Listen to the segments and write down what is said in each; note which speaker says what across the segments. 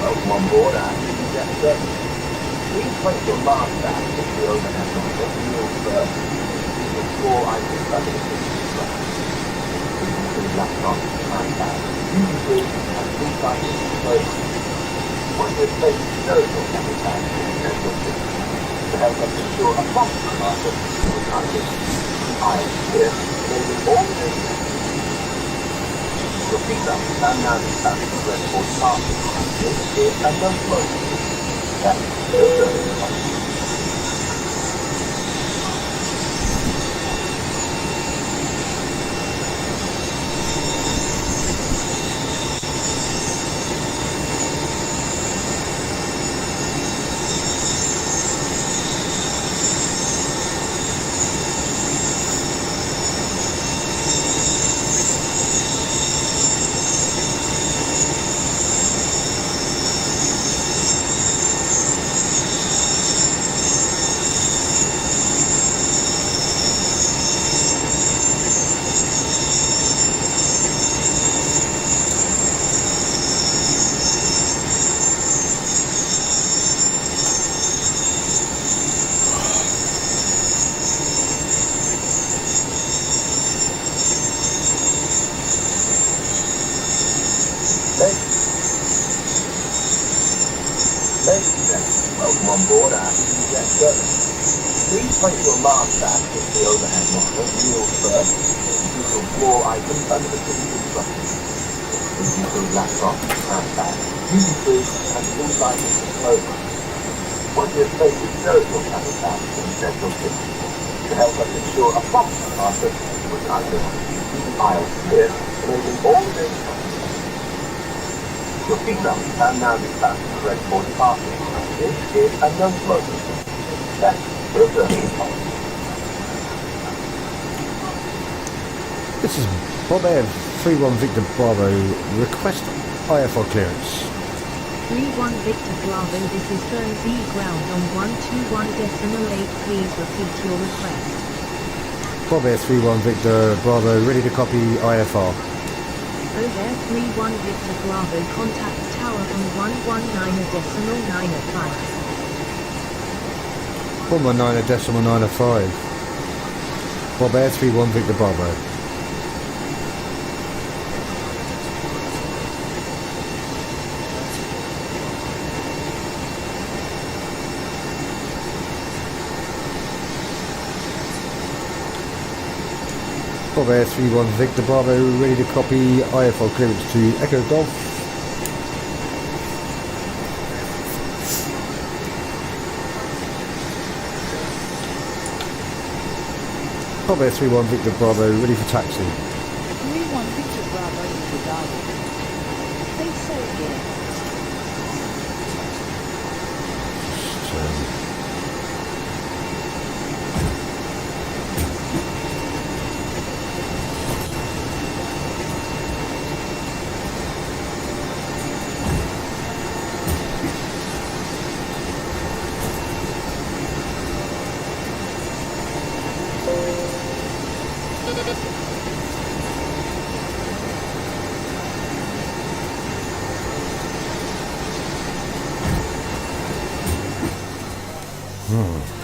Speaker 1: Welcome on board our EasyJet service. Please place your mask back if the overhead locker wheels first. The floor items under the seat front. These include laptops, handbags, beauty food, and food items and clothing. Once you've placed those your camera bags in the central seat, to help us ensure a prompt departure for the items. I am here, enabling all the your seatbelt and now dispatch the red board parking. This and don't close. That's the service. Ladies and gentlemen, welcome on board our EasyJet service. Please place your mask back if the overhead locker wheels first. Include floor items under the seat in front. These include laptops, handbags, beauty food, and food items and clothing. Once you have placed those your camera bags in the central seat, to help us ensure a prompt departure with items. I'll clear, enabling all the your seatbelt and now dispatch the red board parking. This is a no smoking. That's reserving policy.
Speaker 2: This is Bob Air 31 Victor Bravo. Request IFR clearance.
Speaker 3: 31 Victor Bravo, this is Zone B ground on 121.8. Please repeat your request.
Speaker 2: Bob Air 31 Victor Bravo, ready to copy IFR.
Speaker 3: Air 31 Victor Bravo, contact tower on 119.905.
Speaker 2: 119.905. Bob Air 31 Victor Bravo. Bob Air 31 Victor Bravo, ready to copy IFR clearance to Echo Golf. Bob Air 31 Victor Bravo, ready for taxi.
Speaker 4: 31 Victor Bravo, Victor Bravo. Please say again.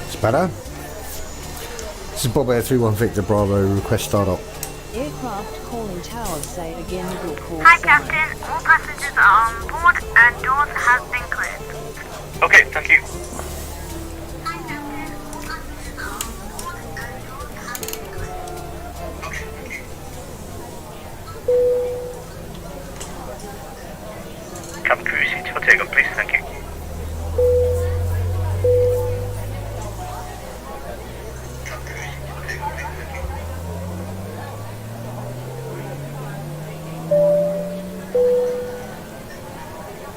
Speaker 2: It's better. This is Bob Air 31 Victor Bravo, request start up.
Speaker 4: Aircraft calling tower, say it again, will call
Speaker 5: Hi,
Speaker 4: sign.
Speaker 5: Captain. All passengers are on board and doors have been cleared.
Speaker 6: Okay, thank you.
Speaker 5: Hi, Captain. All passengers are on board and doors have been cleared.
Speaker 6: Okay, thank you. Cabin crew seat for takeoff, please. Thank you.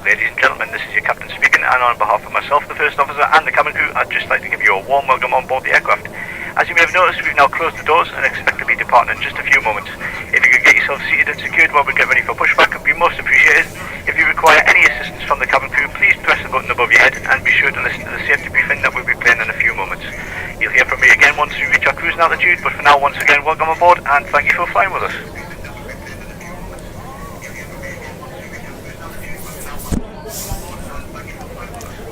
Speaker 6: Ladies and gentlemen, this is your captain speaking, and on behalf of myself, the first officer, and the cabin crew, I'd just like to give you a warm welcome on board the aircraft. As you may have noticed, we've now closed the doors and expect to be departing in just a few moments. If you could get yourself seated and secured while we get ready for pushback, it would be most appreciated. If you require any assistance from the cabin crew, please press the button above your head and be sure to listen to the safety briefing that we'll be playing in a few moments. You'll hear from me again once we reach our cruising altitude, but for now, once again, welcome aboard and thank you for flying with us.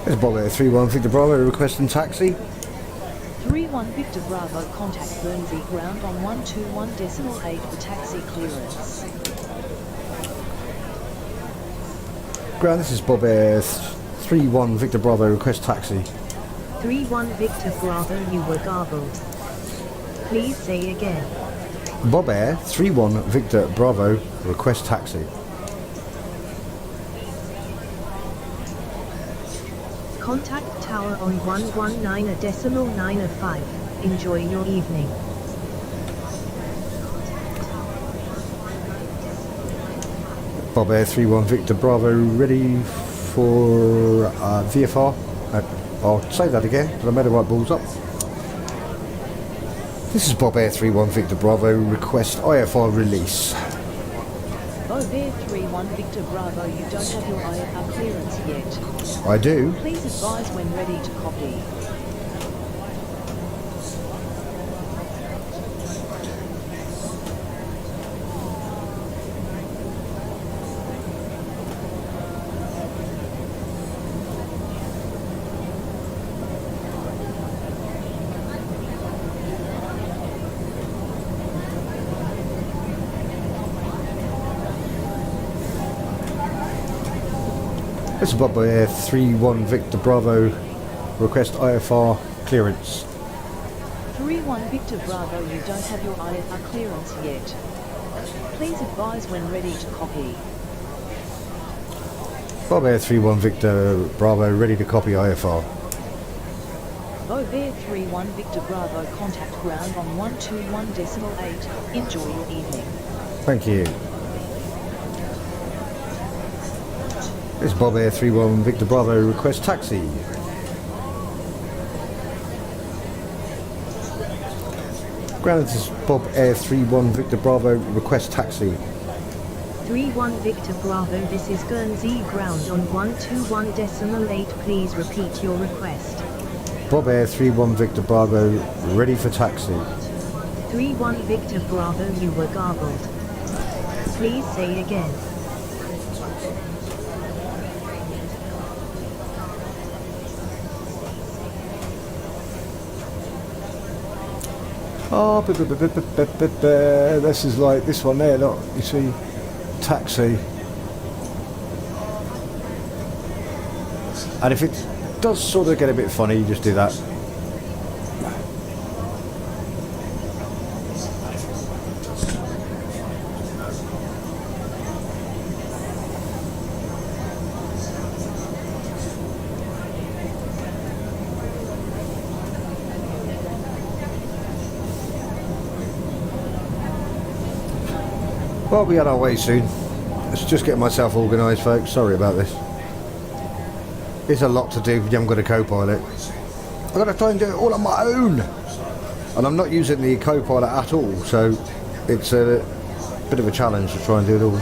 Speaker 2: There's Bob Air 31 Victor Bravo requesting taxi.
Speaker 4: 31 Victor Bravo, contact Guernsey ground on 121.8 for taxi clearance.
Speaker 2: Ground, this is Bob Air 31 Victor Bravo, request taxi.
Speaker 3: 31 Victor Bravo, you were garbled. Please say again.
Speaker 2: Bob Air 31 Victor Bravo, request taxi.
Speaker 3: Contact tower on 119.905. Enjoy your evening.
Speaker 2: Bob Air 31 Victor Bravo, ready for VFR. I'll say that again, but I made the right balls up. This is Bob Air 31 Victor Bravo, request IFR release.
Speaker 4: Bob Air 31 Victor Bravo, you don't have your IFR clearance yet.
Speaker 2: I do.
Speaker 4: Please advise when ready to copy.
Speaker 2: This is Bob Air 31 Victor Bravo, request IFR clearance.
Speaker 4: 31 Victor Bravo, you don't have your IFR clearance yet. Please advise when ready to copy.
Speaker 2: Bob Air 31 Victor Bravo, ready to copy IFR.
Speaker 4: Bob Air 31 Victor Bravo, contact ground on 121.8. Enjoy your evening.
Speaker 2: Thank you. This is Bob Air 31 Victor Bravo, request taxi. Ground, this is Bob Air 31 Victor Bravo, request taxi.
Speaker 3: 31 Victor Bravo, this is Guernsey ground on 121.8. Please repeat your request.
Speaker 2: Bob Air 31 Victor Bravo, ready for taxi.
Speaker 3: 31 Victor Bravo, you were garbled. Please say again.
Speaker 2: Oh, this is like this one there, look, you see, taxi. And if it does sort of get a bit funny, you just do that. Well, we'll be on our way soon. Let's just get myself organised, folks. Sorry about this. It's a lot to do if you haven't got a co-pilot. I've got to try and do it all on my own. And I'm not using the co-pilot at all, so it's a bit of a challenge to try and do it all.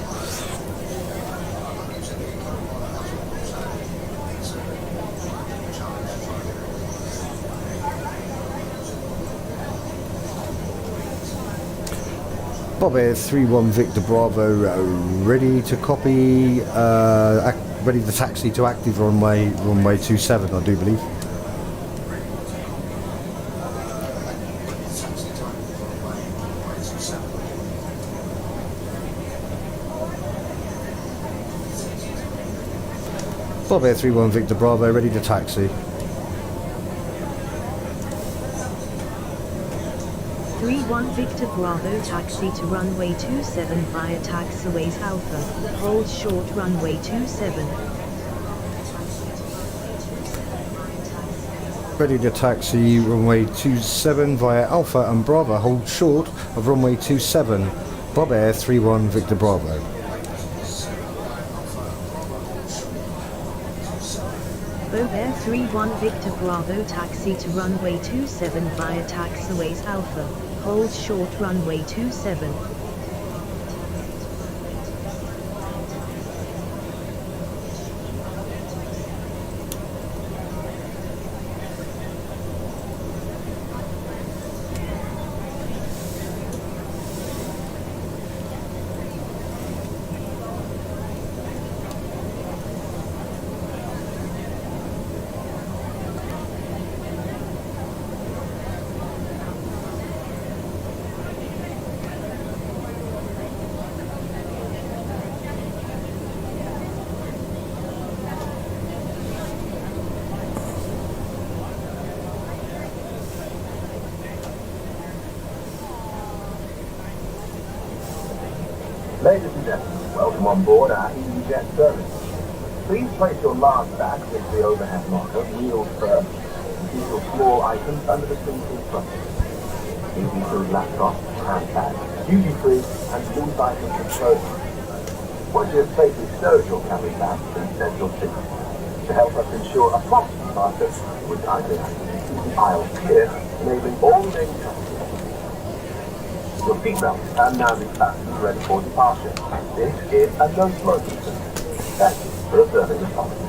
Speaker 2: Bob Air 31 Victor Bravo, ready to copy, ready the taxi to active runway 27, I do believe. Bob Air 31 Victor Bravo, ready to taxi.
Speaker 3: 31 Victor Bravo, taxi to runway 27 via taxiways Alpha. Hold short runway 27.
Speaker 2: Ready to taxi runway 27 via Alpha and Bravo. Hold short of runway 27. Bob Air 31 Victor Bravo.
Speaker 3: Bob Air 31 Victor Bravo, taxi to runway 27 via taxiways Alpha. Hold short runway 27.
Speaker 1: Ladies and gentlemen, welcome on board our EasyJet service. Please place your large bags into the overhead locker, wheels first, and keep your small items under the seat in front of you. These include laptops, handbags, duty-free, and loose items and clothing. Once you have safely stowed your cabin bags, please set your seat. To help us ensure a prompt departure, we kindly ask you to keep the aisle clear, enabling all remaining passengers. Your seatbelt and now be fastened ready for departure. This is a no-smoking zone. Thank you for observing the policy.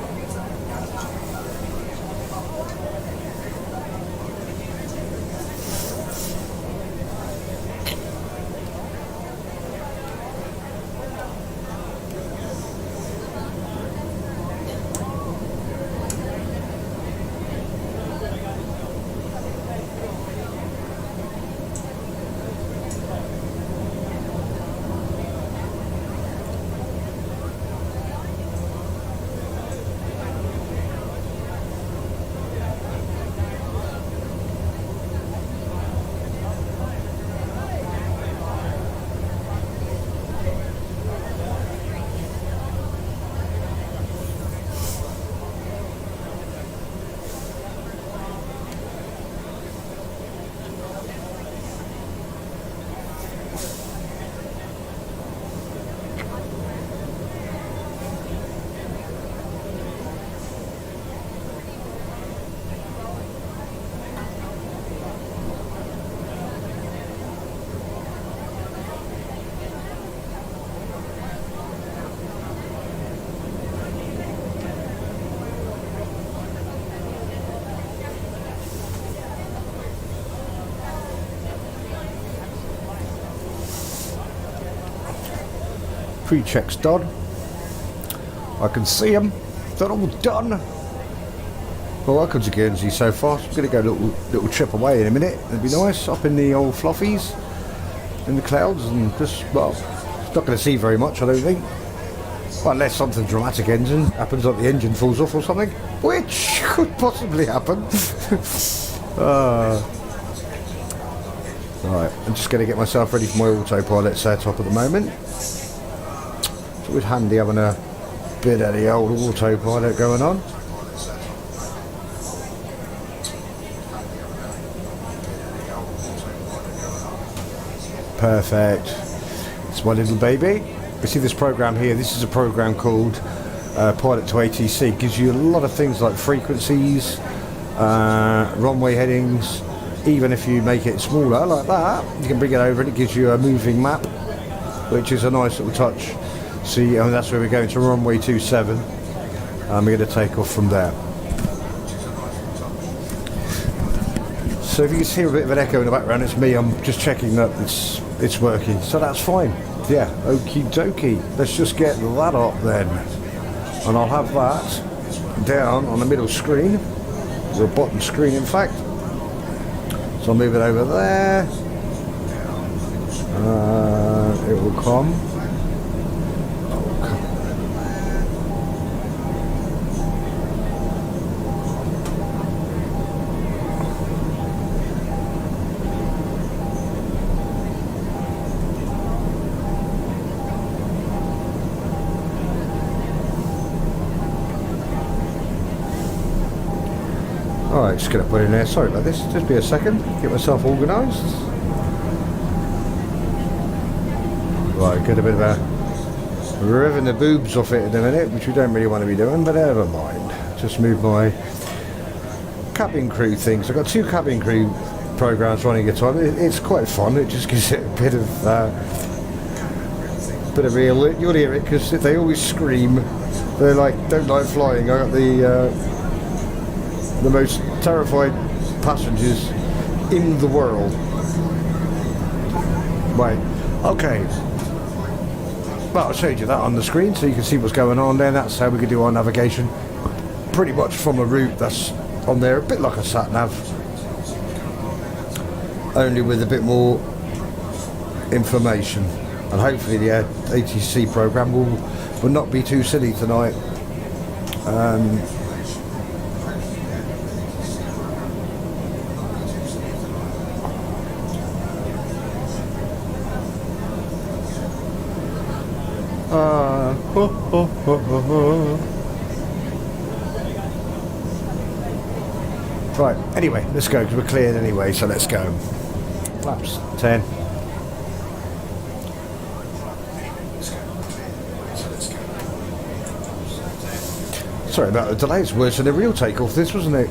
Speaker 2: Pre-checks done. I can see them. They're all done. Well, welcome to Guernsey so far. I'm going to go a little trip away in a minute. It'd be nice up in the old fluffies, in the clouds, and just, well, not going to see very much, I don't think. Well, unless something dramatic happens, like the engine falls off or something, which could possibly happen. Right, I'm just going to get myself ready for my autopilot setup at the moment. It's always handy having a bit of the old autopilot going on. Perfect. It's my little baby. You see this program here, this is a program called Pilot to ATC. It gives you a lot of things like frequencies, runway headings. Even if you make it smaller like that, you can bring it over and it gives you a moving map, which is a nice little touch. See, and that's where we're going to runway 27, and we're going to take off from there. So if you can hear a bit of an echo in the background, it's me. I'm just checking that it's working, so that's fine. Yeah, okie dokie. Let's just get that up then, and I'll have that down on the middle screen, or a bottom screen in fact. So I'll move it over there. It will come. Alright, just going to put in there, sorry about this, just be a second, get myself organised. Right, get a bit of a revving the boobs off it in a minute, which we don't really want to be doing, but never mind. Just move my cabin crew things. I've got 2 cabin crew programs running at a time. It's quite fun, it just gives it a bit of real, you'll hear it because they always scream. They're like, don't like flying. I got the most terrified passengers in the world. Right, okay. Well, I showed you that on the screen so you can see what's going on there. That's how we can do our navigation. Pretty much from a route that's on there, a bit like a sat-nav. Only with a bit more information. And hopefully the ATC program will not be too silly tonight. Right, anyway, let's go, because we're cleared anyway, so let's go. Flaps 10. Sorry about the delay, it's worse than a real takeoff this, wasn't it?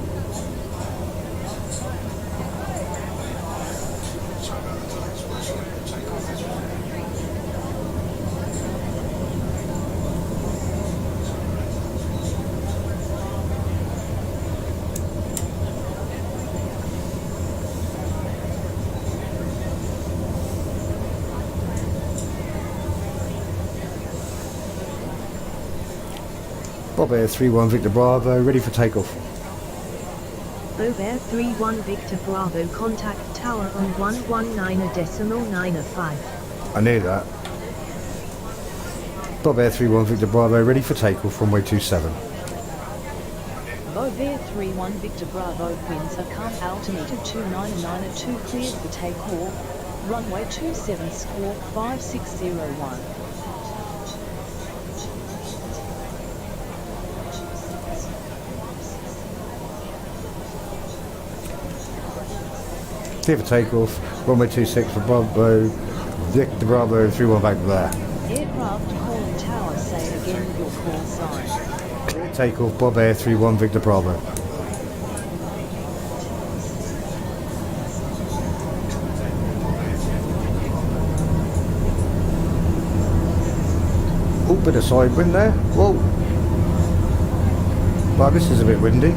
Speaker 2: Bob Air 31 Victor Bravo, ready for takeoff.
Speaker 3: Bob Air 31 Victor Bravo, contact tower on 119.905.
Speaker 2: I knew that. Bob Air 31 Victor Bravo, ready for takeoff, runway 27.
Speaker 4: Bob Air 31 Victor Bravo, winds are calm, altimeter 299 cleared for takeoff, runway 27 squawk 5601.
Speaker 2: Clear for takeoff, runway 26 for Bravo, Victor Bravo 31 back there.
Speaker 4: Aircraft calling tower, say again your call sign.
Speaker 2: Clear takeoff, Bob Air 31 Victor Bravo. Oh, bit of side wind there. Whoa. Well, this is a bit windy.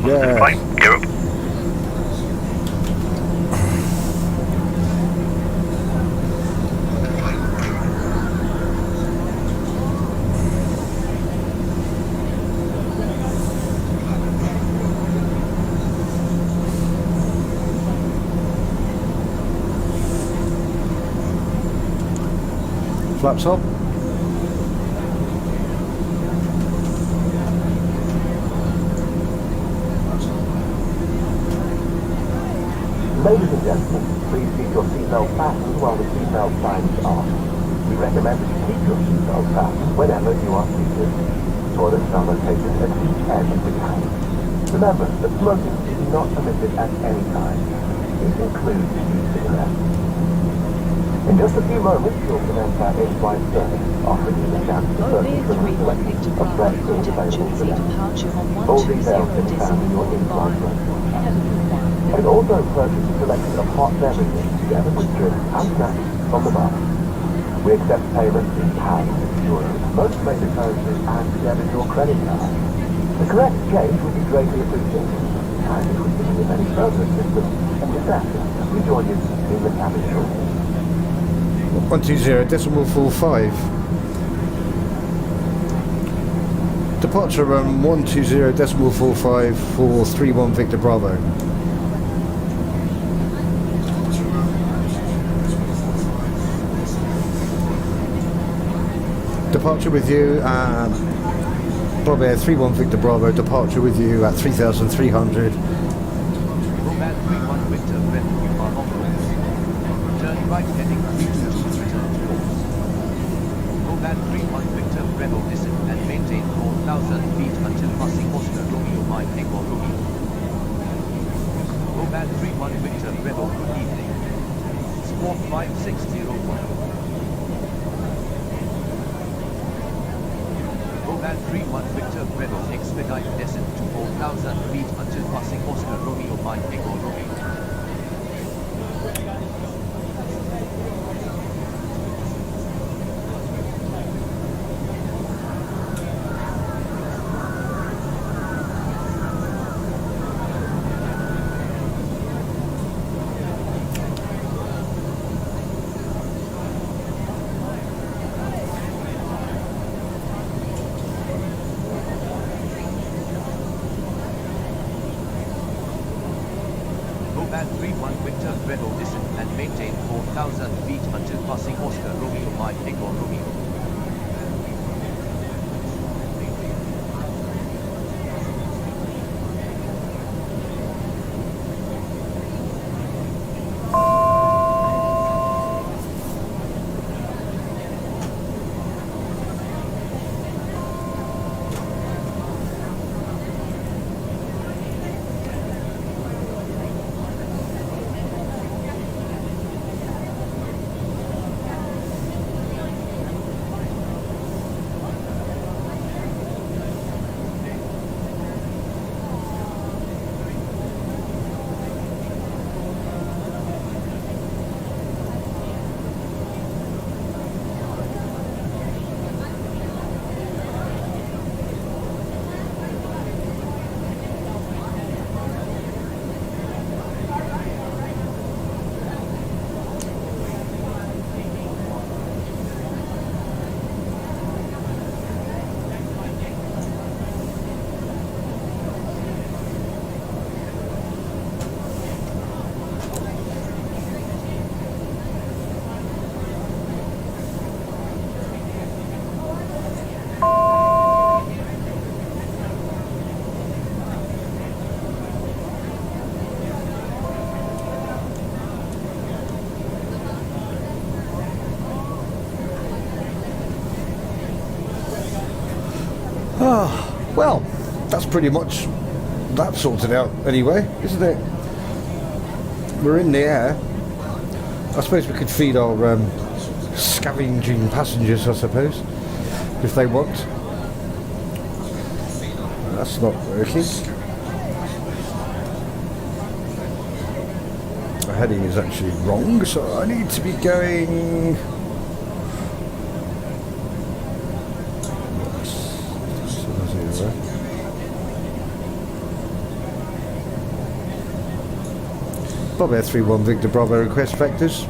Speaker 2: Yeah.
Speaker 6: Fine, gear up.
Speaker 2: Flaps up.
Speaker 1: Ladies and gentlemen, please keep your seatbelt fastened while the seatbelt sign is off. We recommend that you keep your seatbelt fastened whenever you are seated. Toilets are located at each end of the cabin. Remember that smoking is not permitted at any time. This includes e-cigarettes. In just a few moments, you'll commence our in-flight service, offering you the chance to
Speaker 4: Bob
Speaker 1: purchase
Speaker 4: Air
Speaker 1: from a
Speaker 4: 31
Speaker 1: selection
Speaker 4: Victor
Speaker 1: of
Speaker 4: Bravo,
Speaker 1: fresh foods
Speaker 4: contact
Speaker 1: available
Speaker 4: Jersey,
Speaker 1: today.
Speaker 4: departure on
Speaker 1: All details can be found in your in-flight
Speaker 4: 120.5.
Speaker 1: record.
Speaker 4: Have a good one.
Speaker 1: You can also purchase a selection of hot beverages together with drinks and snacks from the bar. We accept payments in pounds, euros, most major currencies, and debit or credit cards. The correct change would be greatly appreciated. And if we can give any further assistance, then just ask us as we join you in the cabin shortly.
Speaker 2: 120.45. Departure run 120.45 for 31 Victor Bravo. Departure with you at Bob Air 31 Victor Bravo. Departure with you at 3,300.
Speaker 7: Roman 31 Victor Bravo, you are on course. Turn right heading 322, return to course. Roman 31 Victor Bravo, descend and maintain 4,000 feet until passing Oscar Romeo Mike Echo Romeo. Roman 31 Victor Bravo, good evening. Squawk 5601. Roman 31 Victor Bravo, expedite descent to 4,000 feet until passing Oscar Romeo Mike Echo Romeo. Roman 31 Victor Bravo, descend and maintain 4,000 feet until passing Oscar Romeo Mike Echo Romeo.
Speaker 2: Well, that's pretty much that sorted out anyway, isn't it? We're in the air. I suppose we could feed our scavenging passengers, I suppose, if they want. That's not working. The heading is actually wrong, so I need to be going... Bob Air 31 Victor Bravo request vectors.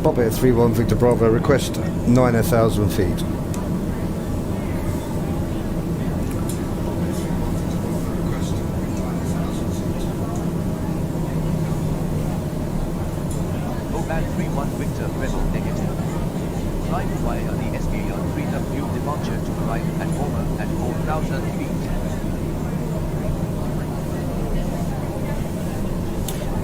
Speaker 2: Bob Air 31 Victor Bravo request 9,000 feet.
Speaker 7: Band 31 Victor Rebel negative. Climb via the SBR 3W departure to arrive at Homer at 4,000 feet.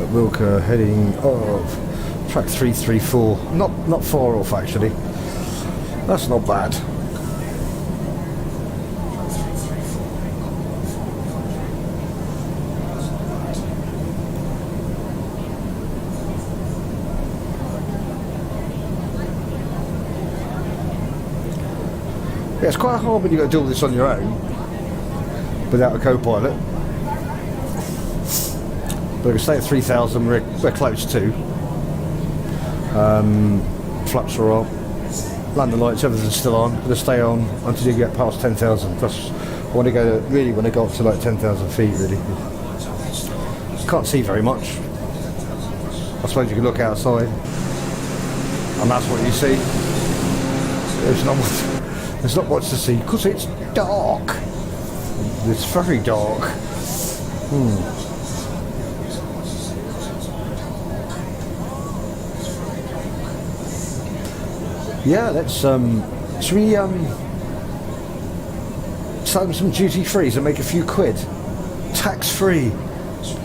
Speaker 2: At Wilka heading of track 334. Not far off actually. That's not bad. Yeah, it's quite hard when you've got to do all this on your own without a co-pilot. But if we stay at 3,000, we're close to. Flaps are on, landing lights, everything's still on. Going to stay on until you get past 10,000. Plus, I want to go up to like 10,000 feet really. Can't see very much. I suppose you can look outside, and that's what you see. There's not much to see because it's dark. It's very dark. Yeah, let's should we sell some duty frees and make a few quid? Tax free.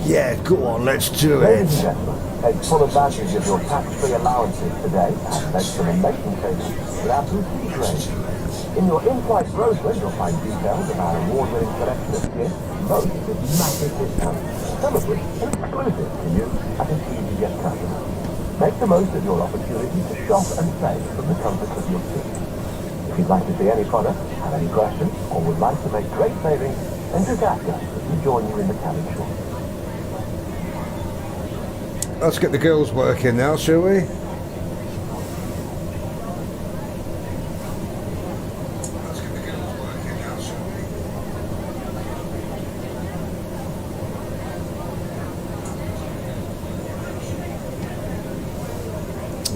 Speaker 2: Yeah, go on, let's do it.
Speaker 1: Ladies and gentlemen, take full advantage of your tax-free allowances today and make some amazing savings with our boutique range. In your in-flight brochure, you'll find details of our award-winning selection of gifts, most with massive discounts, some of which are exclusive to you as an easyJet customer. Make the most of your opportunity to shop and save from the comfort of your seat. If you'd like to see any product, have any questions, or would like to make great savings, then just ask us to join you in the cabin shortly.
Speaker 2: Let's get the girls working now, shall we?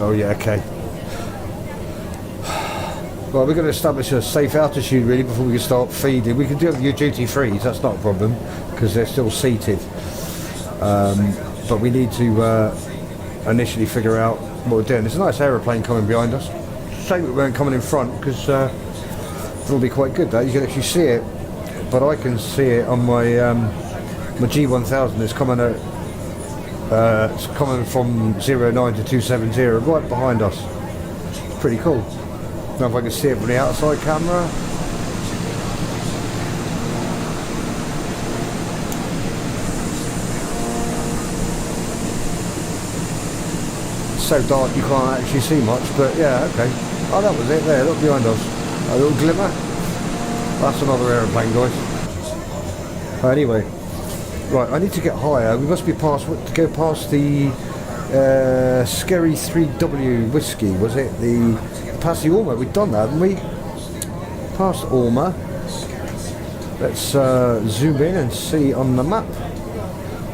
Speaker 2: Oh yeah, okay. Well, we're going to establish a safe altitude really before we can start feeding. We can do your duty frees, that's not a problem, because they're still seated. But we need to initially figure out what we're doing. There's a nice aeroplane coming behind us. Shame it weren't coming in front, because it'll be quite good though. You can actually see it, but I can see it on my my G1000. It's coming at it's coming from 09 to 270 right behind us. It's pretty cool. Now if I can see it from the outside camera. It's so dark you can't actually see much, but yeah, okay. Oh, that was it there, look behind us. A little glimmer. That's another aeroplane, guys. Anyway, right, I need to get higher. We must be past, to go past the Scary 3W whiskey, was it? Past the Orma, we've done that, haven't we? Past Orma. Let's zoom in and see on the map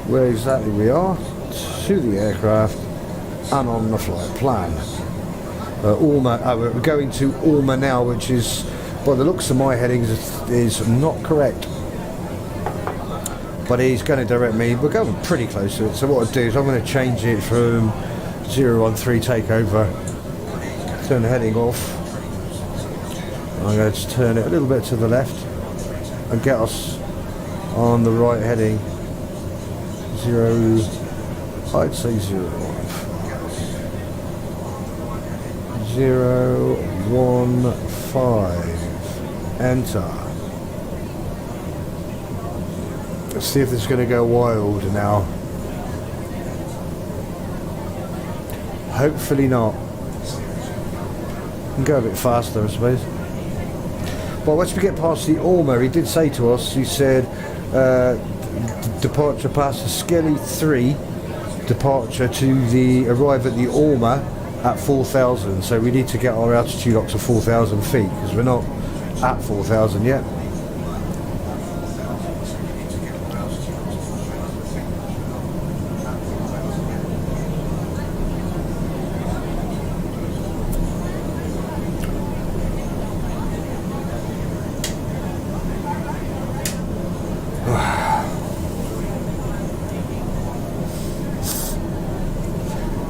Speaker 2: where exactly we are. To the aircraft and on the flight plan. Orma, we're going to Orma now, which is, by the looks of my headings, is not correct. But he's going to direct me. We're going pretty close to it. So what I'll do is I'm going to change it from 013 takeover. Turn the heading off. I'm going to turn it a little bit to the left and get us on the right heading. I'd say 015. 015. Enter. Let's see if this is going to go wild now. Hopefully not. Can go a bit faster, I suppose. Well, once we get past the Orma, he did say to us, he said, departure past the Skelly 3, departure to the, arrive at the Orma at 4,000. So we need to get our altitude up to 4,000 feet, because we're not at 4,000 yet.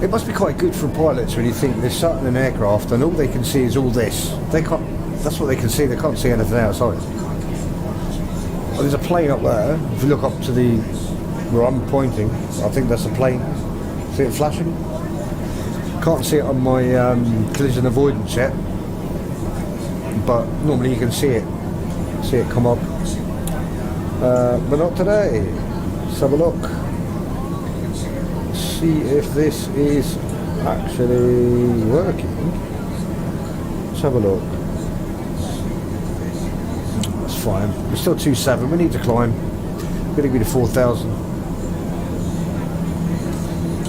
Speaker 2: It must be quite good for pilots when you think they're sat in an aircraft and all they can see is all this. They can't. That's what they can see. They can't see anything outside. Oh, there's a plane up there. If you look up to the where I'm pointing, I think that's a plane. See it flashing? Can't see it on my collision avoidance yet, but normally you can see it. See it come up. But not today. Let's have a look. See if this is actually working. Let's have a look. That's fine. We're still 2.7. We need to climb. We're going to be to 4,000.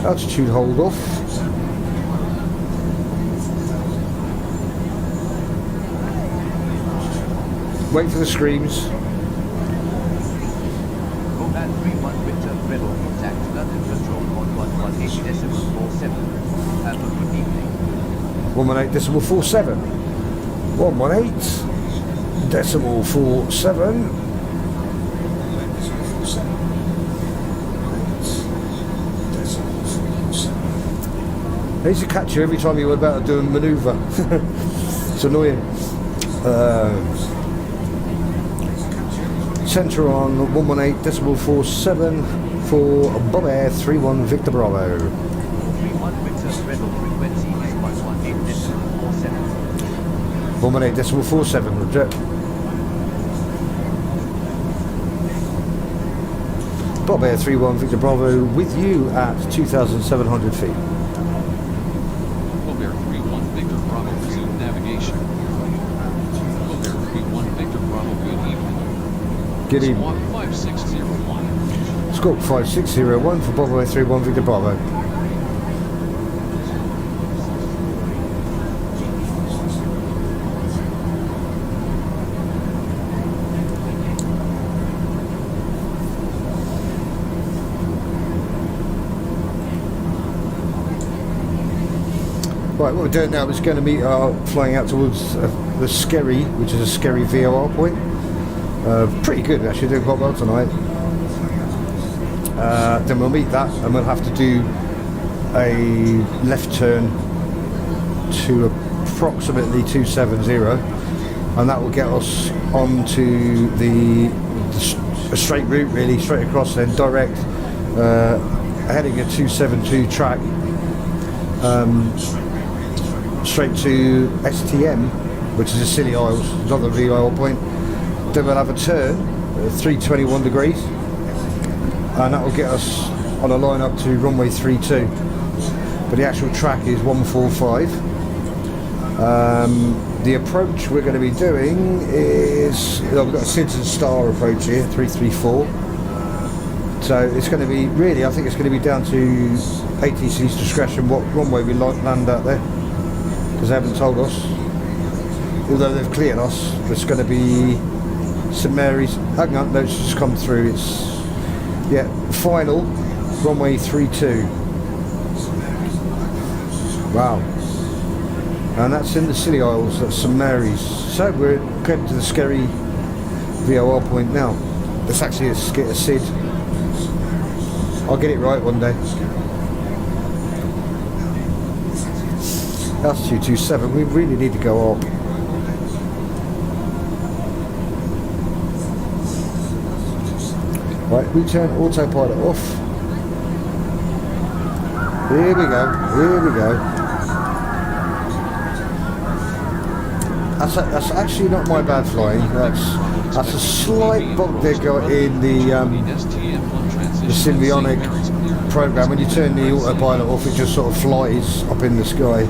Speaker 2: Altitude hold off. Wait for the screams.
Speaker 7: Command 31 Victor Rebel contact London Control on 118.47. Have a good evening.
Speaker 2: 118.47. 118.47. I used to catch you every time you were about to do a manoeuvre. It's annoying. Centre on 118.47 for Bob Air 31 Victor Bravo.
Speaker 7: 31 Victor Rebel frequency is 118.47.
Speaker 2: 118.47, reject. Bob Air 31 Victor Bravo with you at 2,700 feet.
Speaker 8: Bob Air 31 Victor Bravo resume navigation. Bob Air 31 Victor Bravo, good evening.
Speaker 2: Good evening.
Speaker 8: Squawk 5601.
Speaker 2: Squawk 5601 for Bob Air 31 Victor Bravo. Right, what we're doing now is going to meet flying out towards the Skerry, which is a Skerry VOR point. Pretty good actually, doing quite well tonight. Then we'll meet that and we'll have to do a left turn to approximately 270, and that will get us onto the straight route, really straight across, then direct heading a 272 track straight to STM, which is a Scilly Isles, another VOR point. Then we'll have a turn at 321 degrees, and that will get us on a line up to runway 32. But the actual track is 145. The approach we're going to be doing is, we've got a Citizen Star approach here, 334. So it's going to be really, I think it's going to be down to ATC's discretion what runway we land out there, because they haven't told us. Although they've cleared us, it's going to be St Mary's. Hang on, no, it's just come through. It's, yeah, final runway 32. Wow. And that's in the Scilly Isles, that's St Mary's. So we're getting to the Skerry VOR point now. It's actually a SID. I'll get it right one day. Altitude 27, we really need to go up. Right, we turn autopilot off. Here we go, here we go. That's actually not my bad flying. That's a slight bug they got in the Symbionic program. When you turn the autopilot off, it just sort of flies up in the sky.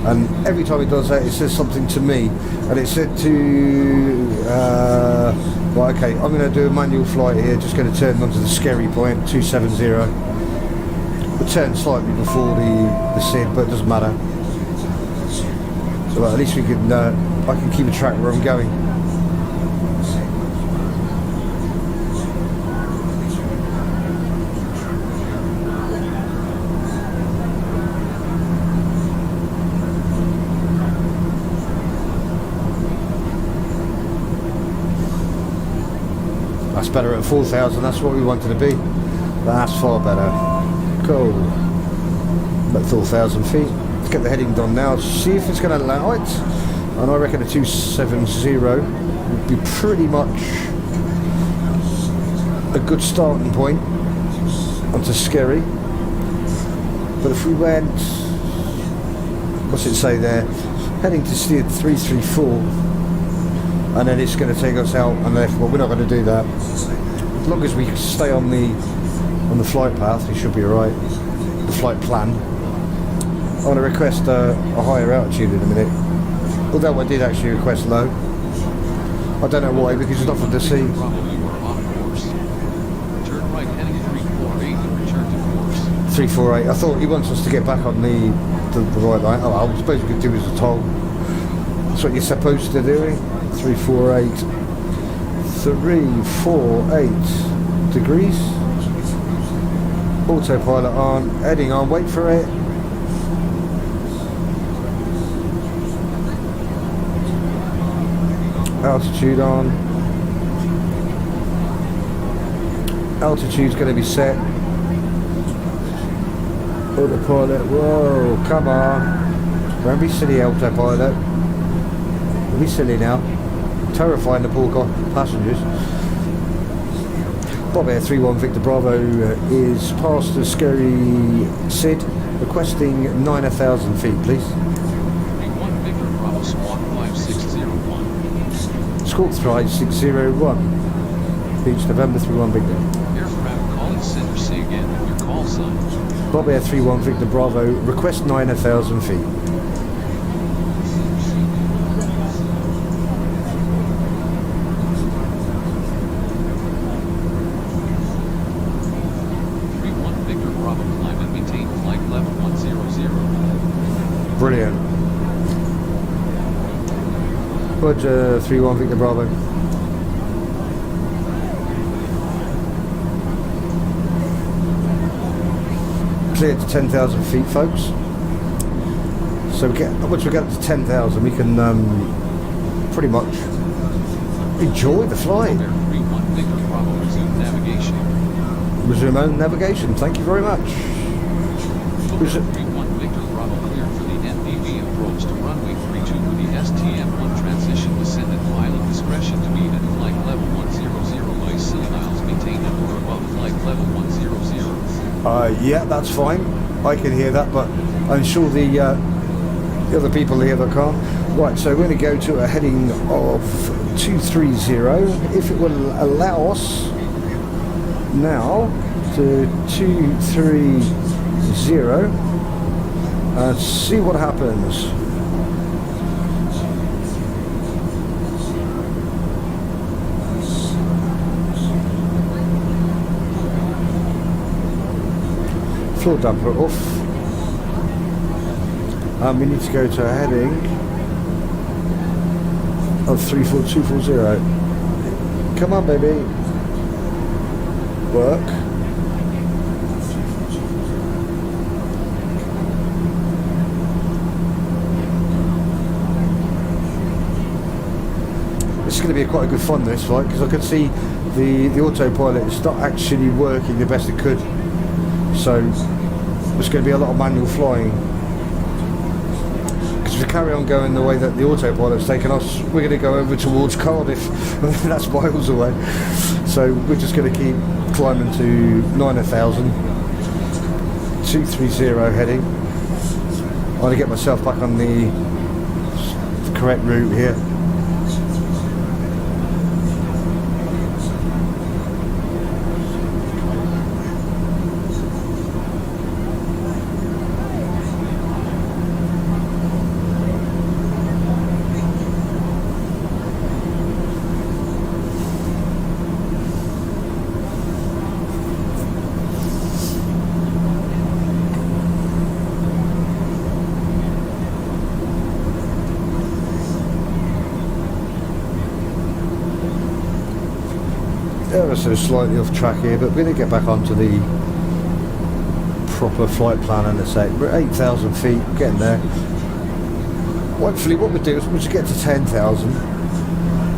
Speaker 2: And every time it does that, it says something to me. And it said to, well, okay, I'm going to do a manual flight here. Just going to turn onto the Skerry point, 270. We'll turn slightly before the SID, but it doesn't matter. So at least we can, I can keep a track where I'm going. That's better at 4,000, that's what we wanted to be. That's far better. Cool. About 4,000 feet. Let's get the heading done now, see if it's going to allow it. And I reckon a 270 would be pretty much a good starting point onto Skerry. But if we went, what's it say there, heading to steer 334, and then it's going to take us out and left, well, we're not going to do that. As long as we stay on the flight path, we should be alright. The flight plan. I want to request a higher altitude in a minute. Although I did actually request low. I don't know why, because there's nothing to see.
Speaker 8: Turn right heading 348 and return to course.
Speaker 2: 348. I thought he wants us to get back on the right line. Oh, I suppose we could do as a toll. That's what you're supposed to do. 348. 348 degrees. Autopilot on. Heading on. Wait for it. Altitude on. Altitude's going to be set. Autopilot, whoa, come on. Don't be silly, autopilot. Don't be silly now. Terrifying the poor passengers. Bob Air 31 Victor Bravo is past the Skerry SID, requesting 9,000 feet, please.
Speaker 8: 1 Victor Bravo Squawk 5601.
Speaker 2: Squawk 5601. Beach November 31 Victor.
Speaker 8: Aircraft calling center, say again your call sign.
Speaker 2: Bob Air 31 Victor Bravo, request 9,000 feet. Brilliant. Roger, 31 Victor Bravo. Cleared to 10,000 feet, folks. So once we get to 10,000, we can pretty much enjoy the flight.
Speaker 8: Cold Air 31 Victor Bravo, resume navigation.
Speaker 2: Resume own navigation. Thank you very much.
Speaker 8: Cold Air 31 Victor Bravo, cleared for the NBV approach to runway 32 with the STM1 transition descend at pilot discretion to be at flight level 100 by miles maintained at or above flight level 100.
Speaker 2: Yeah, that's fine. I can hear that, but I'm sure the other people here that can't. Right, so we're going to go to a heading of 230. If it will allow us now to 230 and see what happens. Floor damper off, and we need to go to a heading of 34240. Come on, baby, work. This is going to be quite a good fun, this flight, because I could see the autopilot is not actually working the best it could. So there's going to be a lot of manual flying. Because if we carry on going the way that the autopilot's taken us, we're going to go over towards Cardiff. That's miles away. So we're just going to keep climbing to 9,000. 230 heading. I want to get myself back on the correct route here. Ever so slightly off track here, but we're going to get back onto the proper flight plan in a sec. We're at 8,000 feet, getting there. Hopefully what we'll do is we'll just get to 10,000,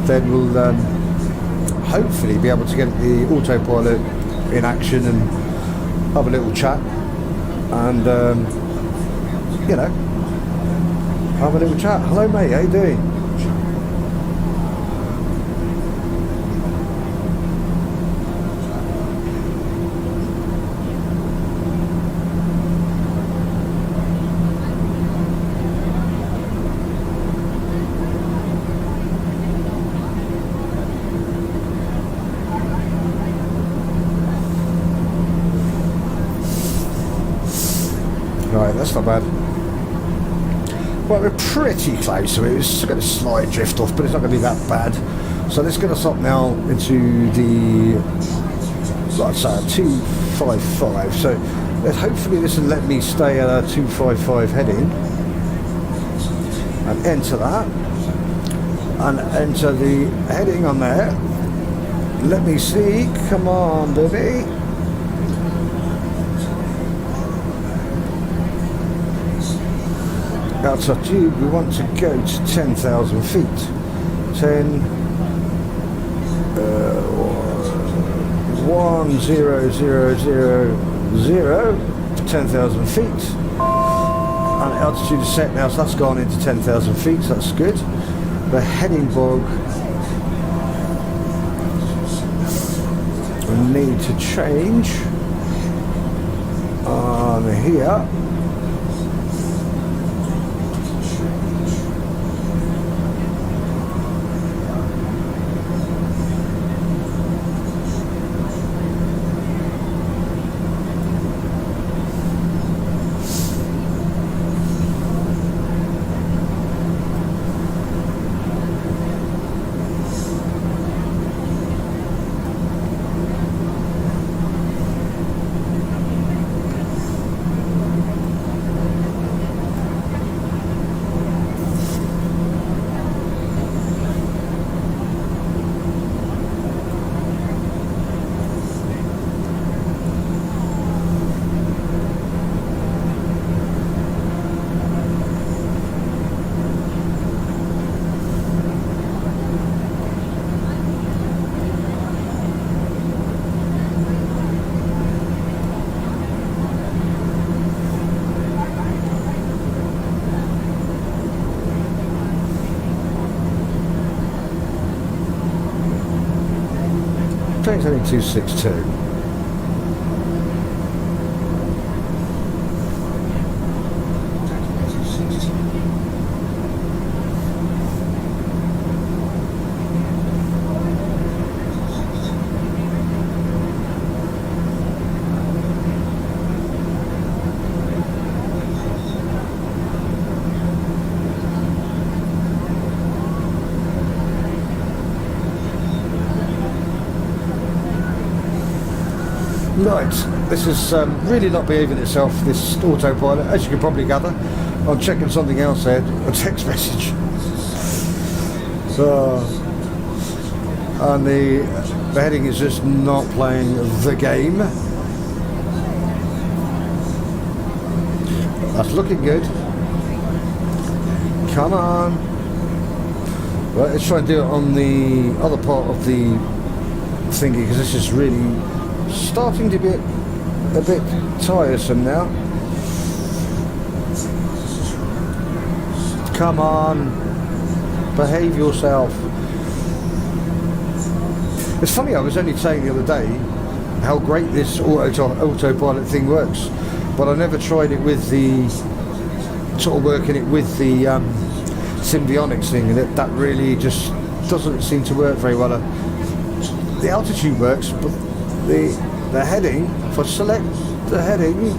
Speaker 2: then we'll hopefully be able to get the autopilot in action and have a little chat and you know, have a little chat. Hello mate, how you doing? Right, that's not bad. Well, we're pretty close, so it's going to slight drift off, but it's not going to be that bad. So let's get us up now into the, like I say, 255. So hopefully this will let me stay at a 255 heading and enter that and enter the heading on there. Let me see. Come on, baby. That's up to you. We want to go to 10,000 feet. 10,000 feet. And altitude is set now, so that's gone into 10,000 feet, so that's good. The heading bog, we need to change on here. Weight's only 262. Right, this is really not behaving itself, this autopilot, as you can probably gather. I'm checking something else there, a text message. So, and the heading is just not playing the game. That's looking good. Come on. Right, let's try and do it on the other part of the thingy, because this is really starting to be a bit tiresome now. Come on, behave yourself. It's funny, I was only saying the other day how great this autopilot thing works, but I never tried it with the sort of working it with the Symbionics thing, and that really just doesn't seem to work very well. The altitude works, but the heading, if I select the heading,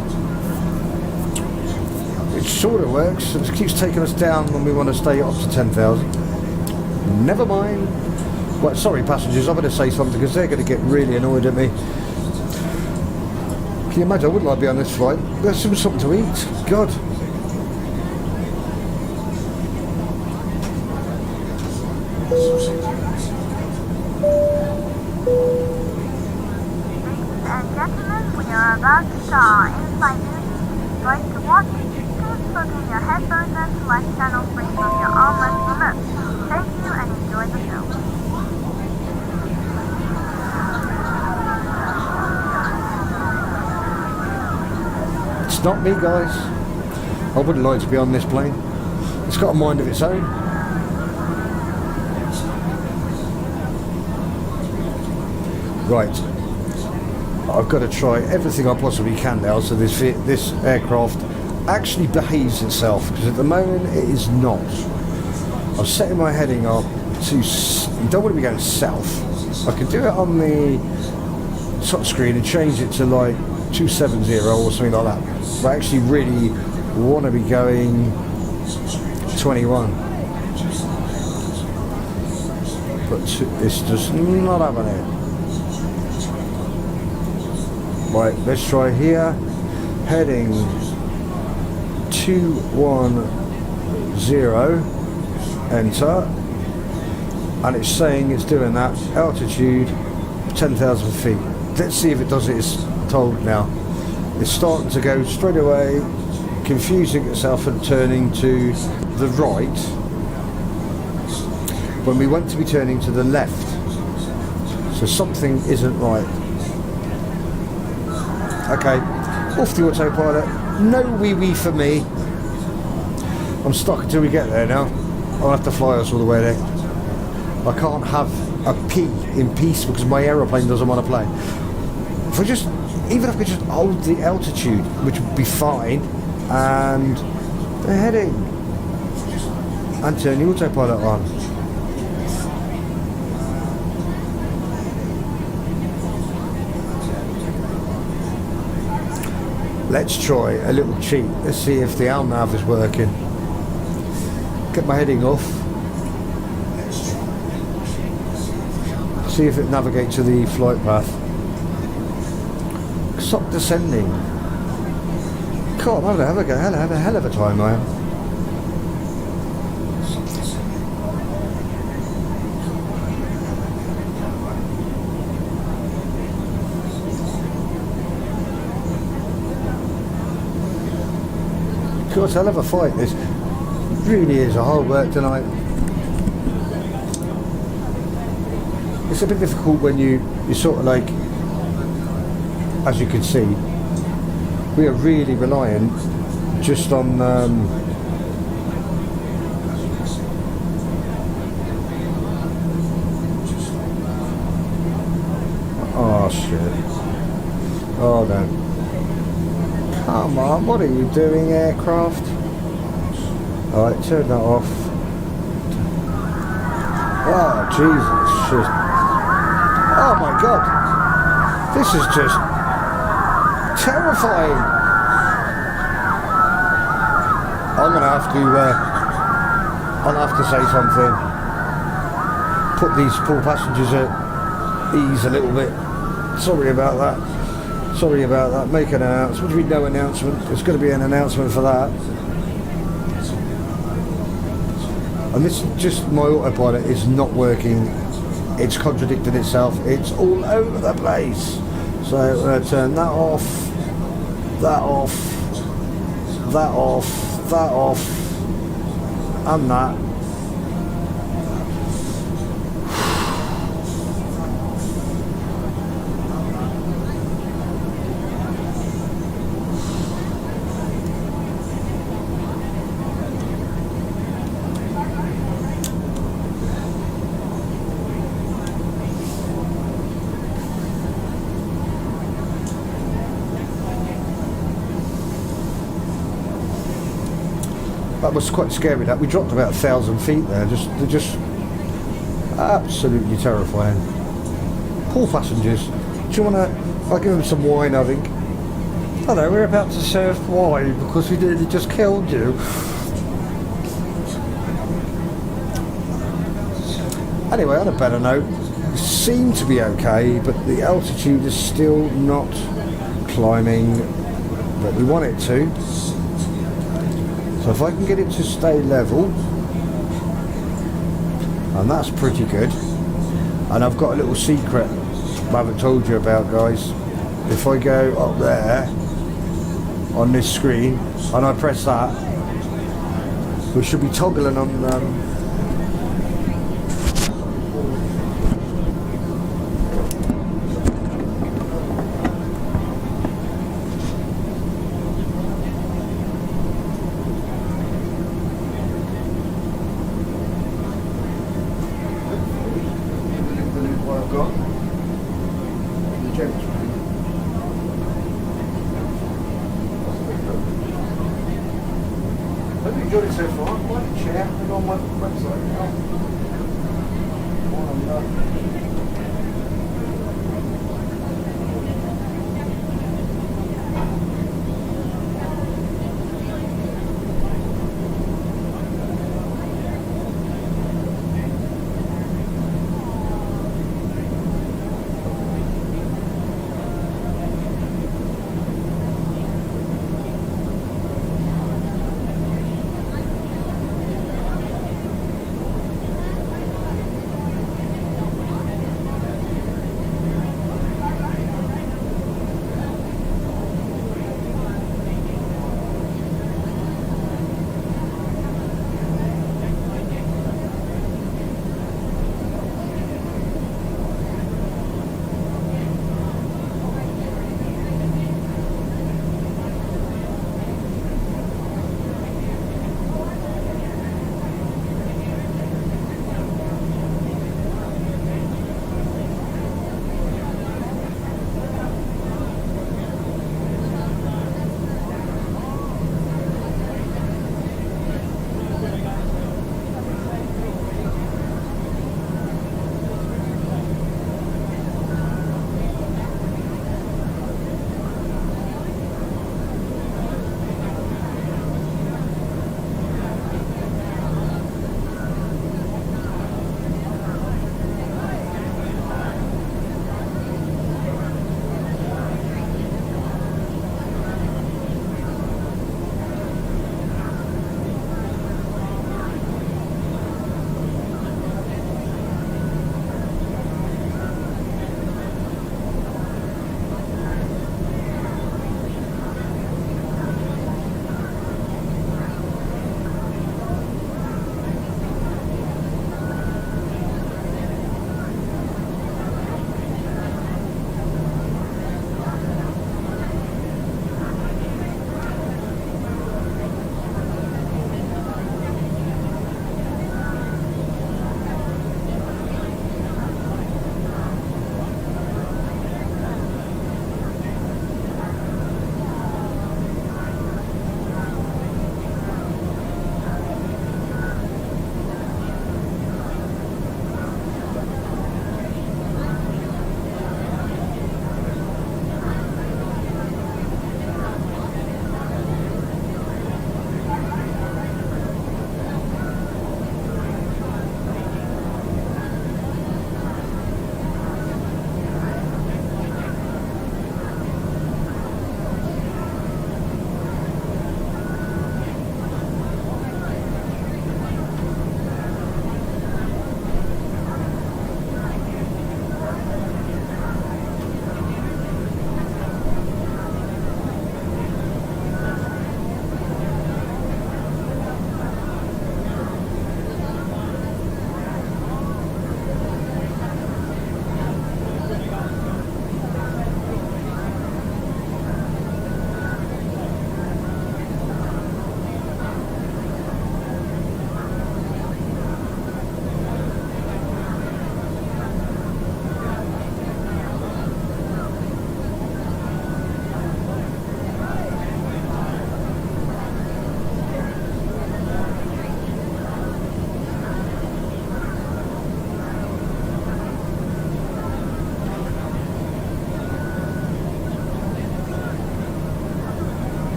Speaker 2: it sort of works. It keeps taking us down when we want to stay up to 10,000. Never mind. Well, sorry passengers, I'm going to say something because they're going to get really annoyed at me. Can you imagine? I wouldn't like to be on this flight. There's something to eat. God.
Speaker 5: About to start in flight duty. Like to watch, please plug in your headphones and select channel 3 from your armrest remote. Thank you and enjoy the show.
Speaker 2: It's not me, guys. I wouldn't like to be on this plane. It's got a mind of its own. Right. I've got to try everything I possibly can now so this aircraft actually behaves itself, because at the moment it is not. I'm setting my heading up to, you don't want to be going south. I could do it on the touch screen and change it to like 270 or something like that, but I actually really want to be going 21, but it's just not happening. Right, let's try here. Heading 210, enter, and it's saying it's doing that. Altitude 10,000 feet. Let's see if it does it as told now. It's starting to go straight away, confusing itself and turning to the right when we want to be turning to the left. So something isn't right. Okay, off the autopilot. No wee for me. I'm stuck until we get there now. I'll have to fly us all the way there. I can't have a pee in peace because my aeroplane doesn't want to play. If I just, even if I could just hold the altitude, which would be fine, and the heading, and turn the autopilot on. Let's try a little cheat. Let's see if the ALNAV is working. Get my heading off. See if it navigates to the flight path. Stop descending. God, I'm having a hell of a time, I am. It's a hell of a fight. This really is a hard work tonight. It's a bit difficult when you're sort of like, as you can see, we are really reliant just on Oh shit. Oh no. Come on, what are you doing, aircraft? Alright, turn that off. Oh Jesus shit. Oh my god. This is just terrifying. I'm gonna have to say something. Put these poor passengers at ease a little bit. Sorry about that. Sorry about that. Make an announcement. There's no announcement. There's going to be an announcement for that. And this is just my autopilot is not working. It's contradicted itself. It's all over the place. So I'm going to turn that off, that off, that off, that off, and that. That was quite scary. That we dropped about 1,000 feet there. Just absolutely terrifying. Poor passengers. Do you want to? I'll give them some wine. I think. Hello, we're about to serve wine because we nearly just killed you. Anyway, on a better note, we seem to be okay, but the altitude is still not climbing that we want it to. So if I can get it to stay level, and that's pretty good. And I've got a little secret I haven't told you about, guys. If I go up there on this screen and I press that, we should be toggling on Hope you enjoyed it so far. Like and share and on my website now.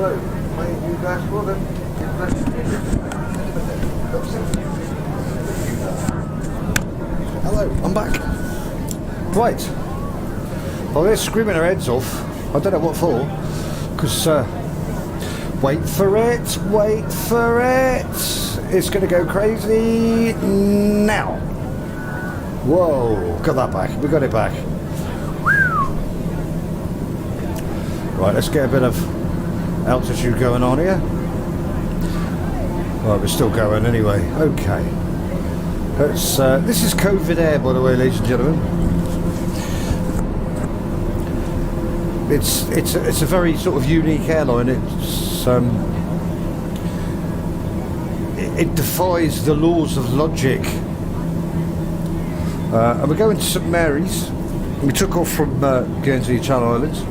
Speaker 2: Hello, my new dashboard. Hello, I'm back. Right. Well, they're screaming their heads off. I don't know what for. Because, wait for it, wait for it. It's going to go crazy now. Whoa, got that back. We got it back. Right, let's get a bit of altitude going on here. Right, we're still going anyway. Okay. This is COVID Air, by the way, ladies and gentlemen. It's a very sort of unique airline. It defies the laws of logic. And we're going to St Mary's. We took off from Guernsey Channel Islands.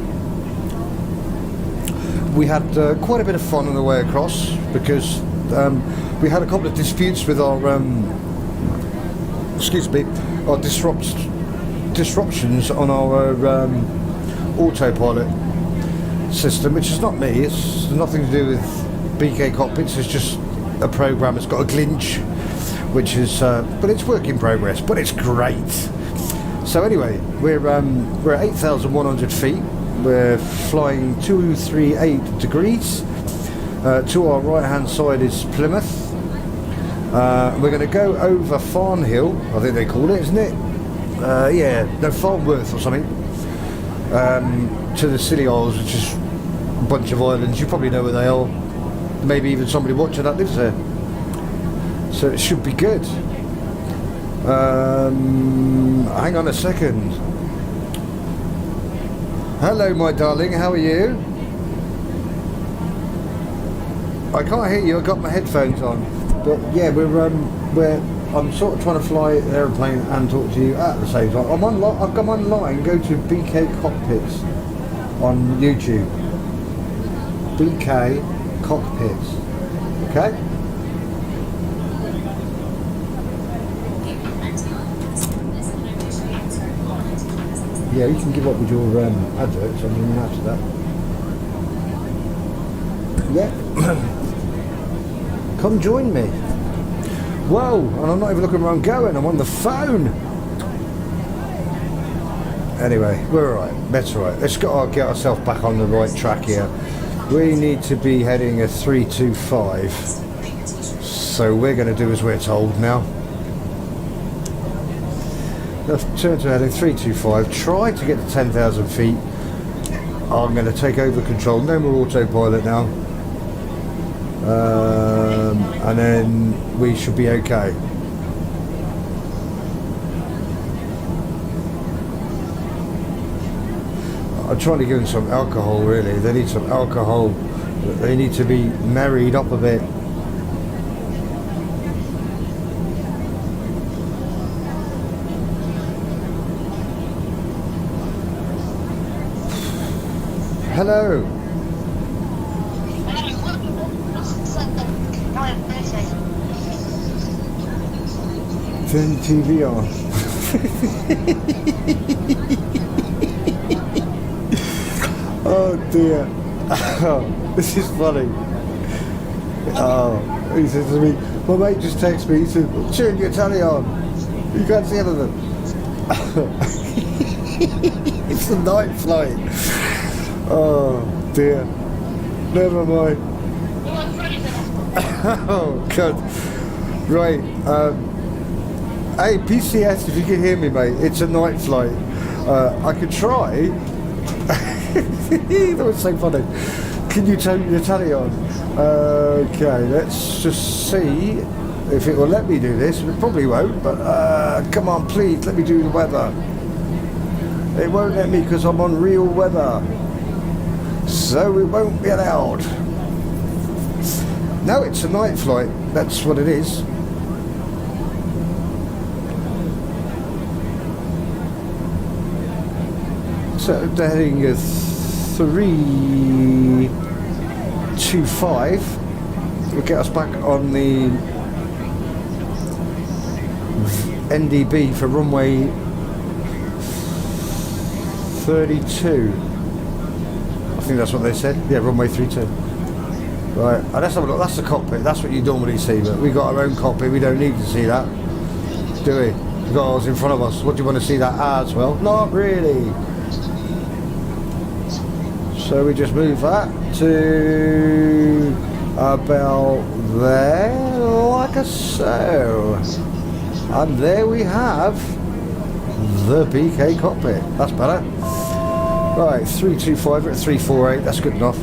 Speaker 2: We had quite a bit of fun on the way across because we had a couple of disputes with our our disruptions on our autopilot system, which is not me. It's nothing to do with BK Cockpits. It's just a program that's got a glitch, which is but it's work in progress, but it's great. So anyway, we're at 8,100 feet. We're flying 238 degrees. To our right hand side is Plymouth. We're going to go over Farnhill, I think they call it, isn't it? Farnworth or something. To the Scilly Isles, which is a bunch of islands. You probably know where they are. Maybe even somebody watching that lives there. So it should be good. Hang on a second. Hello, my darling. How are you? I can't hear you. I've got my headphones on. But yeah, I'm sort of trying to fly an aeroplane and talk to you at the same time. I've come online. Go to BK Cockpits on YouTube. BK Cockpits. Okay. Yeah, you can give up with your adverts. I mean, after that. Yeah. Come join me. Whoa, and I'm not even looking where I'm going. I'm on the phone. Anyway, we're alright. That's alright. Let's get ourselves back on the right track here. We need to be heading a 325. So we're going to do as we're told now. Let's turn to heading 325. Try to get to 10,000 feet. I'm going to take over control. No more autopilot now. And then we should be okay. I'm trying to give them some alcohol, really. They need some alcohol. They need to be married up a bit. Hello. Turn the TV on. Oh dear. Oh, this is funny. Oh, he says to me, my mate just texted me, he said, turn your telly on. You can't see anything. It's a night flight. Oh dear. Never mind. Oh God. Right. Hey PCS, if you can hear me, mate, it's a night flight. I could try. That was so funny. Can you turn your telly on? Okay, let's just see if it will let me do this. It probably won't, but come on, please, let me do the weather. It won't let me because I'm on real weather. So it won't be allowed. No, it's a night flight. That's what it is. So they're heading a 325. Will get us back on the NDB for runway 32. I think that's what they said. Yeah, runway 32. Right, let's have a look. That's the cockpit. That's what you normally see, but we got our own cockpit. We don't need to see that, do we? We've got ours in front of us. What do you want to see that as? Well, not really. So we just move that to about there, like so. And there we have the BK cockpit. That's better. Right, 325 at 348. That's good enough.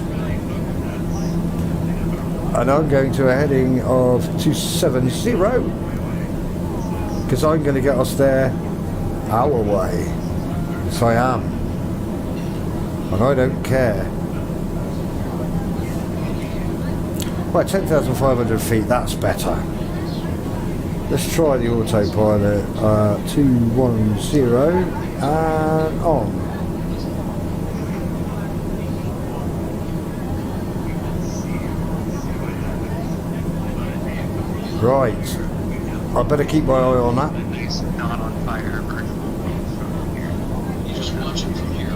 Speaker 2: And I'm going to a heading of 270 because I'm going to get us there our way. Yes, I am. And I don't care. Right, 10,500 feet, that's better. Let's try the autopilot. 210 and on. Right, I better keep my eye on that.
Speaker 9: It's not on fire. You just watch it from here.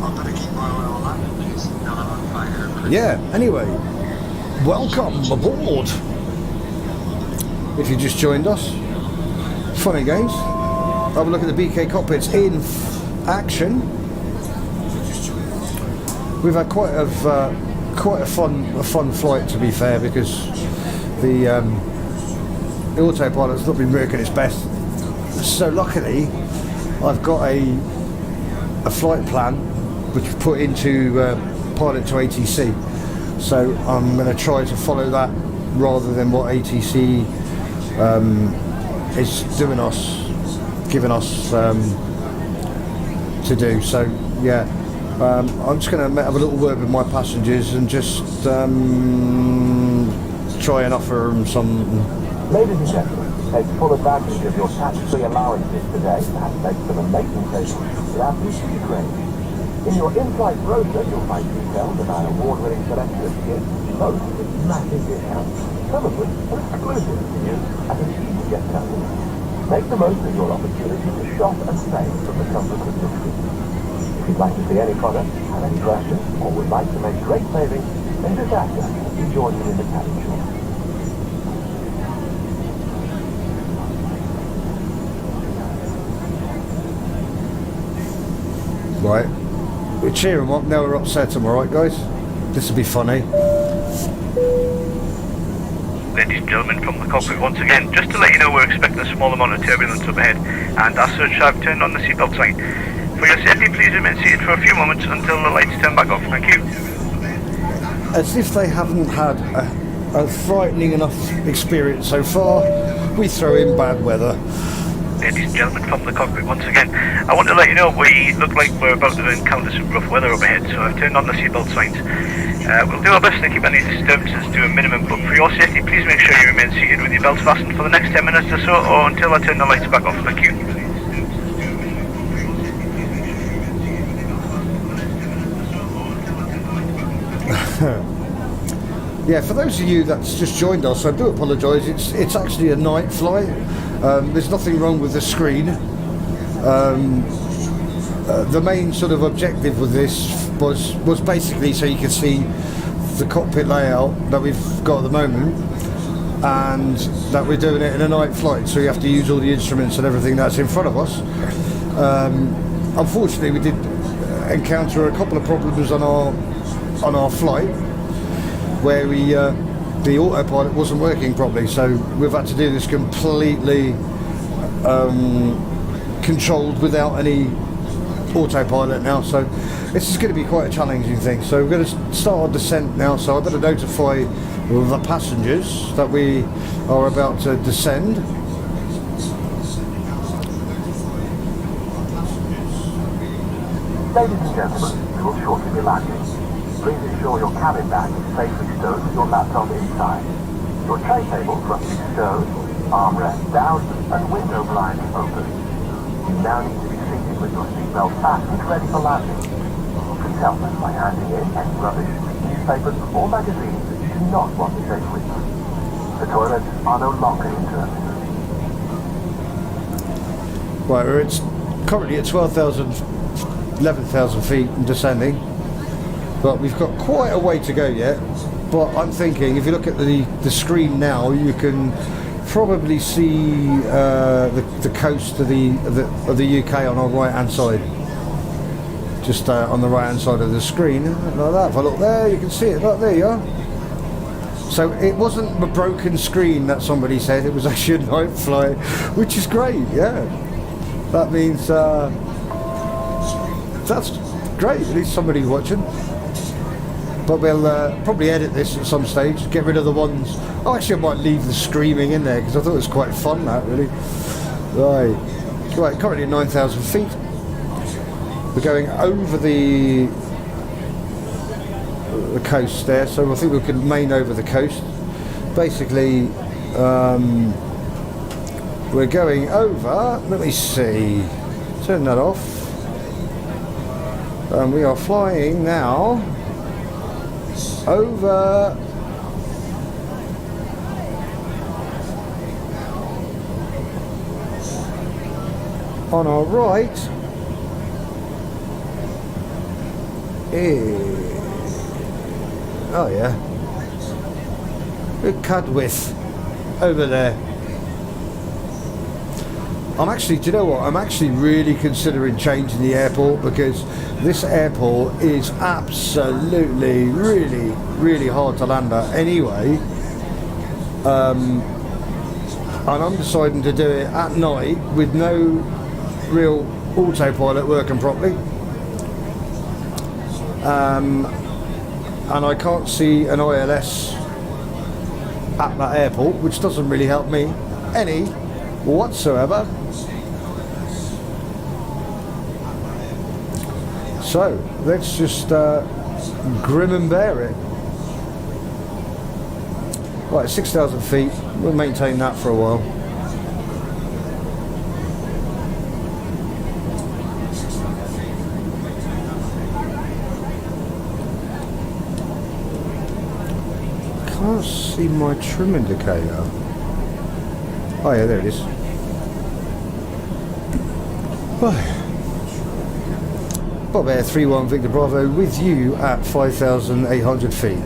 Speaker 2: I better keep my eye on that.
Speaker 9: It's not on fire.
Speaker 2: Yeah, anyway, welcome aboard. If you just joined us, fun and games. Have a look at the BK cockpits in action. We've had quite a fun flight, to be fair, because the autopilot's not been working its best. So luckily, I've got a flight plan which is put into pilot to ATC. So I'm going to try to follow that rather than what ATC is giving us to do. So yeah, I'm just going to have a little word with my passengers and just try and offer them some.
Speaker 1: Ladies and gentlemen, take full advantage of your tax-free allowances today and make some amazing savings without reaching your grade. In your in-flight brochure, you'll find details about award-winning selection of gifts, most with massive discounts, some of which are exclusive to you as an EasyJet customer. Make the most of your opportunity to shop and save from the comfort of your seat. If you'd like to see any product, have any questions, or would like to make great savings, then just ask us as we join you in the cabin shortly.
Speaker 2: Right, we cheer them up, now we're upset them, alright guys? This will be funny.
Speaker 6: Ladies and gentlemen, from the cockpit once again, just to let you know we're expecting a small amount of turbulence up ahead, and as such I've turned on the seatbelt sign. For your safety, please remain seated for a few moments until the lights turn back off. Thank you.
Speaker 2: As if they haven't had a frightening enough experience so far, we throw in bad weather.
Speaker 6: Ladies and gentlemen, from the cockpit once again, I want to let you know we look like we're about to encounter some rough weather up ahead, so I've turned on the seatbelt signs. We'll do our best to keep any disturbances to a minimum, but for your safety, please make sure you remain seated with your belts fastened for the next 10 minutes or so, or until I turn the lights back off. Thank you.
Speaker 2: Yeah, for those of you that's just joined us, I do apologise. It's actually a night flight. There's nothing wrong with the screen. The main sort of objective with this was basically so you can see the cockpit layout that we've got at the moment, and that we're doing it in a night flight, so you have to use all the instruments and everything that's in front of us. Unfortunately, we did encounter a couple of problems on our flight where the autopilot wasn't working properly, so we've had to do this completely controlled without any autopilot now, so this is going to be quite a challenging thing. So we're going to start our descent now, so I better notify the passengers that we are about to descend.
Speaker 1: Ladies and gentlemen, we will shortly be landing. Please ensure your cabin bag is safely stowed with your laptop inside. Your tray table roughly stowed, armrest down, and window blinds open. You now need to be seated with your seatbelt fastened, ready for landing. Please help us by handing in any rubbish, newspapers, or magazines that you do not want to take with you. The toilets are no longer in service.
Speaker 2: Right, we're currently at 11,000 feet and descending, but we've got quite a way to go yet. But I'm thinking, if you look at the screen now, you can probably see the coast of the UK on our right hand side. Just on the right hand side of the screen, like that. If I look there, you can see it. Look, there you are. So it wasn't a broken screen that somebody said, it was actually a night flight, which is great, yeah. That means that's great, at least somebody's watching. But we'll probably edit this at some stage, get rid of the ones. Oh, actually I might leave the screaming in there because I thought it was quite fun, that really. Right, currently at 9,000 feet. We're going over the coast there, so I think we can main over the coast. Basically, we're going over, let me see, turn that off. And we are flying now over on our right is, oh yeah, with Cadwith over there. I'm actually, do you know what, I'm actually really considering changing the airport because this airport is absolutely really hard to land at anyway, and I'm deciding to do it at night with no real autopilot working properly, and I can't see an ILS at that airport, which doesn't really help me any whatsoever. So let's just grim and bear it. Right, 6,000 feet, we'll maintain that for a while. Can't see my trim indicator. Oh yeah, there it is. Bob Air 31 Victor Bravo with you at 5,800 feet.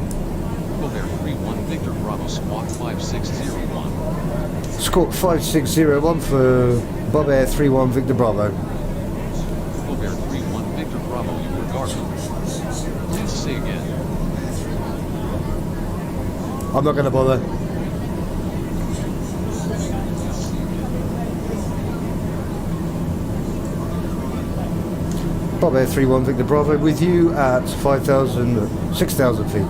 Speaker 8: Bob Air 31 Victor Bravo squawk 5601.
Speaker 2: Squawk 5601 for Bob Air 31 Victor Bravo.
Speaker 8: Bob Air 31 Victor Bravo, you were guarded. Please say again.
Speaker 2: I'm not going to bother. Bob Air 31 Victor Bravo with you at 6,000 feet.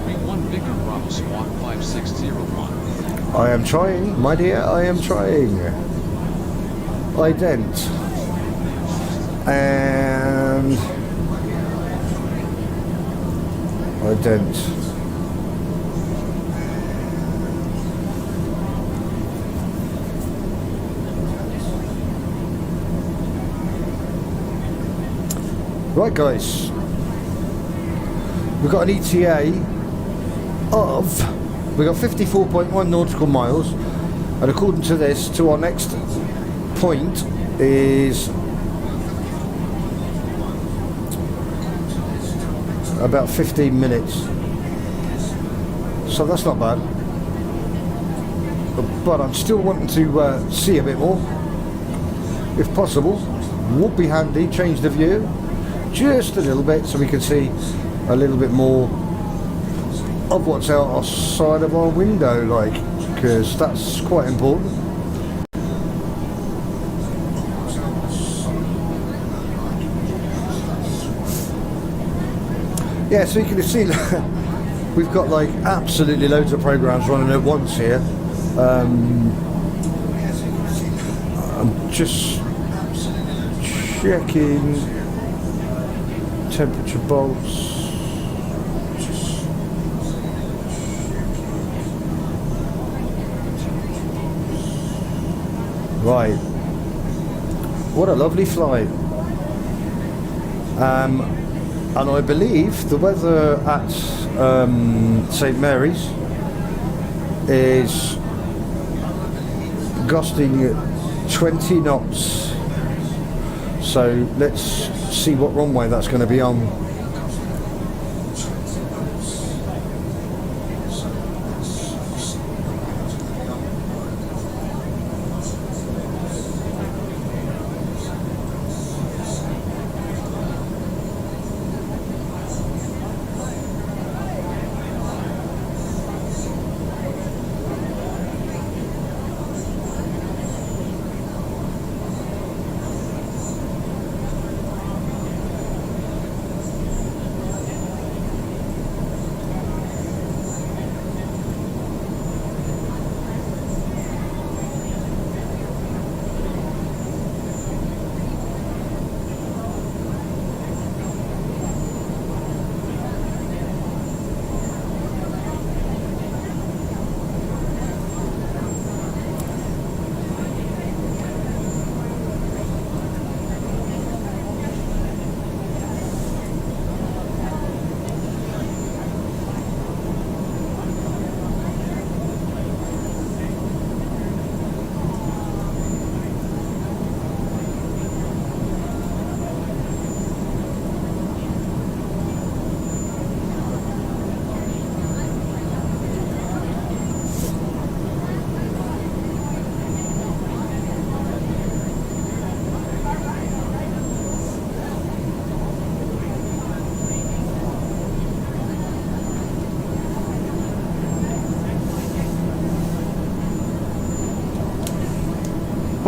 Speaker 8: 31 Victor Bravo squawk 5601.
Speaker 2: I am trying, my dear, I am trying. Ident. And ident. Right guys, we've got an ETA of, we've got 54.1 nautical miles, and according to this, to our next point is about 15 minutes, so that's not bad, but I'm still wanting to see a bit more, if possible. Would be handy, change the view just a little bit so we can see a little bit more of what's outside of our window, like, because that's quite important. Yeah, so you can see we've got like absolutely loads of programs running at once here. I'm just checking temperature bolts. Right, what a lovely flight. And I believe the weather at St Mary's is gusting 20 knots. So let's see what runway that's going to be on.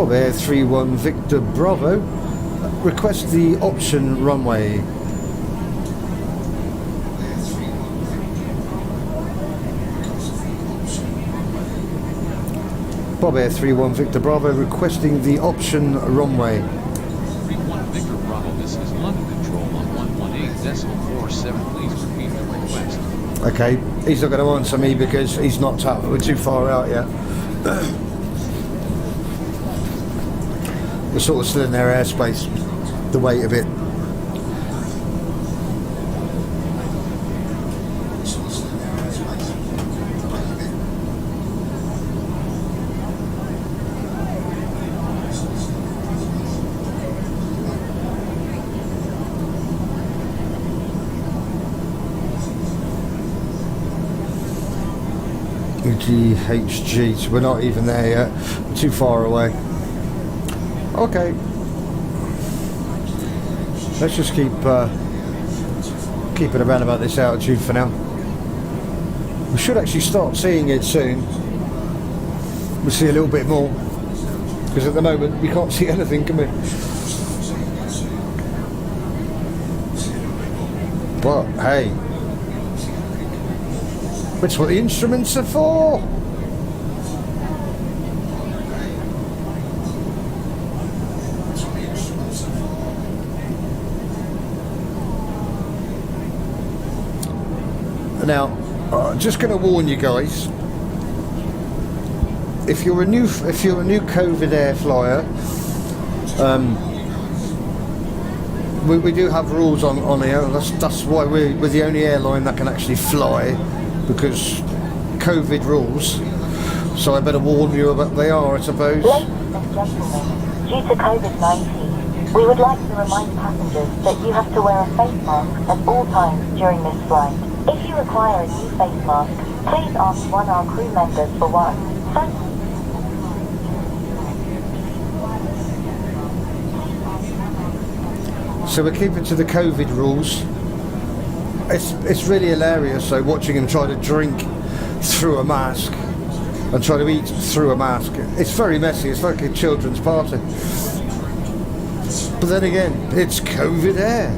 Speaker 2: Bob Air 31 Victor Bravo, request the option runway. Bob Air 31 Victor Bravo, requesting the option runway.
Speaker 8: 31 Victor Bravo, this is London Control on 118.47, please repeat the request.
Speaker 2: Okay, he's not going to answer me because he's not tapped. We're too far out yet. We're sort of still in their airspace, the weight of it. GHG, so we're not even there yet. We're too far away. Okay, let's just keep it around about this altitude for now. We should actually start seeing it soon. We'll see a little bit more, because at the moment we can't see anything, can we? But hey, that's what the instruments are for. Now, just going to warn you guys: if you're a new COVID air flyer, we do have rules on here. That's why we're the only airline that can actually fly, because COVID rules. So I better warn you about they are, I suppose.
Speaker 5: Ladies and gentlemen, due to COVID-19, we would like to remind passengers that you have to wear a face mask at all times during this flight. If you require a new face mask, please ask one of our crew members for one. Thank you.
Speaker 2: So we're keeping to the COVID rules. It's really hilarious, so watching him try to drink through a mask and try to eat through a mask. It's very messy. It's like a children's party. But then again, it's COVID air.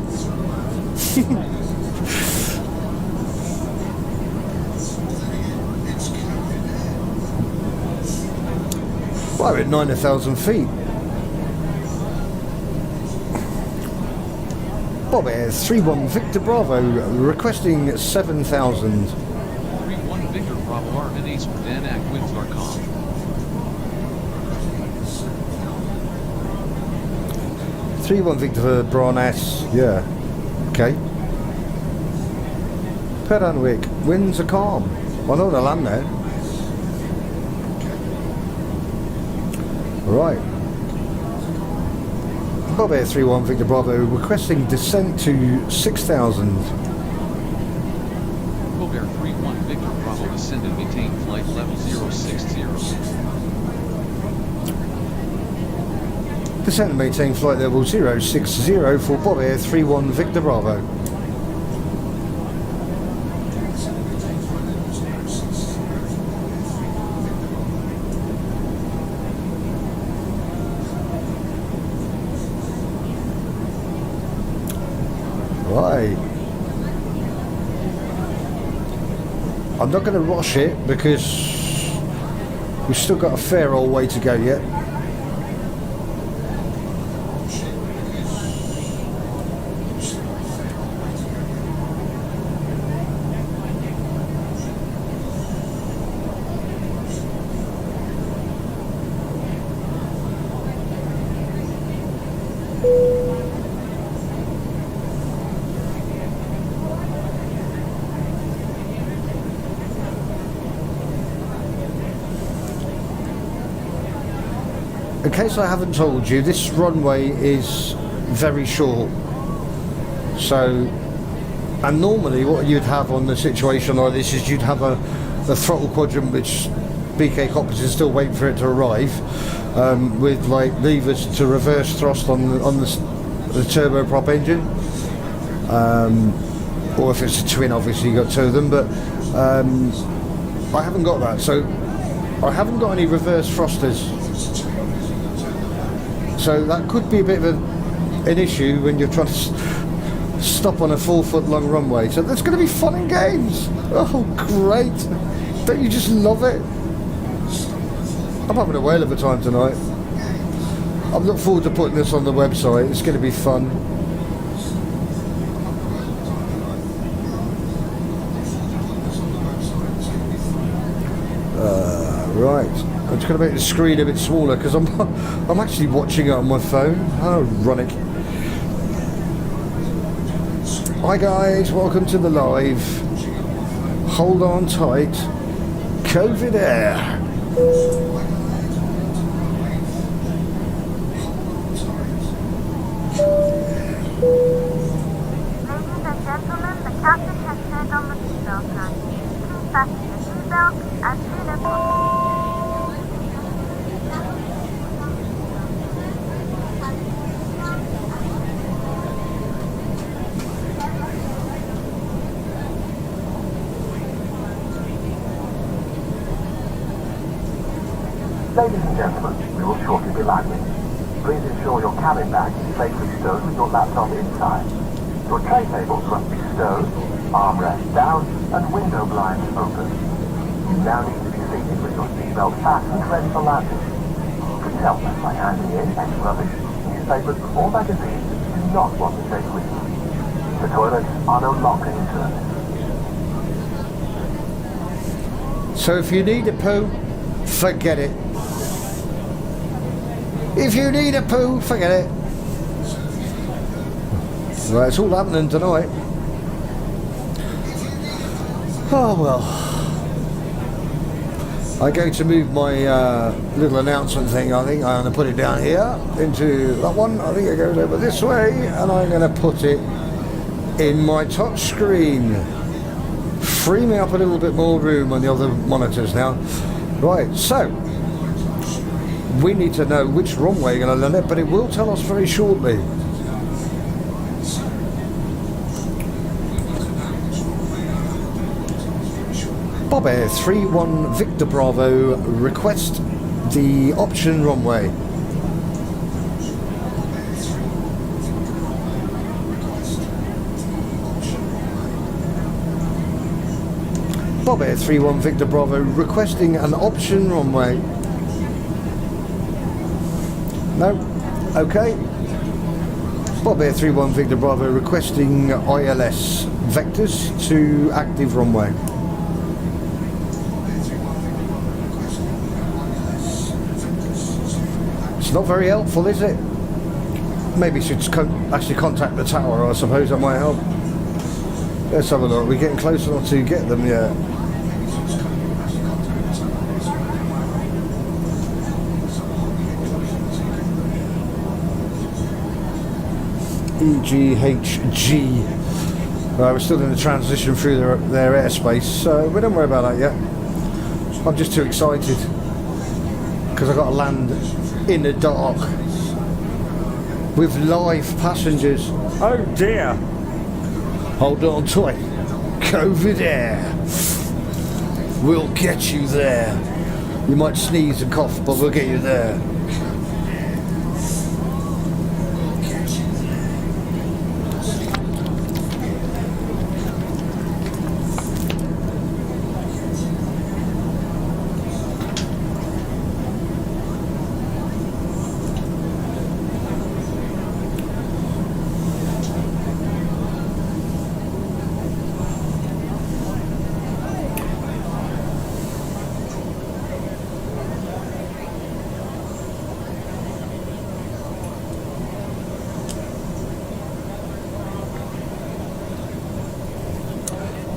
Speaker 2: Well, we're at 9,000 feet. Bob Air 31 Victor Bravo, requesting 7,000.
Speaker 8: 31 Victor Bravo, RNAs with Danak winds are calm.
Speaker 2: 31 Victor Branes, yeah. Okay. Peranwick, winds are calm. I know the land there. Right. Bob Air 31 Victor Bravo, requesting descent to 6,000.
Speaker 8: Bob Air 31 Victor Bravo, descend and maintain flight level 060.
Speaker 2: Descent and maintain flight level 060 for Bob Air 31 Victor Bravo. Right. I'm not going to rush it because we've still got a fair old way to go yet. In case I haven't told you, this runway is very short. So, and normally what you'd have on the situation like this is you'd have a throttle quadrant which BK Cockpits is still waiting for it to arrive, with like levers to reverse thrust on the turboprop engine, or if it's a twin, obviously you got two of them. But I haven't got that, so I haven't got any reverse thrusters. So that could be a bit of an issue when you're trying to stop on a 4-foot long runway. So there's going to be fun and games. Oh, great. Don't you just love it? I'm having a whale of a time tonight. I'm looking forward to putting this on the website. It's going to be fun. Right. I'm just going to make the screen a bit smaller because I'm actually watching it on my phone. How ironic. Hi guys, welcome to the live. Hold on tight. COVID Air.
Speaker 10: Ladies and gentlemen, the captain has said on the seatbelt sign. Please fasten your seatbelt as soon as possible.
Speaker 1: Ladies and gentlemen, we will shortly be landing. Please ensure your cabin bag is safely stowed with your laptop inside. Your tray tables must be stowed, armrests down, and window blinds open. You now need to be seated with your seatbelt fastened, ready for landing. Please help us by handing in any rubbish, newspapers, or magazines you do not want to take with you. The toilets are no longer in service.
Speaker 2: So if you need a poo, forget it. If you need a poo, forget it. Right, it's all happening tonight. Oh well. I'm going to move my little announcement thing. I think I'm going to put it down here into that one. I think it goes over this way, and I'm going to put it in my touch screen. Free me up a little bit more room on the other monitors now. Right, so we need to know which runway you're going to land at, but it will tell us very shortly. Bob Air 31 Victor Bravo, request the option runway. Bob Air 31 Victor Bravo, requesting an option runway. No? Okay. Bob Air 31 Victor Bravo, requesting ILS vectors to active runway. It's not very helpful, is it? Maybe you should actually contact the tower, I suppose that might help. Let's have a look. We're getting close enough to get them yet. EGHG. We're still in the transition through their airspace, so we don't worry about that yet. I'm just too excited because I've got to land in the dark with live passengers. Oh dear. Hold on tight. COVID Air. We'll get you there. You might sneeze and cough, but we'll get you there.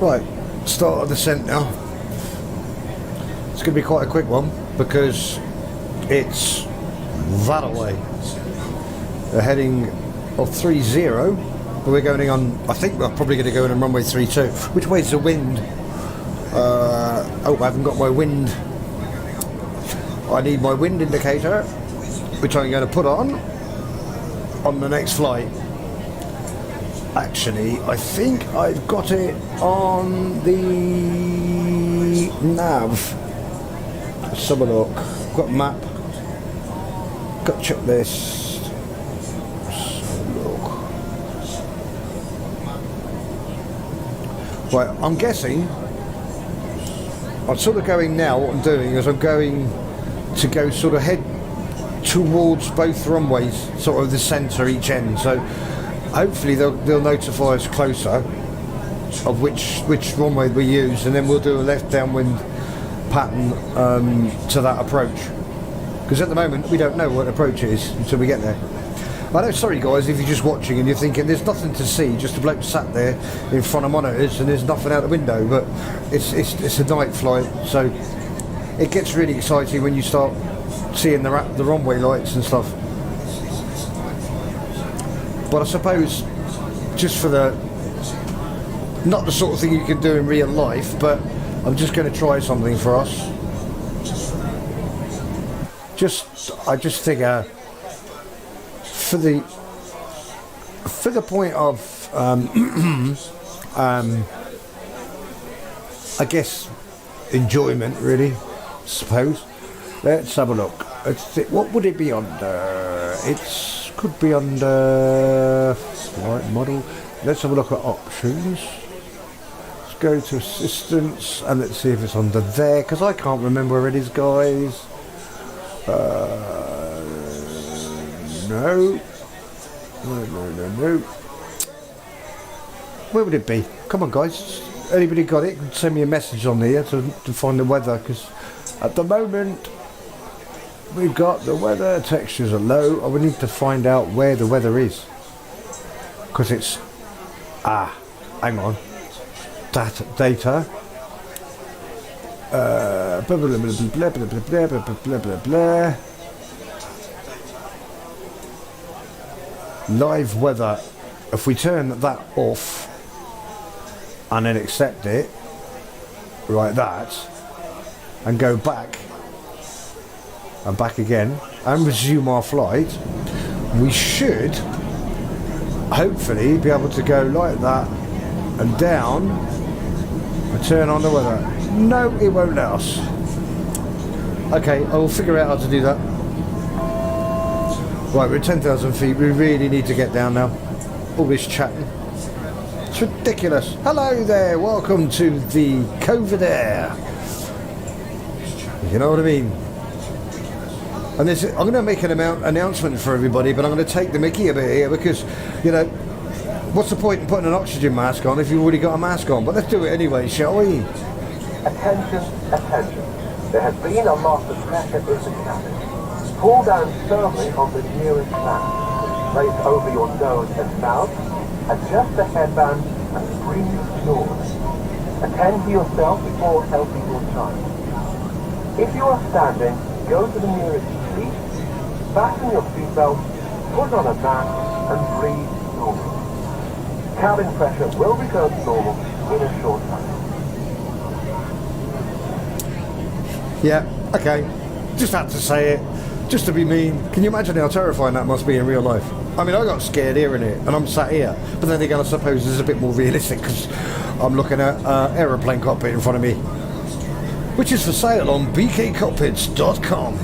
Speaker 2: Right, start of the descent now. It's going to be quite a quick one because it's that away. They're heading of 30, but we're going on, I think we're probably going to go in on runway 32. Which way is the wind? Oh, I haven't got my wind. I need my wind indicator, which I'm going to put on the next flight. Actually, I think I've got it on the nav. Let's have a look. Got map. Got checklist. Right, I'm guessing, I'm sort of going now, what I'm doing is I'm going to go sort of head towards both runways, sort of the centre each end, so hopefully they'll notify us closer of which runway we use, and then we'll do a left downwind pattern to that approach, because at the moment we don't know what approach it is until we get there. I know, sorry guys, if you're just watching and you're thinking there's nothing to see, just a bloke sat there in front of monitors and there's nothing out the window, but it's a night flight, so it gets really exciting when you start seeing the runway lights and stuff. But I suppose just for not the sort of thing you can do in real life, but I'm just going to try something for us. I just figure for the point of I guess enjoyment, really, I suppose. Let's have a look. What would it be under? It could be under flight model. Let's have a look at options. Let's go to assistance and let's see if it's under there, because I can't remember where it is, guys. No. Where would it be? Come on, guys. Anybody got it? Send me a message on here to find the weather, because at the moment we've got the weather textures are low, and we need to find out where the weather is, because it's hang on, data blah blah blah blah blah blah blah blah blah blah. Live weather. If we turn that off and then accept it like that and go back and back again and resume our flight, we should hopefully be able to go like that and down and turn on the weather. No, it won't let us. Okay, I will figure out how to do that. Right, we're at 10,000 feet. We really need to get down now. All this chatting, it's ridiculous. Hello there, welcome to the COVID Air. You know what I mean? And I'm going to make an announcement for everybody, but I'm going to take the mickey a bit here, because, you know, what's the point in putting an oxygen mask on if you've already got a mask on? But let's do it anyway, shall we?
Speaker 1: Attention, attention. There has been a loss of pressure in the cabin. Pull down firmly on the nearest lamp. Place over your nose and mouth. Adjust the headband and breathe normally. Attend to yourself before helping your child. If you are standing, go to the nearest seat, fasten your seatbelt, put on a mask and breathe normally. Cabin pressure will return to normal in a short time.
Speaker 2: Yeah, okay. Just had to say it. Just to be mean. Can you imagine how terrifying that must be in real life? I mean, I got scared hearing it, and I'm sat here. But then again, I suppose it's a bit more realistic, because I'm looking at aeroplane cockpit in front of me, which is for sale on bkcockpits.com.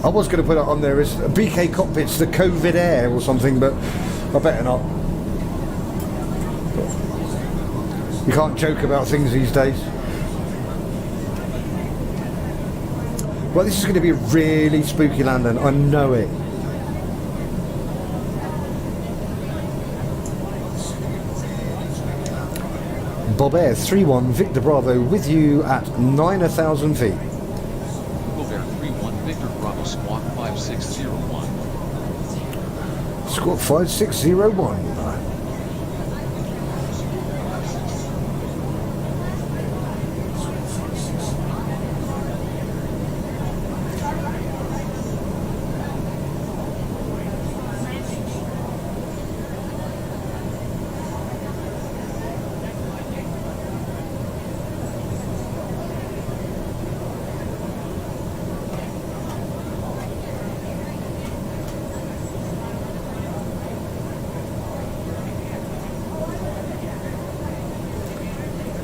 Speaker 2: I was going to put it on there as BK Cockpits, the COVID Air or something, but I better not. You can't joke about things these days. Well, this is going to be a really spooky landing, I know it. Bob Air 31 Victor Bravo with you at 9,000 feet.
Speaker 8: Bob Air 31 Victor Bravo squawk 5601.
Speaker 2: Squawk 5601.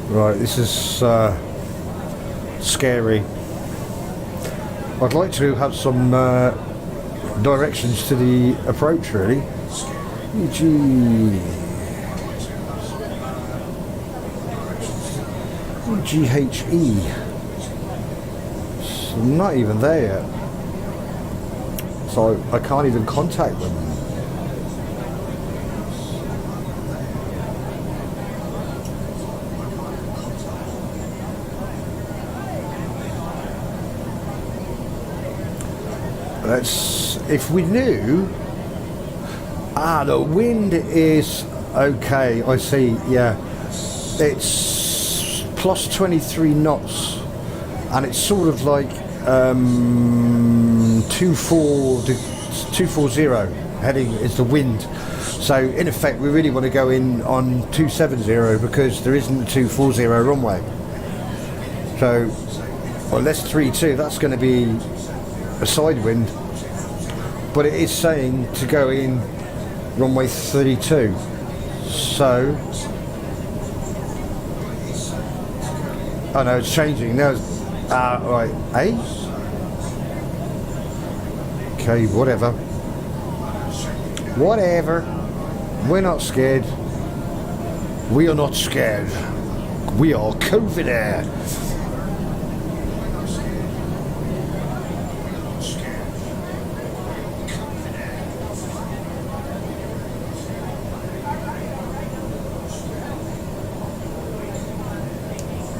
Speaker 2: Right, this is scary. I'd like to have some directions to the approach, really. EG GHE. It's not even there yet. So I can't even contact them. If we knew, the wind is okay. I see. Yeah, it's plus 23 knots, and it's sort of like 240 heading is the wind. So in effect, we really want to go in on 270 because there isn't a 240 runway. So, well, that's 32. That's going to be a side wind, but it is saying to go in runway 32. So, oh no, it's changing now. Right, okay, whatever. We're not scared. We are not scared. We are COVID air.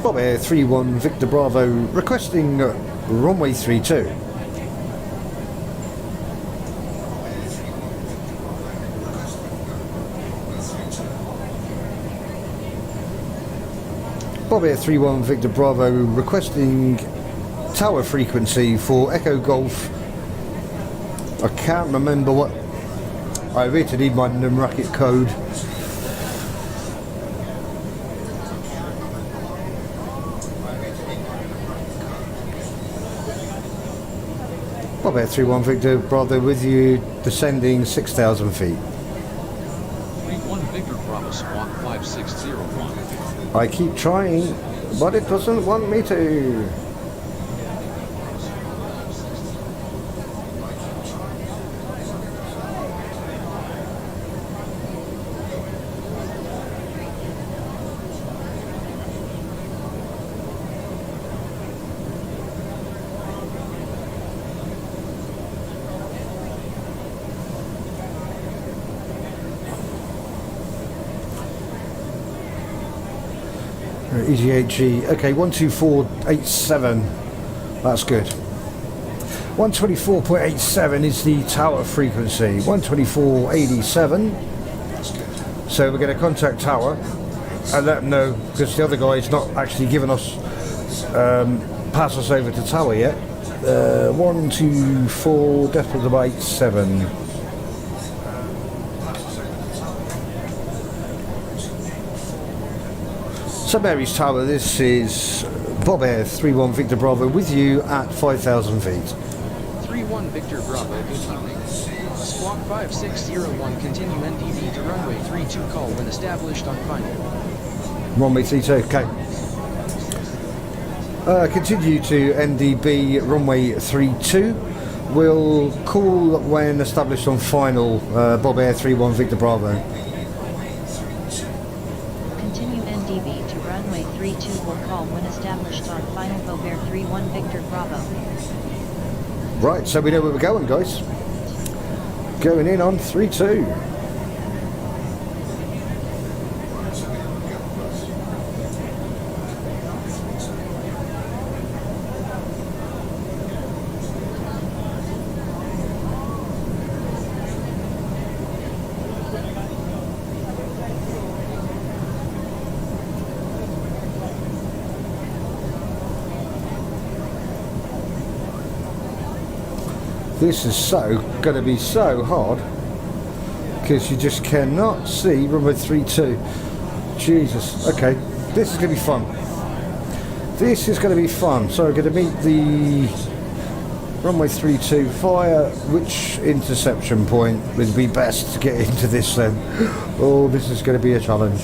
Speaker 2: Bob Air 31 Victor Bravo requesting runway 32. Bob Air 31 Victor Bravo requesting tower frequency for Echo Golf. I can't remember what. I really need my numeric code. Bob Air 31 Victor Bravo with you, descending 6,000 feet.
Speaker 8: 31 Victor Bravo Squawk 5601.
Speaker 2: I keep trying, but it doesn't want me to. EGHG, okay, 12487, that's good. 124.87 is the tower frequency, 124.87, so we're going to contact tower and let them know, because the other guy's not actually given us, pass us over to tower yet. 124.87. St Mary's Tower, this is Bob Air 31 Victor Bravo with you at 5,000 feet.
Speaker 11: 31 Victor Bravo, good evening. Squawk 5601, continue NDB to runway 32, call when established on final.
Speaker 2: Runway 32, okay. Continue to NDB runway 32. We'll call when established on final, Bob Air 31 Victor Bravo.
Speaker 4: Runway 32 will call when established on final. Bob Air 31 Victor Bravo.
Speaker 2: Right, so we know where we're going, guys. Going in on 32. This is going to be so hard because you just cannot see runway 32. Jesus. Okay, this is going to be fun. This is going to be fun. So we're going to meet the runway 32 via which interception point would be best to get into this then. Oh, this is going to be a challenge.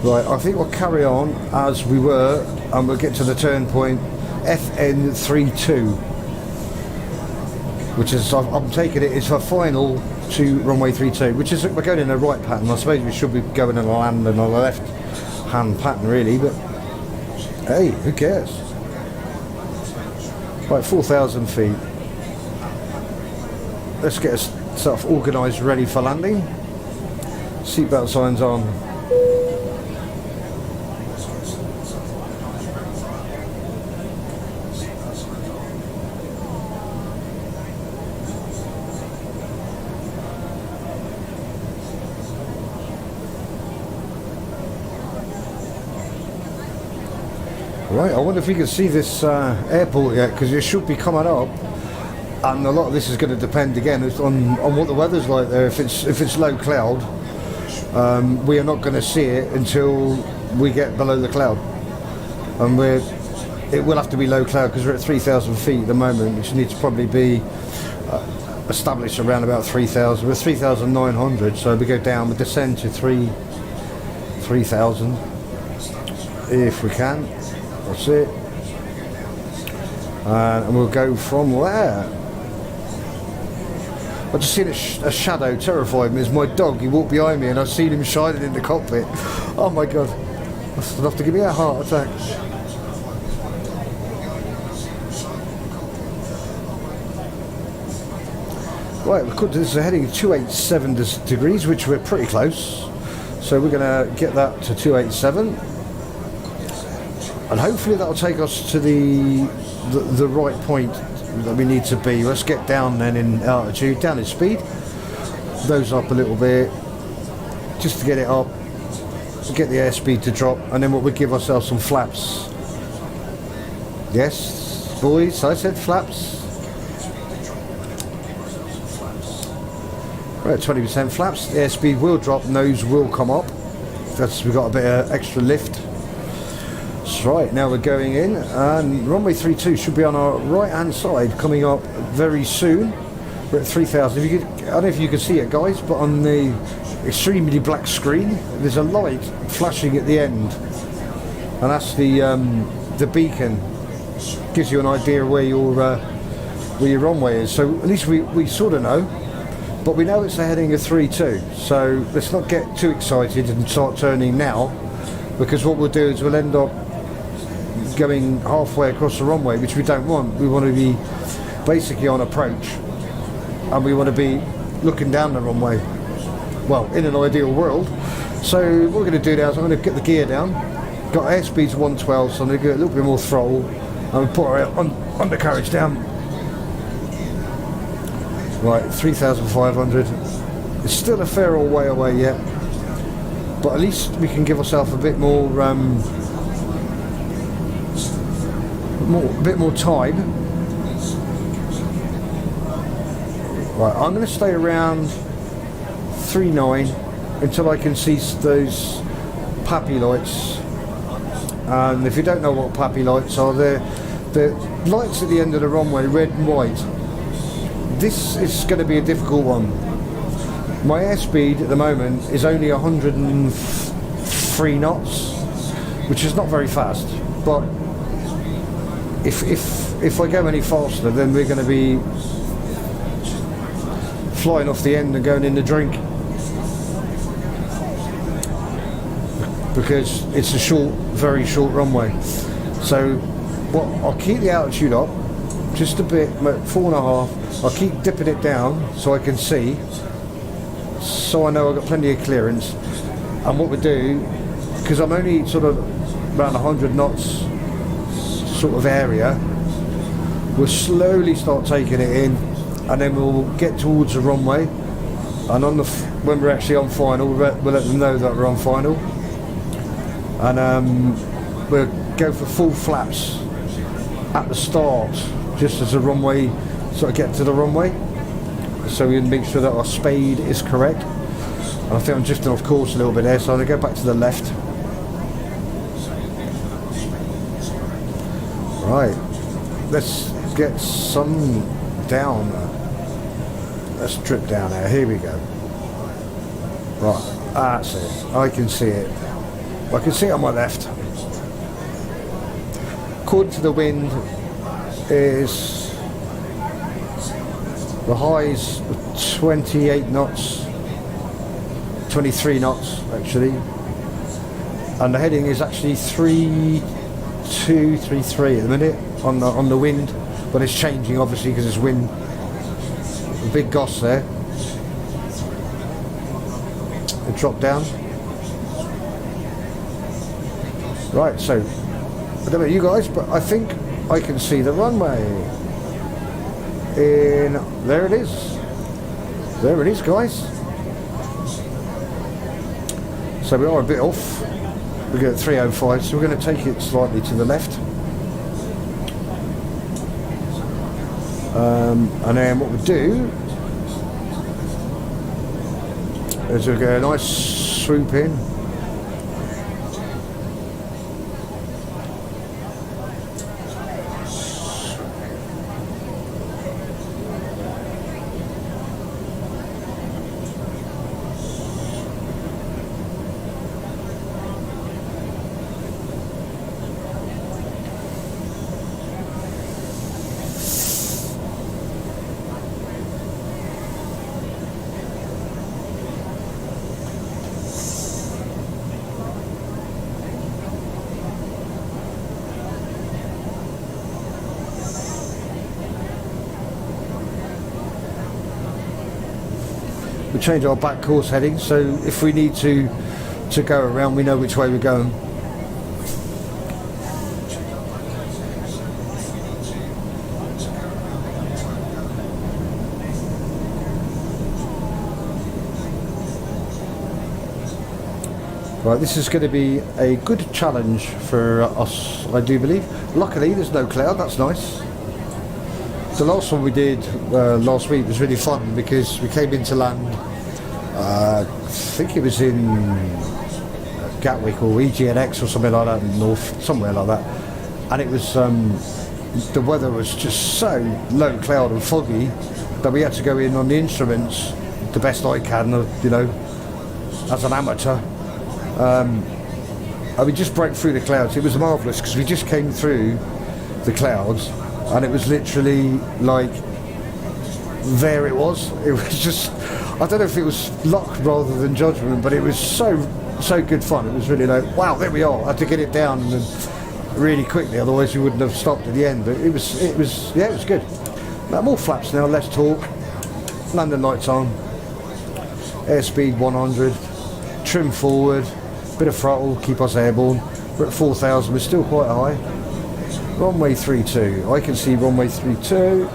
Speaker 2: Right, I think we'll carry on as we were and we'll get to the turn point FN32. Which is, I'm taking it, is for final to runway 32, which is, we're going in the right pattern. I suppose we should be going in a land and on the left hand pattern really, but Hey, who cares? Right, 4,000 feet. Let's get ourselves organised, ready for landing. Seatbelt signs on. Right, I wonder if we can see this airport yet, because it should be coming up, and a lot of this is going to depend again on what the weather's like there. If it's low cloud, we are not going to see it until we get below the cloud, and it will have to be low cloud because we're at 3,000 feet at the moment, which needs to probably be established around about 3,000. We're 3,900, so we go down, we descend to 3,000 if we can. That's it, and we'll go from there. I just seen a shadow terrified me. It's my dog. He walked behind me and I seen him shining in the cockpit. Oh my god, that's enough to give me a heart attack. Right, this is heading 287 degrees, which we're pretty close, so we're going to get that to 287. And hopefully that'll take us to the right point that we need to be. Let's get down then in altitude, down in speed. Those up a little bit, just to get it up, get the airspeed to drop, and then we'll give ourselves some flaps. Yes, boys, I said flaps. We're at 20% flaps. The airspeed will drop, nose will come up. We've got a bit of extra lift. That's right, now we're going in, and runway 32 should be on our right hand side coming up very soon. We're at 3,000. I don't know if you can see it, guys, but on the extremely black screen there's a light flashing at the end, and that's the beacon. Gives you an idea where your runway is, so at least we sort of know, but we know it's a heading of 32, so let's not get too excited and start turning now, because what we'll do is we'll end up going halfway across the runway, which we don't want. We want to be basically on approach, and we want to be looking down the runway, well, in an ideal world. So what we're going to do now is I'm going to get the gear down. Got airspeed's 112, so I'm going to get a little bit more throttle and put our undercarriage down. Right, 3,500. It's still a fair old way away yet, but at least we can give ourselves a bit more time. Right, I'm going to stay around 3.9 until I can see those PAPI lights. And if you don't know what PAPI lights are, they're lights at the end of the runway, red and white. This is going to be a difficult one. My airspeed at the moment is only 103 knots, which is not very fast, but if I go any faster, then we're going to be flying off the end and going in the drink, because it's a very short runway. So I'll keep the altitude up just a bit, 4.5. I'll keep dipping it down so I can see, so I know I've got plenty of clearance. And what we do, because I'm only sort of around 100 knots sort of area, we'll slowly start taking it in, and then we'll get towards the runway, and when we're actually on final, we'll let them know that we're on final, and we'll go for full flaps at the start, just as the runway sort of get to the runway, so we can make sure that our speed is correct. And I think I'm drifting off course a little bit there, so I'm going to go back to the left. Right, let's get some down. Let's drip down there. Here we go. Right, that's it. I can see it. I can see it on my left. According to the wind, is the high's 28 knots, 23 knots actually, and the heading is actually 3 233 at the minute on the wind, but it's changing obviously because it's wind. A big goss there. It dropped down. Right, so I don't know about you guys, but I think I can see the runway. There it is. There it is, guys. So we are a bit off. We get 305, so we're going to take it slightly to the left. And then what we do is we'll get a nice swoop in. We change our back course heading, so if we need to go around, we know which way we're going. Right, this is going to be a good challenge for us, I do believe. Luckily, there's no cloud, that's nice. The last one we did last week was really fun because we came into land, I think it was in Gatwick or EGNX or something like that in the north, somewhere like that. And it was, the weather was just so low cloud and foggy that we had to go in on the instruments the best I can, you know, as an amateur. And we just broke through the clouds. It was marvellous because we just came through the clouds. And it was literally like, there it was. It was just, I don't know if it was luck rather than judgment, but it was so good fun. It was really like, wow, there we are. I had to get it down and really quickly, otherwise you wouldn't have stopped at the end. But it was good. Now more flaps now. Let's talk. Landing lights on. Airspeed 100. Trim forward. Bit of throttle. Keep us airborne. We're at 4,000. We're still quite high. Runway 32. I can see runway 32.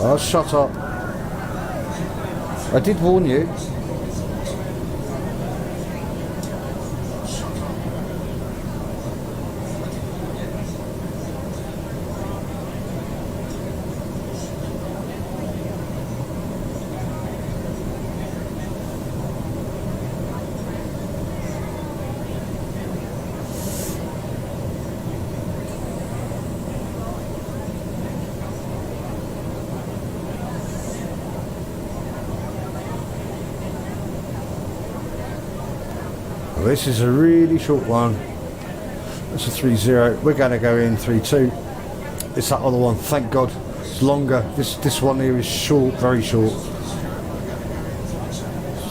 Speaker 2: Oh, shut up. I did warn you. This is a really short one. It's a 3-0. We're going to go in 3-2. It's that other one. Thank God. It's longer. This one here is short, very short.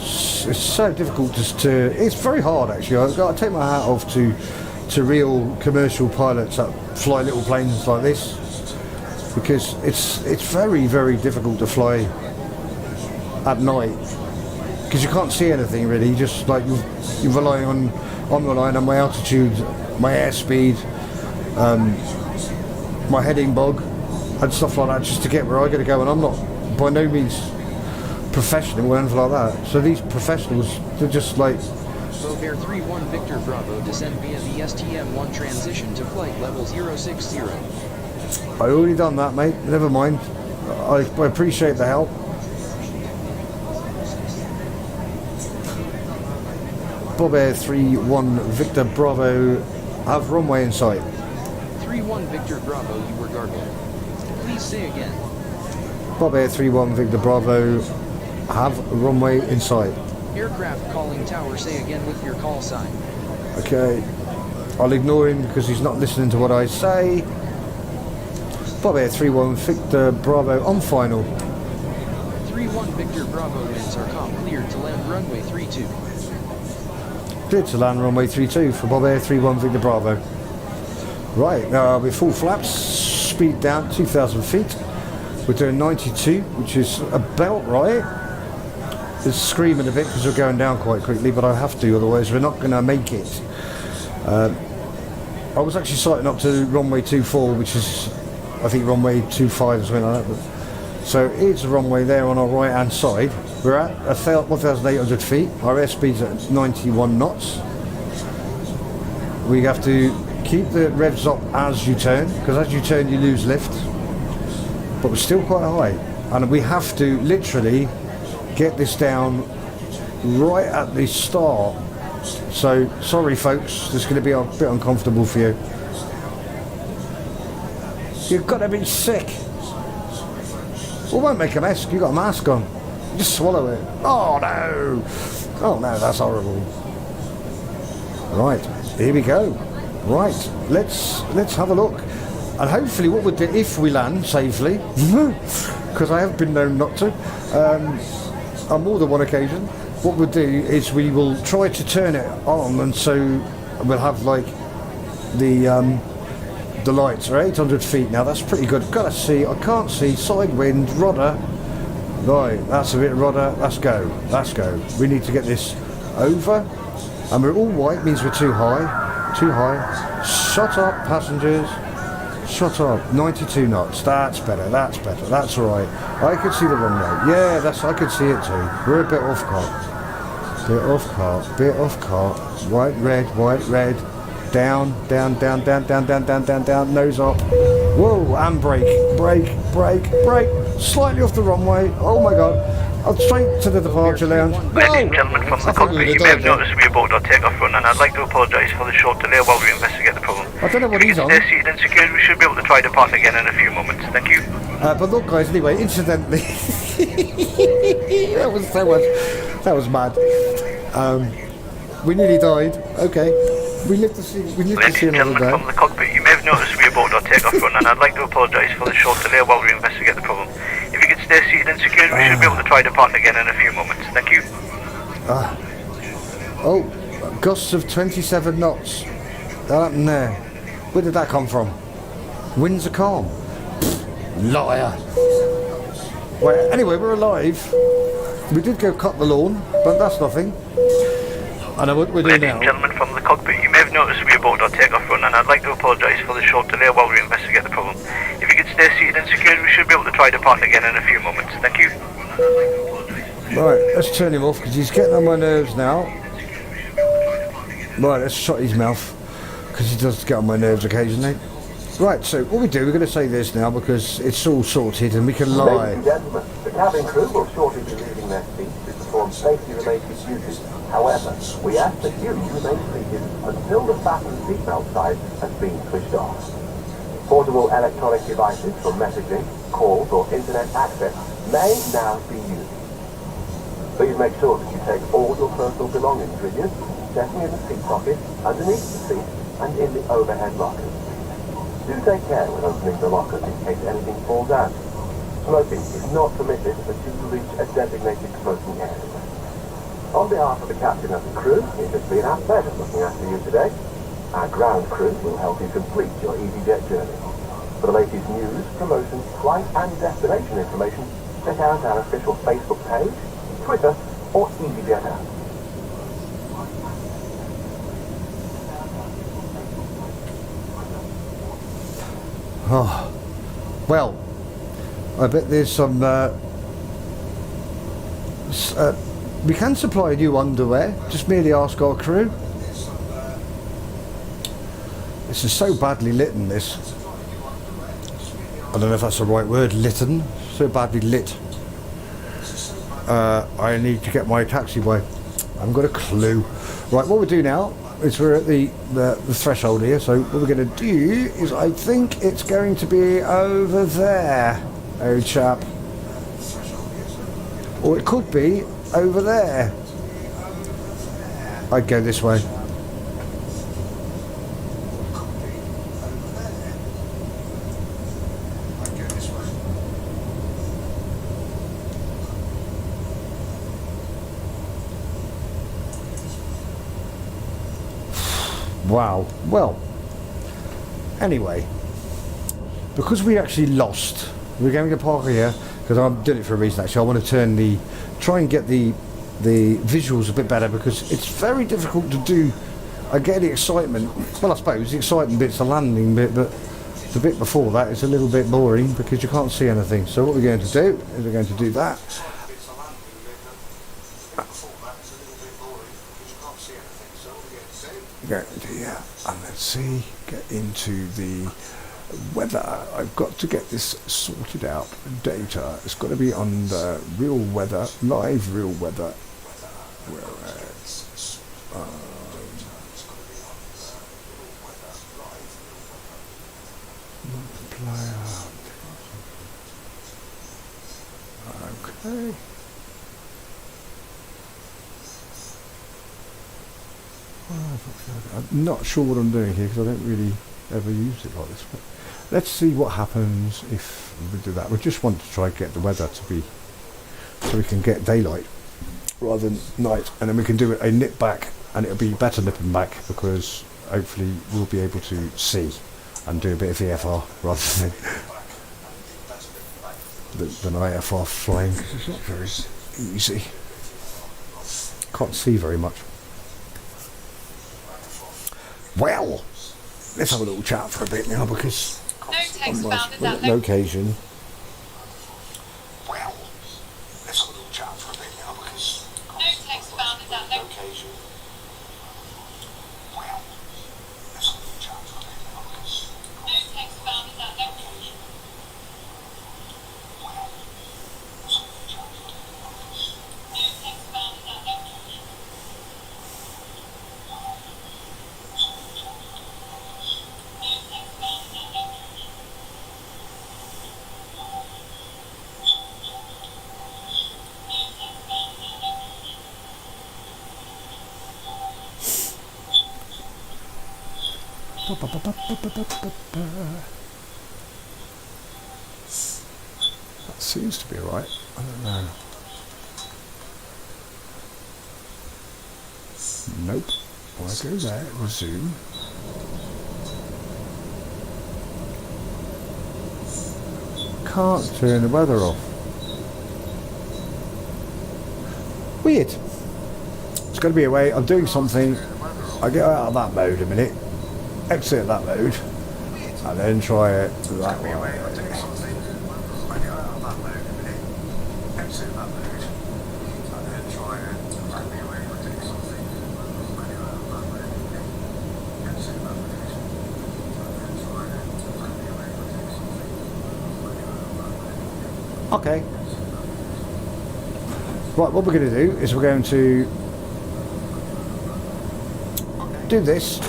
Speaker 2: It's so difficult just to. It's very hard actually. I've got to take my hat off to real commercial pilots that fly little planes like this, because it's very, very difficult to fly at night. Because you can't see anything really, just like you're relying on, I'm relying on my altitude, my airspeed, my heading bog and stuff like that just to get where I gotta go, and I'm not by no means professional or anything like that. So these professionals, they're just like...
Speaker 11: Bovair 31 Victor Bravo, descend via the STM-1 transition to flight level 060.
Speaker 2: I already done that, mate, never mind. I appreciate the help. Bovair 31 Victor Bravo, have runway in sight.
Speaker 11: 31 Victor Bravo, you were garbled. Please say again.
Speaker 2: Bovair 31 Victor Bravo, have runway in sight.
Speaker 11: Aircraft calling tower, say again with your call sign.
Speaker 2: Okay, I'll ignore him because he's not listening to what I say. Bovair 31 Victor Bravo on final.
Speaker 11: 31 Victor Bravo winds are cleared to land runway 32.
Speaker 2: Clear to land runway 32 for Bob Air 31 Victor Bravo. Right, we're full flaps, speed down 2,000 feet. We're doing 92, which is about right. It's screaming a bit because we're going down quite quickly, but I have to, otherwise we're not going to make it. I was actually sighting up to runway 24, which is, I think, runway 25 or something like that. But, so it's a runway there on our right hand side. We're at 1,800 feet. Our airspeed's at 91 knots. We have to keep the revs up as you turn, because as you turn you lose lift. But we're still quite high. And we have to literally get this down right at the start. So, sorry folks, this is going to be a bit uncomfortable for you. You've got to be sick. Well, won't make a mess, you've got a mask on. Just swallow it. Oh no! Oh no, that's horrible. Right, here we go. Right, let's have a look. And hopefully what we'll do, if we land safely, because I have been known not to, on more than one occasion, what we'll do is we will try to turn it on, and so we'll have like the lights are 800 feet now. That's pretty good. Gotta see, I can't see, side wind, rudder. Right, that's a bit of rudder. Let's go. We need to get this over, and we're all white, means we're too high. Shut up, passengers. Shut up. 92 knots. That's better. That's all right. I can see the runway. Yeah, I can see it too. We're a bit off cart. White, red. Down. Nose up. Whoa, and brake. Slightly off the runway. Oh my god. I'll straight to the departure lounge.
Speaker 6: Ladies and gentlemen from the cockpit, you may have noticed we aboard our takeoff run, and I'd like to apologise for the short delay while we investigate the problem.
Speaker 2: I don't know what he's on.
Speaker 6: If you can stay seated and secured, we should be able to try departing again in a few moments. Thank you.
Speaker 2: But look guys, anyway, incidentally, that was mad. We nearly died. Okay. We lived to see another day.
Speaker 6: Ladies and gentlemen from the cockpit, you may have noticed we aboard our takeoff run, and I'd like to apologise for the short delay while we investigate the problem. If you can stay seated and secured, we should be able to try departing again in a few moments. Thank you.
Speaker 2: Oh, gusts of 27 knots. That happened there. Where did that come from? Winds are calm. Liar. Well, anyway, we're alive. We did go cut the lawn, but that's nothing. I know what we're doing now.
Speaker 6: Ladies and gentlemen from the cockpit, you may have noticed we aboard our takeoff run, and I'd like to apologise for the short delay while we investigate the problem. If you can stay seated and secured, we should be able to try departing again in a few moments. Thank you.
Speaker 2: Right, let's turn him off because he's getting on my nerves now. Right, let's shut his mouth because he does get on my nerves occasionally. Right, so what we do, we're going to say this now because it's all sorted and we can lie.
Speaker 1: Ladies and gentlemen, the cabin crew will shortly be leaving their seats to perform safety-related duties. However, we ask that you remain seated until the fasten seatbelt sign has been switched off. Portable electronic devices for messaging, calls or internet access may now be used. Please make sure that you take all your personal belongings with you, checking in the seat pocket, underneath the seat and in the overhead lockers. Do take care when opening the lockers in case anything falls out. Smoking is not permitted until you reach a designated smoking area. On behalf of the captain and the crew, it has been our pleasure looking after you today. Our ground crew will help you complete your EasyJet journey. For the latest news, promotions, flight and destination information, check out our official Facebook page, Twitter or EasyJet app.
Speaker 2: Oh, well, I bet there's some. We can supply new underwear. Just merely ask our crew. This is so badly litten. This. I don't know if that's the right word. Litten. So badly lit. I need to get my taxiway. I haven't got a clue. Right, what we do now is we're at the threshold here, so what we're going to do is I think it's going to be over there, oh chap. Or it could be over there. I'd go this way. Wow. Well, anyway, because we actually lost, we're going to park here because I'm doing it for a reason. Actually, I want to try and get the visuals a bit better because it's very difficult to do. I get the excitement. Well, I suppose the exciting bit's the landing bit, but the bit before that is a little bit boring because you can't see anything. So what we're going to do is we're going to do that. Go to here, and let's see, get into the weather. I've got to get this sorted out. Data, it's got to be on the real weather, live real weather. Whereas, multiplier. Okay. I'm not sure what I'm doing here because I don't really ever use it like this. But let's see what happens if we do that. We just want to try and get the weather to be so we can get daylight rather than night, and then we can do a nip back, and it'll be better nipping back because hopefully we'll be able to see and do a bit of VFR rather than IFR flying because it's not very easy. Can't see very much. Well, let's have a little chat for a bit now because on my location. Well, let's have a little chat for a bit now because no text found in that location. Well, let's have a little chat for a bit now because no text found in that location. Well, let's have a little chat for a bit now because no text found in that location. That seems to be right. I don't know. Nope. Well, I go there, resume. Can't turn the weather off. Weird. It's going to be a way. I'm doing something. I get out of that mode a minute. Exit that mode. And then try it that way. Okay. Right, what we're going to do is we're going to do this,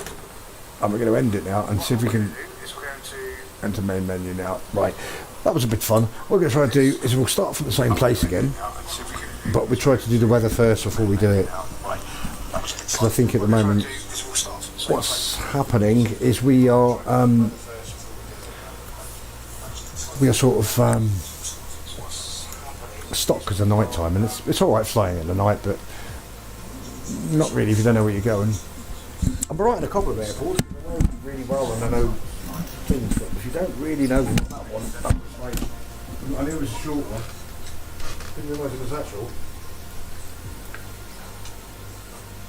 Speaker 2: and we're going to end it now and see if we can enter main menu now. Right, that was a bit fun. What we're going to try to do is we'll start from the same place again, but we try to do the weather first before we do it. Because I think at the moment what's happening is we are sort of stuck because of night time, and it's alright flying in the night, but not really if you don't know where you're going. I'm right in a couple of airports, I know really well and I know things, but if you don't really know that one, that was like, I knew it was a short one, didn't realise it was that short.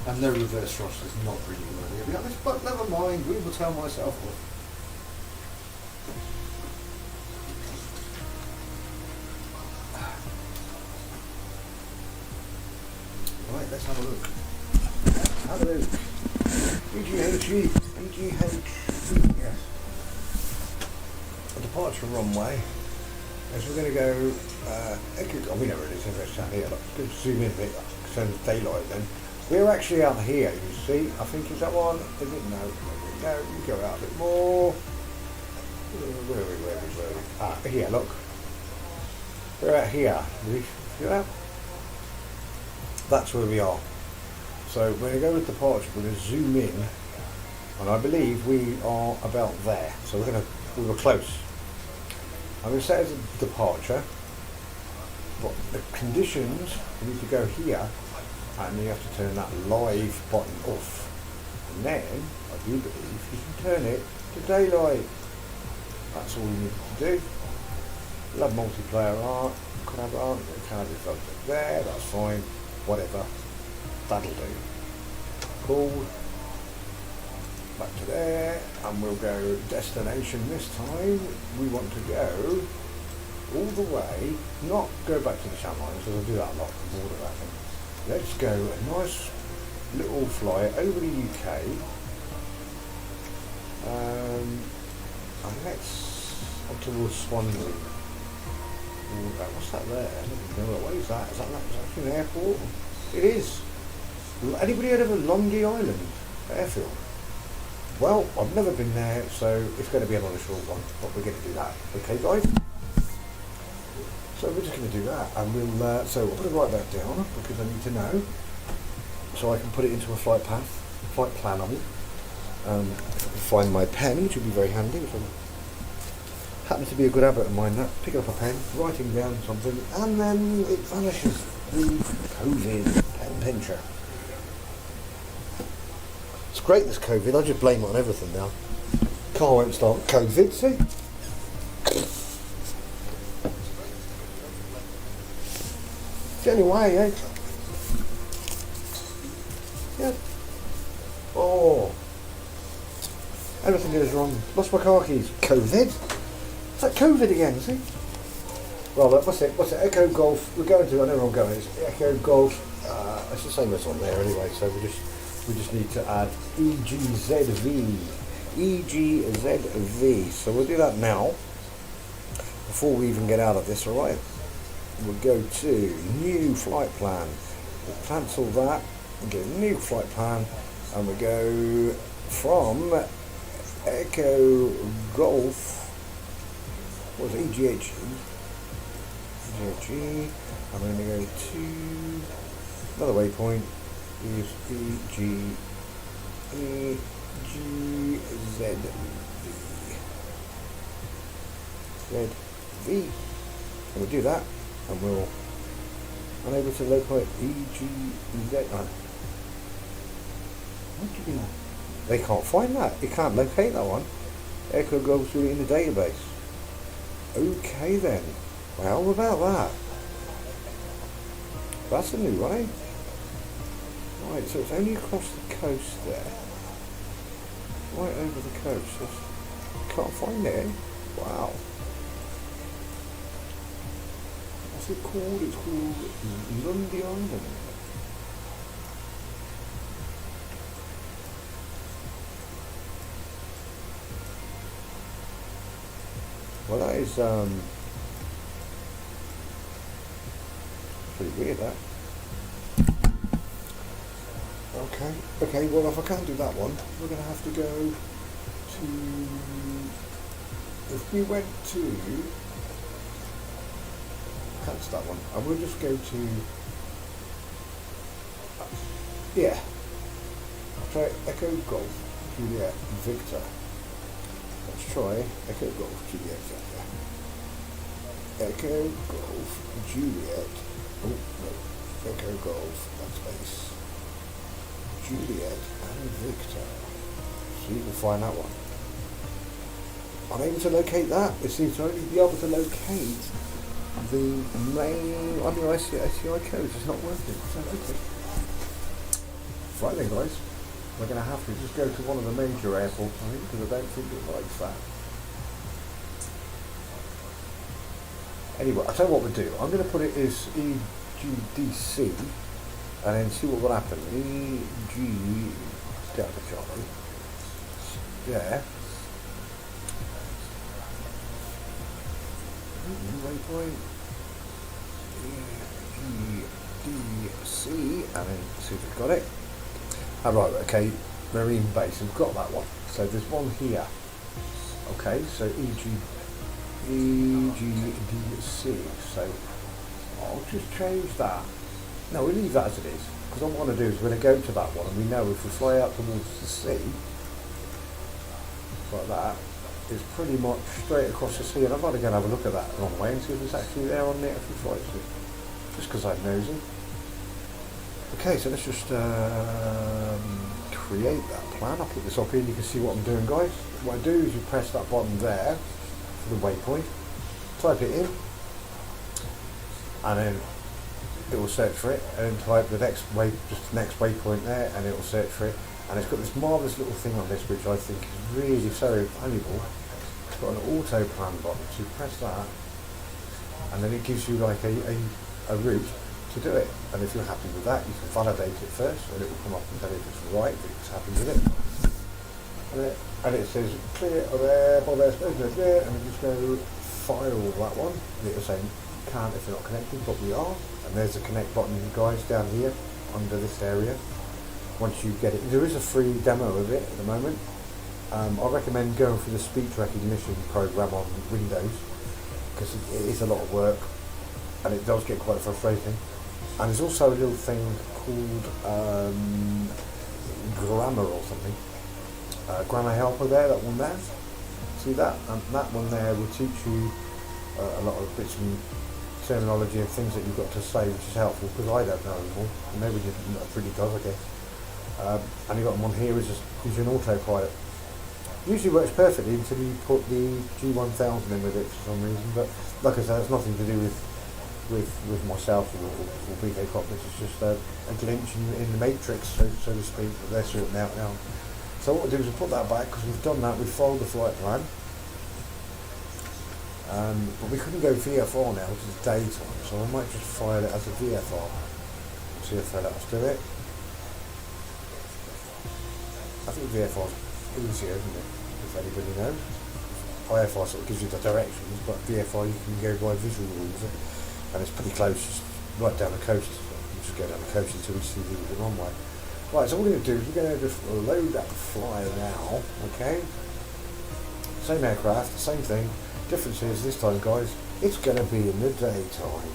Speaker 2: And no reverse thrust is not really worthy, to be honest, but never mind, we will tell myself off. Right, let's have a look. Have a look. BGHG, yes. A departure runway. As we're going to go, we know where it is, let's down here. Let's zoom in a bit, turn the daylight then. We're actually out here, you see. I think, is that one? Is it? No, you go out a bit more. Where are we? Ah, here, look. We're out here. See that? That's where we are. So we're going to go with departure, we're going to zoom in, and I believe we are about there. So we were close. I'm going to set as a departure, but the conditions, you need to go here, and you have to turn that live button off. And then, I do believe, you can turn it to daylight. That's all you need to do. We'll have multiplayer art, could have art, can have your photo there, that's fine, whatever. That'll do. Cool. Back to there, and we'll go destination this time. We want to go all the way, not go back to the Channel Islands, because I do that a lot, I'm bored of that thing. Let's go a nice little flight over the UK, and let's up towards Swansea. What's that there? I don't even know what is that? Is that actually an airport? It is. Anybody heard of a Lundy Island airfield? Well, I've never been there, so it's going to be another short one, but we're going to do that. Okay, guys? So we're just going to do that, and we'll, so I'm going to write that down, because I need to know, so I can put it into a flight plan, I mean. If I can find my pen, which would be very handy, which happens to be a good habit of mine, that, picking up a pen, writing down something, and then it vanishes. The COVID pen pincher. It's great, this COVID, I just blame it on everything now. Car won't start, COVID, see? It's the only way, eh? Yeah. Oh. Everything goes wrong. Lost my car keys. COVID? It's like COVID again, see? Well, what's it? Echo Golf. We're going to, I know where I'm going. It's Echo Golf. It's the same as on there anyway, so we just need to add EGZV. EGZV. So we'll do that now. Before we even get out of this, alright? We'll go to new flight plan. We'll cancel that and get a new flight plan, and we go from Echo Golf. What was it? EGHG. EGHG. I'm going to go to another waypoint. Is ZV. And we'll do that, and we'll unable to locate EGZ. What do you mean? They can't find that. You can't locate that one. Echo goes through it in the database. Okay then. Well, about that. That's a new one, eh? Right, so it's only across the coast there. Right over the coast. Can't find it, eh? Wow. What's it called? It's called Lundy Island. Well, that is pretty weird, that. Okay, well, if I can't do that one, we're going to have to go to, if we went to, that's that one, and we'll just go to, yeah, I'll try Echo Golf, Juliet, Victor. Let's try Echo Golf, Juliet, Victor. Echo Golf, Juliet, oh no, Echo Golf, that's base. Juliet and Victor. So you can find that one. Unable to locate that. It seems to only be able to locate the main on your ICI codes. It's not working. So okay. Right then, guys. We're going to have to just go to one of the major airports, I think, because I don't think it likes that. Anyway, I'll tell you what we'll do. I'm going to put it as EGDC. And then see what will happen. EG Delta Charlie. There. Waypoint. EGDC. And then see if we've got it. Alright, okay. Marine Base. We've got that one. So there's one here. Okay, so EGDC. So I'll just change that. No, we leave that as it is, because what I want to do is we're going to go to that one, and we know if we fly out towards the sea, like that, it's pretty much straight across the sea, and I've got to go and have a look at that wrong way and see if it's actually there on the actual flight suit, just because I'm nosy. Okay, so let's just create that plan. I'll put this up here and you can see what I'm doing, guys. What I do is you press that button there for the waypoint, type it in, and then it will search for it, and then type the next waypoint there, and it will search for it. And it's got this marvellous little thing on this which I think is really so valuable. It's got an auto plan button, so you press that, and then it gives you like a route to do it. And if you're happy with that, you can validate it first, and it will come up and tell you if it's right, if it's happy with it. And it says clear there, and you just go file that one. And it will say can't if you're not connected, but we are. And there's a connect button, guys, down here under this area. Once you get it, there is a free demo of it at the moment. I recommend going through the speech recognition program on Windows, because it is a lot of work and it does get quite frustrating. And there's also a little thing called grammar or something, grammar helper there, that one there. See that? And that one there will teach you a lot of bits and terminology and things that you've got to say, which is helpful, because I don't know anymore. Maybe it really does, I guess. And you've got them on here as an autopilot. Usually works perfectly until you put the G1000 in with it for some reason, but like I said, it's nothing to do with myself or BK Cockpits. It's just a glitch in the matrix, so to speak, that they're sorting out now. So what we'll do is we'll put that back, because we've done that, we've followed the flight plan. But we couldn't go VFR now, which is daytime, so I might just file it as a VFR. See if they let us do it. I think VFR is easier, isn't it? If anybody knows. IFR sort of gives you the directions, but VFR you can go by visual rules, and it's pretty close, just right down the coast. So you just go down the coast until we see the runway. Right, so what we're going to do is we're going to just load that flyer now, okay? Same aircraft, same thing. Difference is this time, guys, it's going to be in the daytime.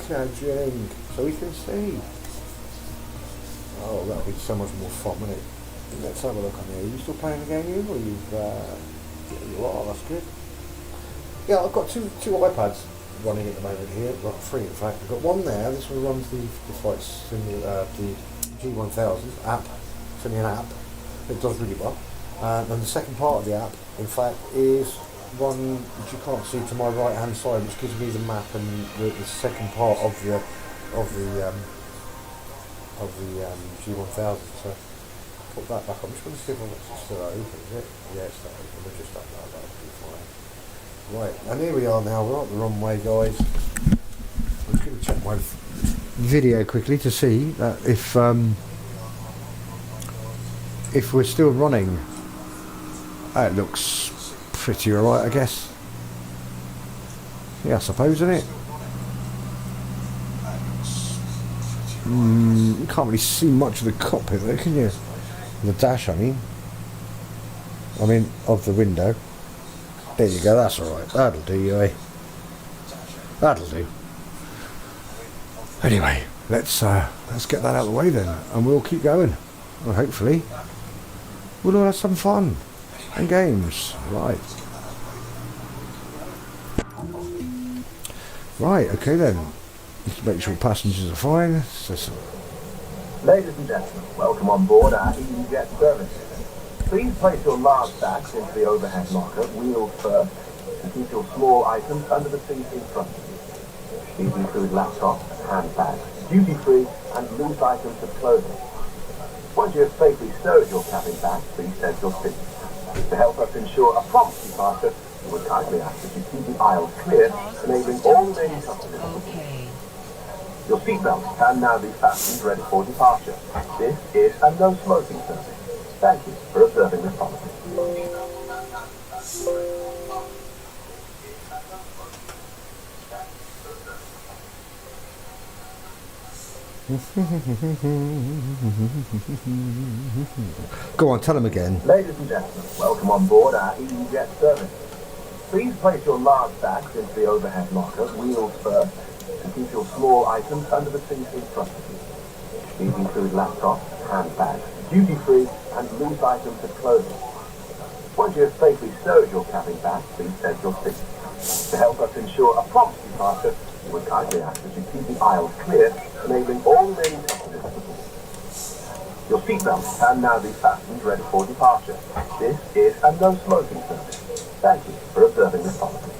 Speaker 2: Cadging, so we can see. Oh, that'll be so much more fun, won't it? Let's have a look on here. Are you still playing the game, you? Or you are, that's good. Yeah, I've got two iPads running at the moment here. Well, three in fact. I've got one there. This one runs the flight the G1000 app. It's only an app. It does really well. And the second part of the app, in fact, is one which you can't see to my right hand side, which gives me the map and the second part of the G1000. So put that back on. I'm just going to see if it's still open, is it? Yeah, it's not open. We'll just up that, that'll be fine. Right, and here we are now. We're at the runway, guys. I'm just going to check my video quickly to see that if we're still running. It looks pretty alright, I guess. Yeah, I suppose, isn't it? You can't really see much of the cockpit there, can you? The dash, I mean of the window. There you go, that's alright. That'll do, eh? That'll do. Anyway, let's get that out of the way then, and we'll keep going. Well, hopefully we'll all have some fun and games. Right, okay then. Let's make sure passengers are fine.
Speaker 1: Ladies and gentlemen, welcome on board our EasyJet service. Please place your large bags into the overhead locker, wheeled first, and keep your small items under the seat in front of you. These include laptops, handbags, duty-free, and loose items of clothing. Once you have safely stowed your cabin bag, please take your seat. To help us ensure a prompt departure, we would kindly ask that you keep the aisles clear, enabling all remaining passengers.
Speaker 4: Okay.
Speaker 1: Your seatbelts can now be fastened ready for departure. This is a no smoking service. Thank you for observing this policy.
Speaker 2: Go on, tell them again.
Speaker 1: Ladies and gentlemen, welcome on board our EasyJet service. Please place your large bags into the overhead locker, wheeled first, and keep your small items under the seat in front of you. These include laptops, handbags, duty-free, and loose items of clothing. Once you have safely stowed your cabin bag, please take your seat. To help us ensure a prompt departure, we would kindly ask that you keep the aisles clear, enabling all remaining passengers to board. Your seatbelt can now be fastened ready for departure. This is a no smoking service. Thank you for observing this policy.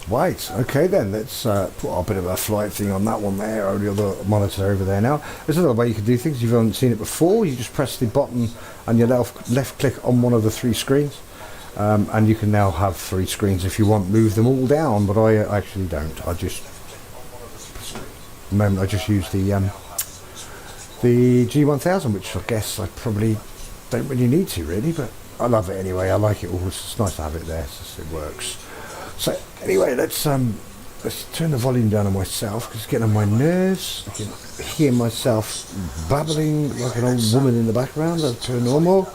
Speaker 2: Right, okay then, let's put a bit of a flight thing on that one there, or the other monitor over there now. There's another way you can do things if you haven't seen it before. You just press the button and your left click on one of the 3 screens, and you can now have 3 screens if you want. Move them all down, but I actually don't. I just use the G1000, which I guess I probably don't really need to really, but I love it anyway. I like it all. It's nice to have it there, so it works. So anyway, let's turn the volume down on myself because it's getting on my nerves. I can hear myself babbling like an old woman in the background. That's per normal.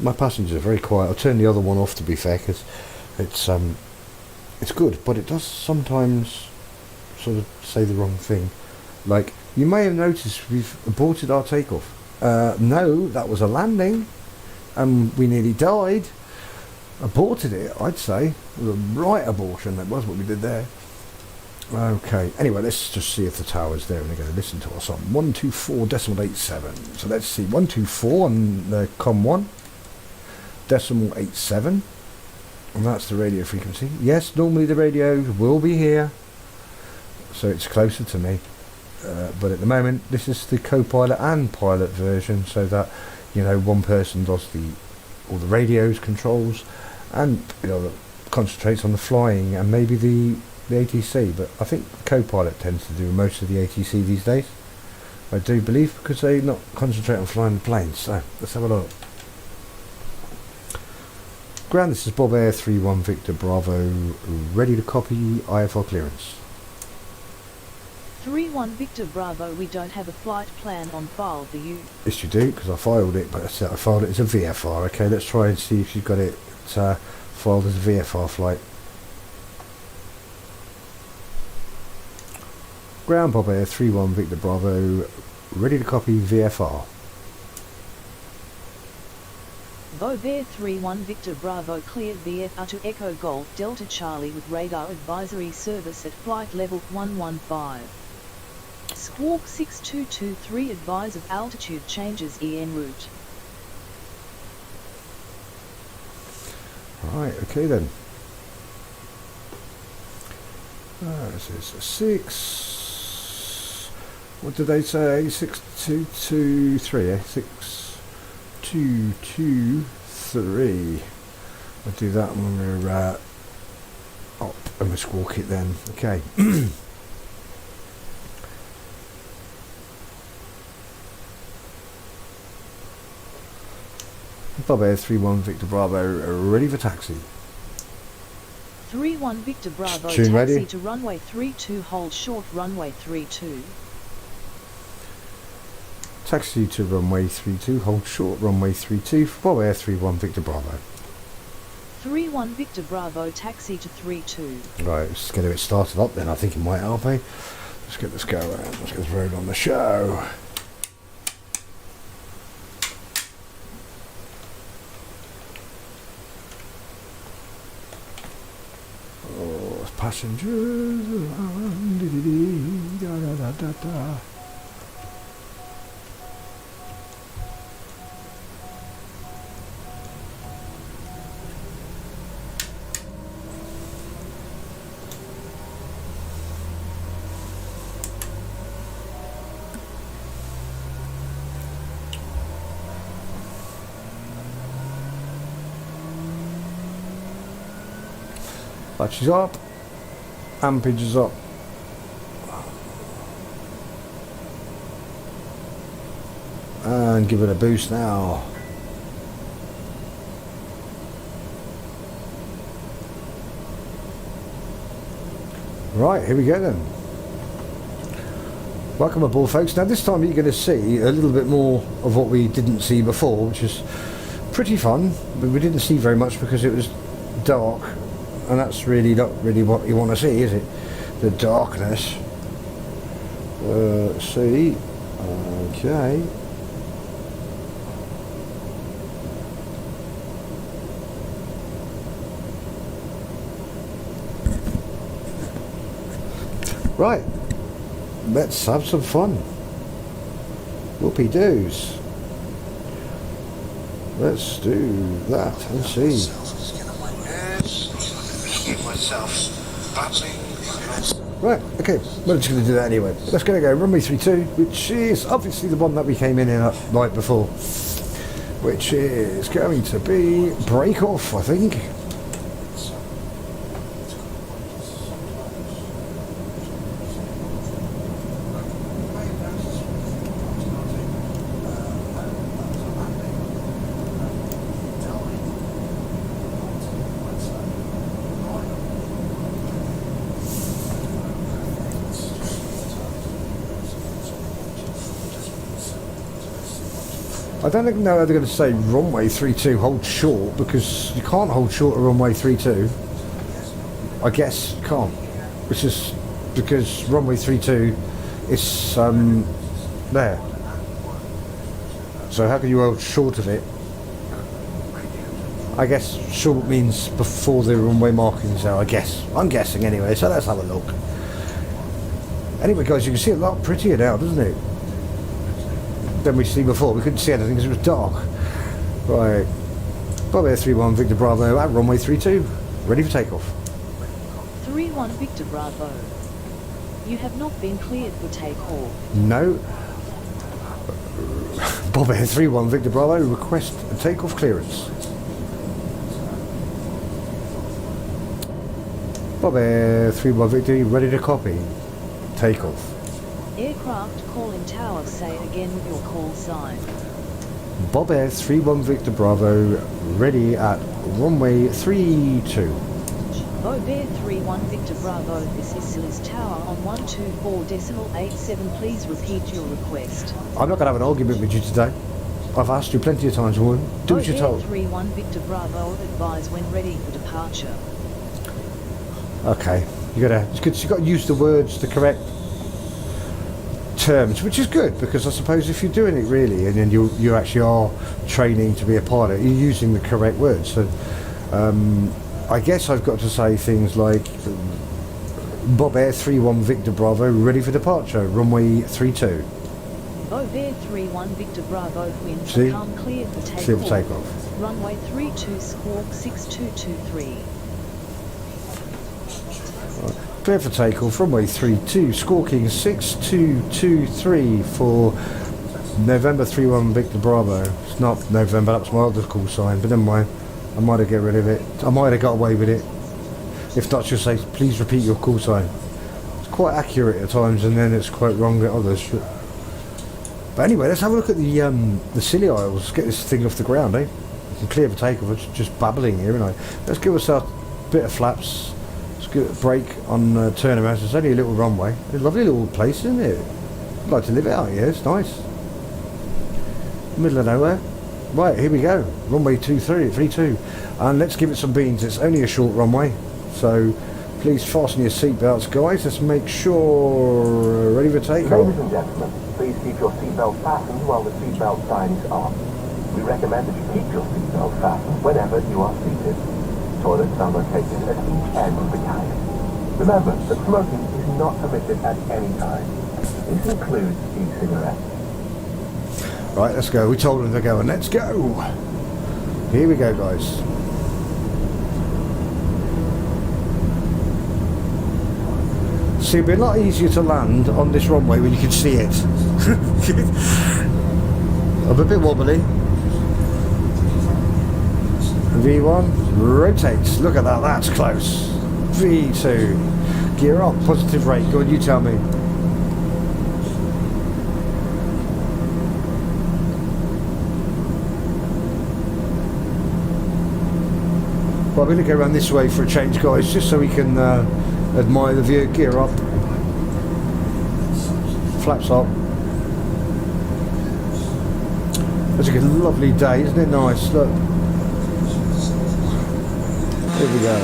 Speaker 2: My passengers are very quiet. I'll turn the other one off to be fair, because it's good, but it does sometimes sort of say the wrong thing. Like, you may have noticed we've aborted our takeoff. No, that was a landing, and we nearly died. Aborted it, I'd say. It was a right abortion, that was what we did there. Okay, anyway, let's just see if the tower's there and they're going to listen to us on 124.87. So let's see, 124 on the COM1, decimal 87, and that's the radio frequency. Yes, normally the radio will be here, so it's closer to me. But at the moment, this is the co-pilot and pilot version, so that, you know, one person does all the radios controls, and the other concentrates on the flying and maybe the ATC. But I think the co-pilot tends to do most of the ATC these days, I do believe, because they not concentrate on flying the planes. So let's have a look. Ground, this is Bob Air 31 Victor Bravo, ready to copy IFR clearance.
Speaker 4: 3-1 Victor Bravo, we don't have a flight plan on file for you.
Speaker 2: Yes you do, because I filed it, but I filed it as a VFR. Okay, let's try and see if you've got it filed as a VFR flight. Ground, Bob Air 31 Victor Bravo, ready to copy VFR.
Speaker 4: Bob Air 3-1 Victor Bravo, cleared VFR to Echo Golf Delta Charlie with radar advisory service at flight level 115. Squawk 6223, advise of altitude changes en route.
Speaker 2: Right, okay then. This is a 6. What did they say? 6223, eh? 6223. I'll do that when we're up and we'll squawk it then. Okay. Bob Air 31 Victor Bravo, ready for taxi.
Speaker 4: 3-1 Victor Bravo,
Speaker 2: Tune
Speaker 4: taxi
Speaker 2: ready.
Speaker 4: to runway 32, hold short runway 32.
Speaker 2: Taxi to runway 32, hold short runway 32 for Bob Air 31 Victor Bravo.
Speaker 4: 3-1 Victor Bravo, taxi to 32.
Speaker 2: Right, let's get it started up then. I think it might help, eh? Let's get this go around. Let's get this road on the show. Oh, passengers around. Da, da, da, da, da. Batteries up, ampage is up. And give it a boost now. Right, here we go then. Welcome aboard, folks. Now this time you're going to see a little bit more of what we didn't see before, which is pretty fun, but we didn't see very much because it was dark. And that's really not really what you want to see, is it? The darkness. See. Okay. Right, let's have some fun. Whoopie doos. Let's do that and see. Right, okay, we're just going to do that anyway. Let's go runway 32, which is obviously the one that we came in night before, which is going to be break off, I think. I don't know how they're going to say runway 32 hold short, because you can't hold short a runway 32. I guess you can't, which is because runway 32 is there. So how can you hold short of it? I guess short means before the runway markings are, I guess. I'm guessing anyway, so let's have a look. Anyway guys, you can see it a lot prettier now, doesn't it? Than we see before. We couldn't see anything because it was dark. Right. Bob Air 31 Victor Bravo at runway 32. Ready for takeoff.
Speaker 4: 31 Victor Bravo. You have not been cleared for takeoff.
Speaker 2: No. Bob Air 31 Victor Bravo, request a takeoff clearance. Bob Air 31 Victor, ready to copy. Takeoff.
Speaker 4: Aircraft calling tower, say it again with your call sign.
Speaker 2: Bob Air 31 Victor Bravo, ready at runway 32.
Speaker 4: Bob Air 31 Victor Bravo, this is Silly's Tower on 124.87. Please repeat your request.
Speaker 2: I'm not going to have an argument with you today. I've asked you plenty of times, woman. Do what you're told.
Speaker 4: 31 Victor Bravo, advise when ready for departure.
Speaker 2: Okay, you got to use the words, the correct terms, which is good, because I suppose if you're doing it really, and then you actually are training to be a pilot, you're using the correct words. So I guess I've got to say things like Bob Air 31 Victor Bravo, ready for departure, runway 32.
Speaker 4: Bob Air 31 Victor Bravo, wind calm, cleared for takeoff.
Speaker 2: Clear for takeoff.
Speaker 4: Runway 32 squawk 6223.
Speaker 2: Clear for takeoff, runway 32, squawking 6223 for November 31 Victor Bravo. It's not November, that's my other call sign, but never mind. I might have got rid of it. I might have got away with it. If not, just say, please repeat your call sign. It's quite accurate at times, and then it's quite wrong at others. But anyway, let's have a look at the silly aisles. Let's get this thing off the ground, eh? And clear for takeoff. It's just babbling here, isn't I? Let's give ourselves a bit of flaps. Good break on turnarounds. It's only a little runway. It's a lovely little place, isn't it? I'd like to live out here. It's nice. Middle of nowhere. Right, here we go. Runway 32, and let's give it some beans. It's only a short runway, so please fasten your seatbelts, guys. Let's make sure ready for takeoff.
Speaker 1: Ladies and gentlemen, please keep your seatbelt fastened while the seatbelt sign is on. We recommend that you keep your seatbelt fastened whenever you are seated. Toilets are located at each end of the cabin. Remember that smoking is not permitted at any time. This includes e-cigarettes.
Speaker 2: Right, let's go. We told them to go, and let's go. Here we go, guys. See, it'd be a lot easier to land on this runway when you can see it. I'm a bit wobbly. V1 rotates. Look at that, that's close. V2 gear up, positive rate. Go on, you tell me. Well, I'm going to go around this way for a change, guys, just so we can admire the view. Gear up, flaps up. It's a lovely day, isn't it? Nice. Look. Here we go.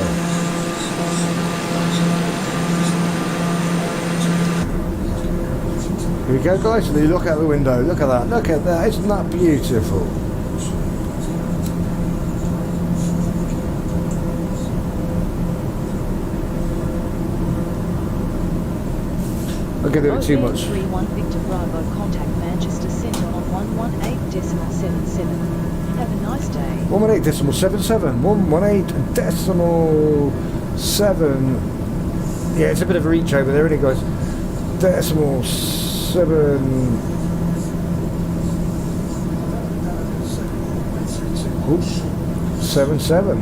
Speaker 2: Here we go, guys. And you look out the window. Look at that. Look at that. Isn't that beautiful? I'll give it too much.
Speaker 4: 31 Victor Bravo, contact Manchester Centre on 118.77. Have a nice day.
Speaker 2: 118.77. 118.7. Yeah, it's a bit of a reach over there, isn't it, guys? Decimal 7. Oops. 77.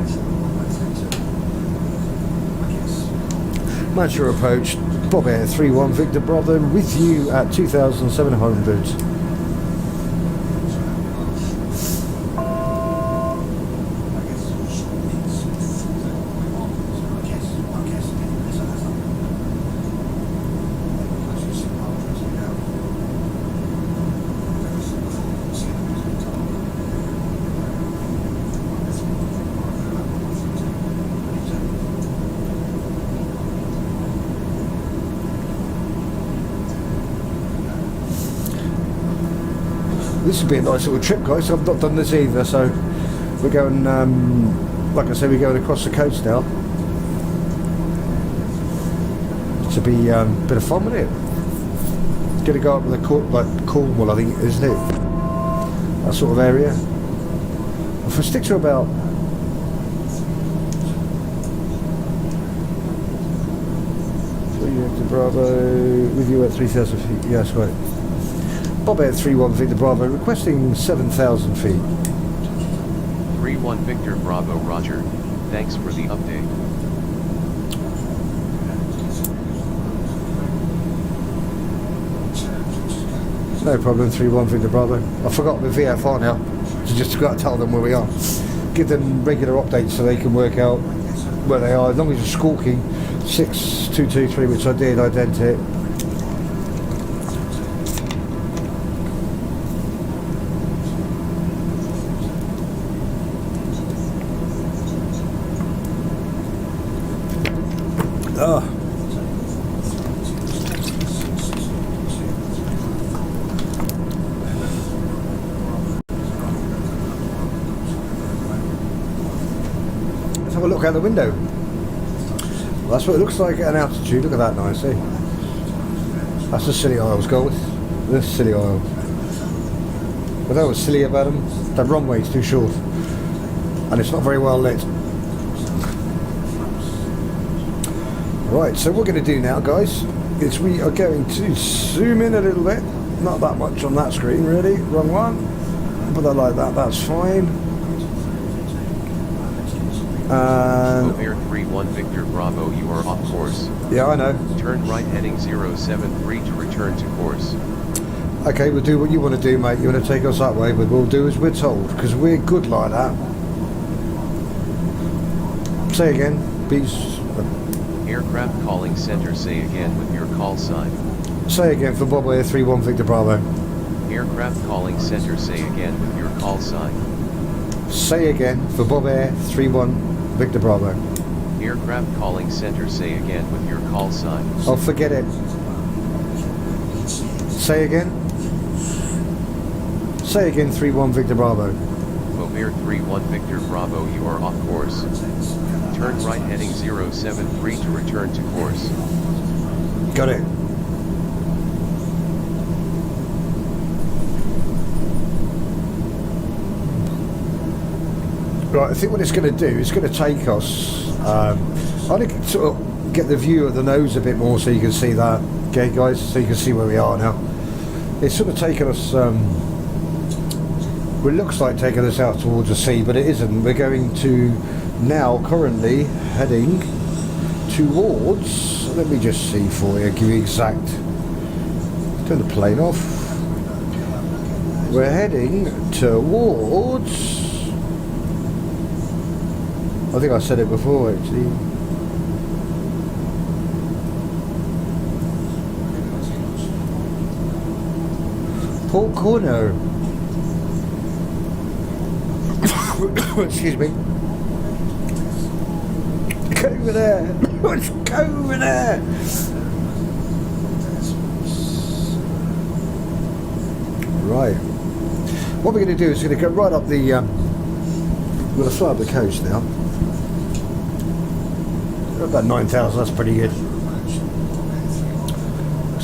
Speaker 2: Manchester approach. Bob Air 31 Victor Bravo with you at 2,700. This would be a nice little trip, guys. I've not done this either, so we're going, like I said, we're going across the coast now. To be a bit of fun with it. Going to go up with Cornwall, I think, isn't it? That sort of area. If I stick to about Bravo with you at 3,000 feet. Yes, right. Bob Air 31 Victor Bravo requesting 7,000 feet.
Speaker 7: 31 Victor Bravo Roger, thanks for the update.
Speaker 2: No problem, 31 Victor Bravo. I forgot the VFR now, so just got to tell them where we are. Give them regular updates so they can work out where they are. As long as you're squawking 6223, which I did, ident it. Let's have a look out the window. Well, that's what it looks like at an altitude. Look at that, nice, eh? That's the Scilly Isles, gold. This Scilly Isles. But that was silly about them. The runway's too short, and it's not very well lit. Right, so what we're going to do now, guys, is we are going to zoom in a little bit. Not that much on that screen, really. Wrong one. But I like that. That's fine. And
Speaker 7: Air 31 Victor Bravo, you are off course.
Speaker 2: Yeah, I know.
Speaker 7: Turn right heading 073 to return to course.
Speaker 2: Okay, we'll do what you want to do, mate. You want to take us that way, but we'll do as we're told, because we're good like that. Say again, please.
Speaker 7: Aircraft calling center, say again with your call sign.
Speaker 2: Say again for Bob Air 31 Victor Bravo.
Speaker 7: Aircraft calling center, say again with your call sign.
Speaker 2: Say again for Bob Air 31 Victor Bravo.
Speaker 7: Aircraft calling center, say again with your call sign.
Speaker 2: Oh, forget it. Say again. Say again 31 Victor Bravo.
Speaker 7: Air 31 Victor Bravo, you are off course. Turn right heading 073 to return to course.
Speaker 2: Got it. Right, I think what it's going to do is going to take us. I want to sort of get the view of the nose a bit more so you can see that. Okay, guys, so you can see where we are now. It's sort of taken us. Well, it looks like taking us out towards the sea, but it isn't. We're going to now currently heading towards. Let me just see for you. Give you exact. Turn the plane off. We're heading towards. I think I said it before, actually. Port Corner. Excuse me. Go over there. Let's go over there. Right. What we're going to do is we're going to go right up the. We're going to fly up the coast now. About 9,000, that's pretty good.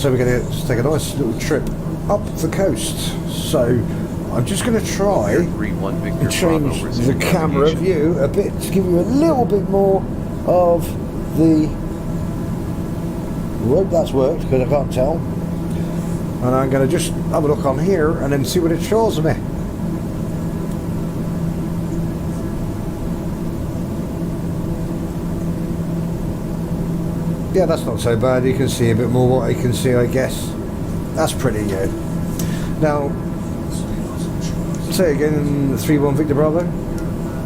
Speaker 2: So we're going to take a nice little trip up the coast. So I'm just going to try and change the camera view a bit to give you a little bit more of the rope. That's worked because I can't tell. And I'm going to just have a look on here and then see what it shows me. Yeah, that's not so bad. You can see a bit more what I can see, I guess. That's pretty good. Now, say again, 3-1 Victor Bravo.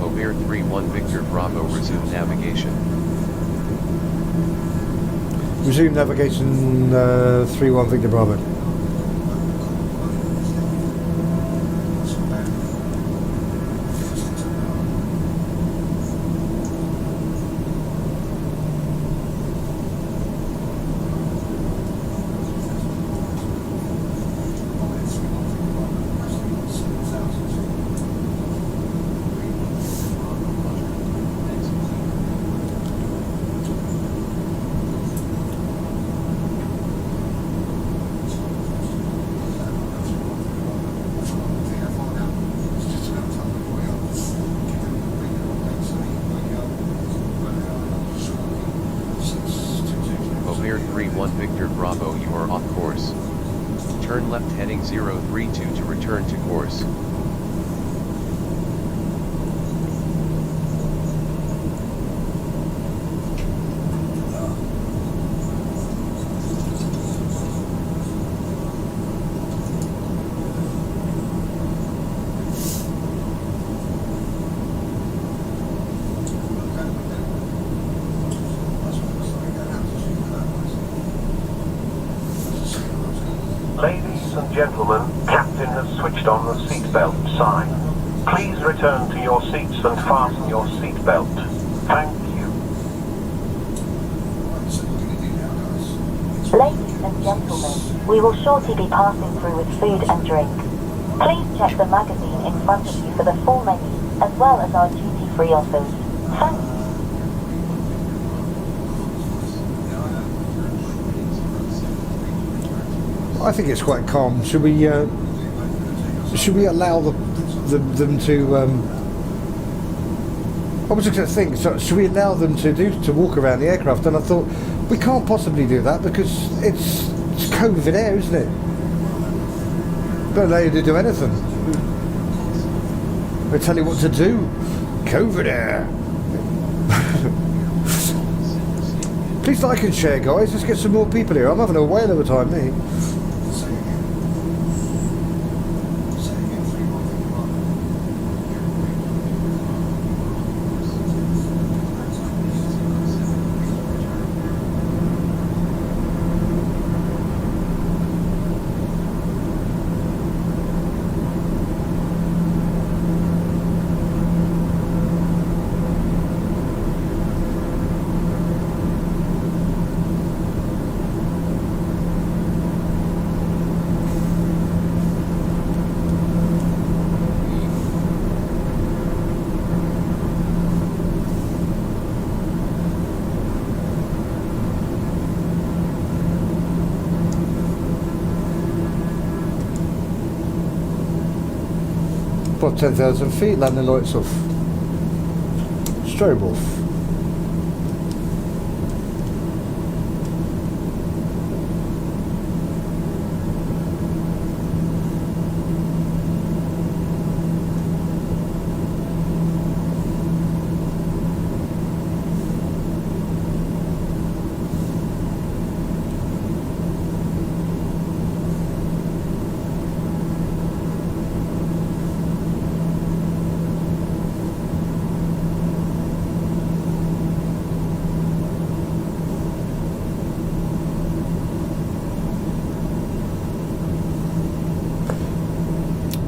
Speaker 7: Over 3-1 Victor Bravo, resume navigation.
Speaker 2: Resume navigation, 3-1 Victor Bravo.
Speaker 7: Over 3-1 Victor Bravo, you are off course. Turn left heading 032 to return to course.
Speaker 12: Ladies and gentlemen, Captain has switched on the seatbelt sign. Please return to your seats and fasten your seatbelt. Thank you.
Speaker 5: Ladies and gentlemen, we will shortly be passing through with food and drink. Please check the magazine in front of you for the full menu, as well as our duty-free offers. Thank you.
Speaker 2: I think it's quite calm. Should we allow them to? I was just going to think. So should we allow them to walk around the aircraft? And I thought we can't possibly do that because it's COVID air, isn't it? Don't allow you to do anything. They tell you what to do. COVID air. Please like and share, guys. Let's get some more people here. I'm having a whale of a time, me. Above 10,000 feet, landing lights off. Strobe off.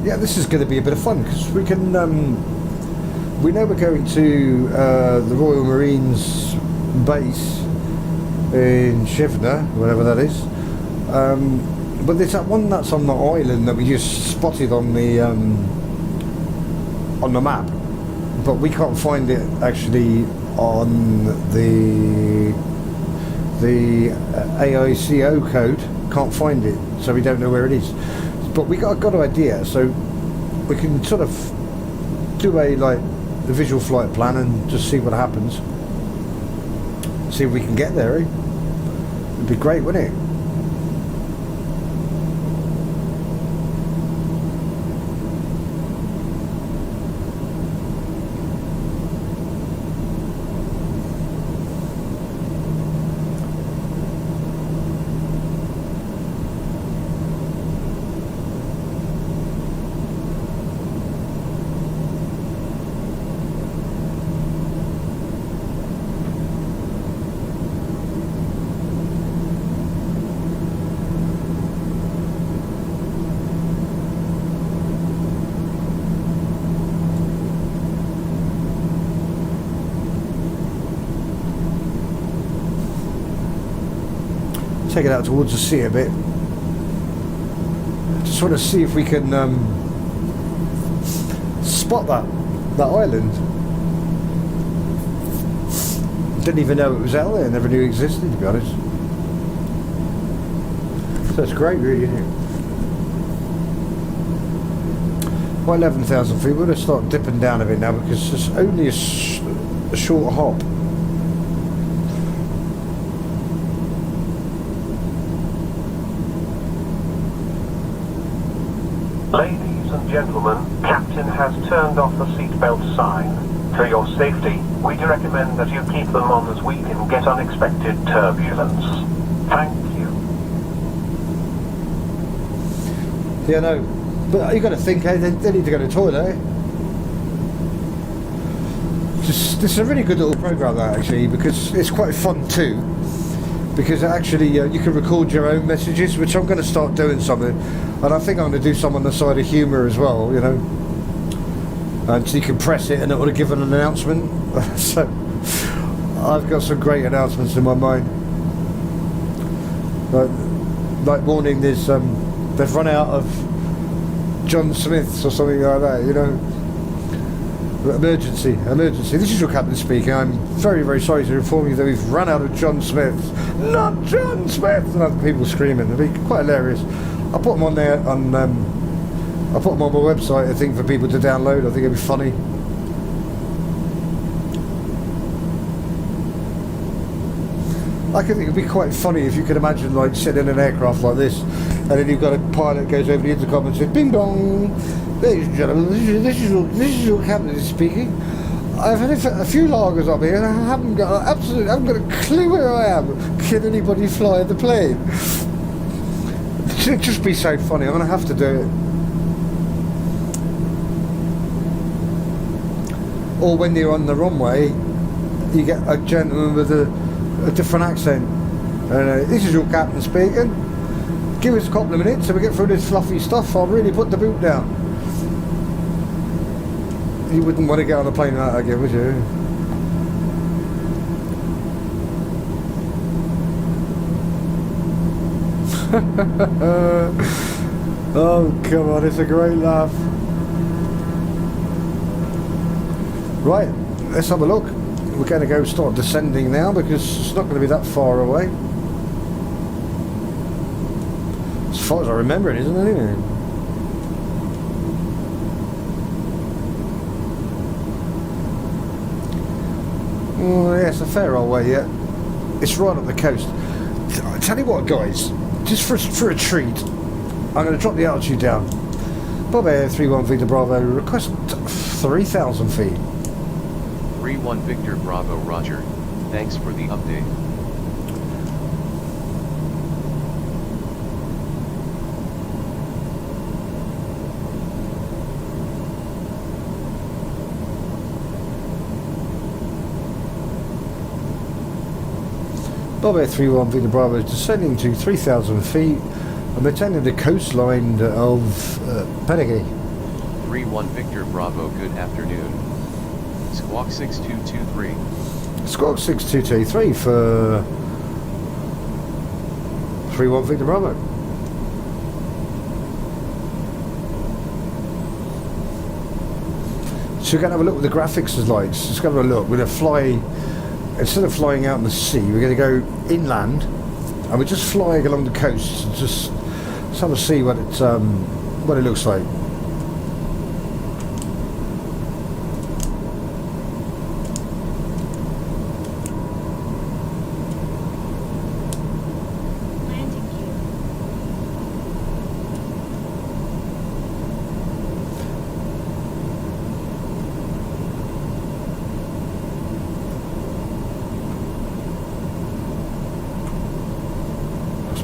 Speaker 2: Yeah, this is going to be a bit of fun because we can. We know we're going to the Royal Marines base in Shivna, whatever that is. But there's that one that's on the island that we just spotted on the map, but we can't find it actually on the AICO code. can't find it, so we don't know where it is. But we got an idea, so we can sort of do a visual flight plan and just see what happens. See if we can get there, eh? It'd be great, wouldn't it? Take it out towards the sea a bit. Just want to see if we can spot that island. Didn't even know it was out there. Never knew it existed, to be honest. So it's great, really, isn't it? Well, 11,000 feet. We're going to start dipping down a bit now because it's only a short hop.
Speaker 12: Ladies and gentlemen, Captain has turned off the seatbelt sign. For your safety, we do recommend that you keep them on as we can get unexpected turbulence. Thank you.
Speaker 2: Yeah, no. But you got to think, eh? They need to go to the toilet, eh? This is a really good little program, that, actually, because it's quite fun too. Because actually, you can record your own messages, which I'm going to start doing something. And I think I'm going to do some on the side of humour as well, you know. And so you can press it and it will give an announcement. So I've got some great announcements in my mind. Like warning, they've run out of John Smiths or something like that, you know. Emergency. This is your captain speaking. I'm very, very sorry to inform you that we've run out of John Smiths. Not John Smiths! And other people screaming. It'd be quite hilarious. I put them on there on. I put them on my website, I think, for people to download. I think it'd be funny. I think it'd be quite funny if you could imagine, like, sitting in an aircraft like this, and then you've got a pilot goes over the intercom and says, "Bing dong, ladies and gentlemen, this is your captain speaking. I've had a few lagers up here, and I haven't got a clue where I am. Can anybody fly the plane?" It'd just be so funny. I'm going to have to do it. Or when you're on the runway, you get a gentleman with a different accent. This is your captain speaking. Give us a couple of minutes so we get through this fluffy stuff. I'll really put the boot down. You wouldn't want to get on a plane like that again, would you? Oh, come on, it's a great laugh. Right, let's have a look. We're going to go start descending now because it's not going to be that far away. As far as I remember it, isn't it? Anyway? Oh, yeah, it's a fair old way yet. It's right up the coast. I tell you what, guys, just for a treat, I'm going to drop the altitude down. Bob Air 31 Victor Bravo, request 3,000 feet.
Speaker 7: 31 Victor Bravo Roger, thanks for the update.
Speaker 2: Bob Air 31 Victor Bravo is descending to 3,000 feet and maintaining the coastline of Pedigree.
Speaker 7: 31 Victor Bravo, good afternoon. Squawk 6223.
Speaker 2: Squawk 6223 for 31 Victor Bravo. So we're going to have a look what the graphics is like. So let's have a look. We're going to fly, instead of flying out in the sea, we're going to go inland and we're just flying along the coast to just have a see what it looks like.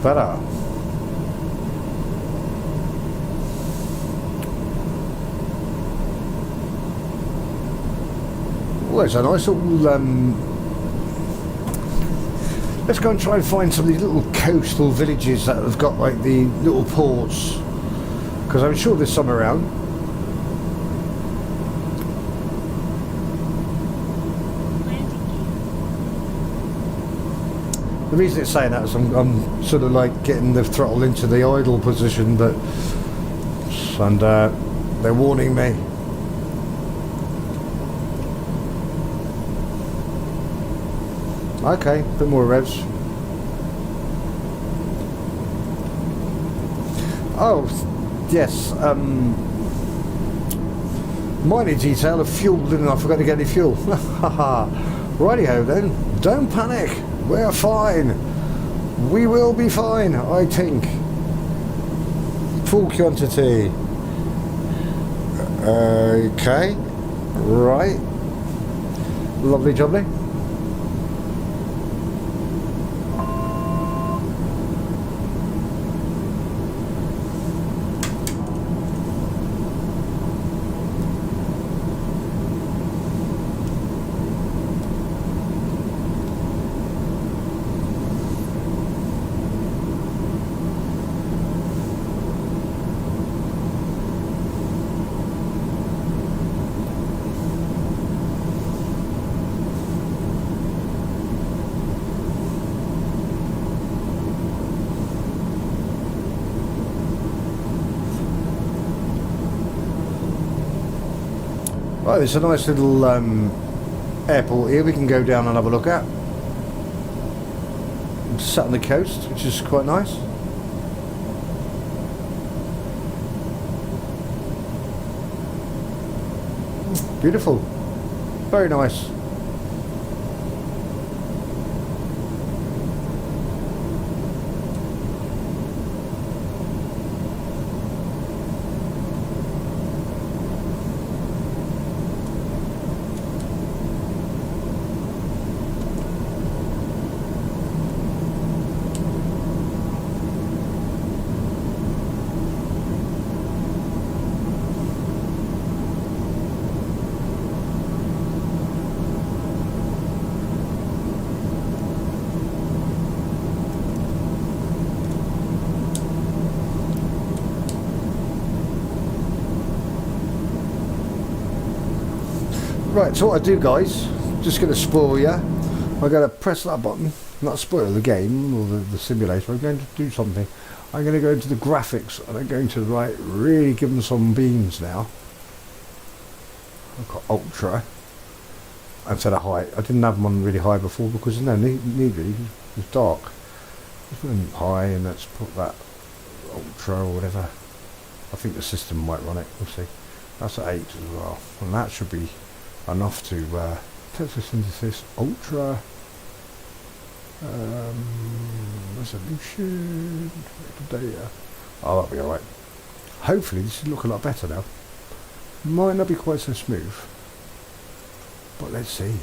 Speaker 2: Better. Well, it's a nice little let's go and try and find some of these little coastal villages that have got like the little ports, because I'm sure there's some around. The reason it's saying that is I'm sort of like getting the throttle into the idle position, but and they're warning me. Okay, a bit more revs. Oh, yes. Minor detail of fuel, didn't I? Forgot to get any fuel. Rightio then. Don't panic. We're fine. We will be fine, I think. Full quantity. Okay. Right. Lovely jubbly. Right, there's a nice little airport here we can go down and have a look at. It's sat on the coast, which is quite nice. Beautiful. Very nice. Right, so what I do, guys, just going to spoil you. I'm going to press that button, not spoil the game or the simulator. I'm going to do something. I'm going to go into the graphics and I'm going to really give them some beams now. I've got ultra instead of high. I didn't have them on really high before because there's no need really. It was dark. Just went high and let's put that ultra or whatever. I think the system might run it. We'll see. That's at 8 as well, and that should be enough to photosynthesis ultra resolution data. Oh, that'll be alright. Hopefully this will look a lot better now. Might not be quite so smooth, but let's see.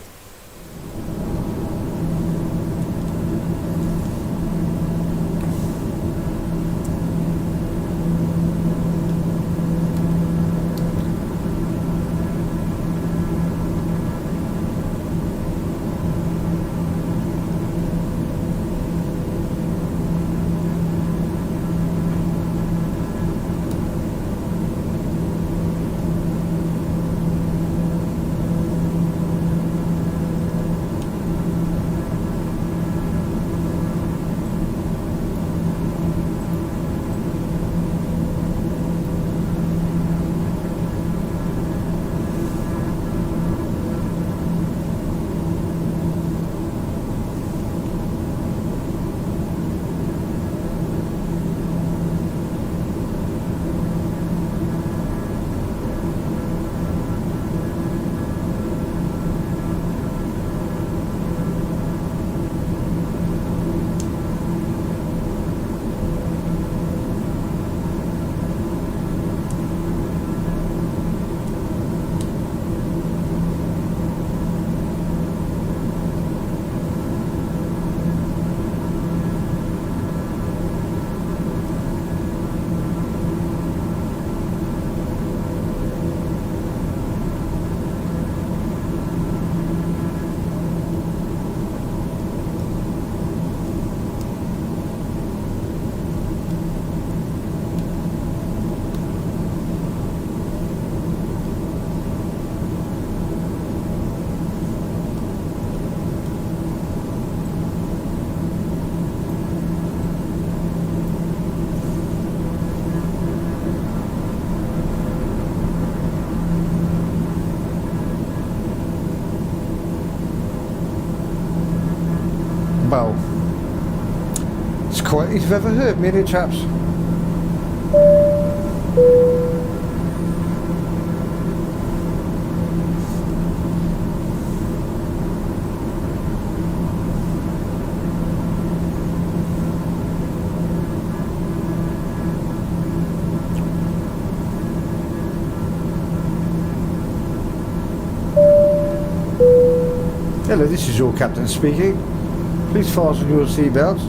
Speaker 2: well, it's quite if you've ever heard me, innit, chaps? Hello, this is your captain speaking. Please fasten your seatbelts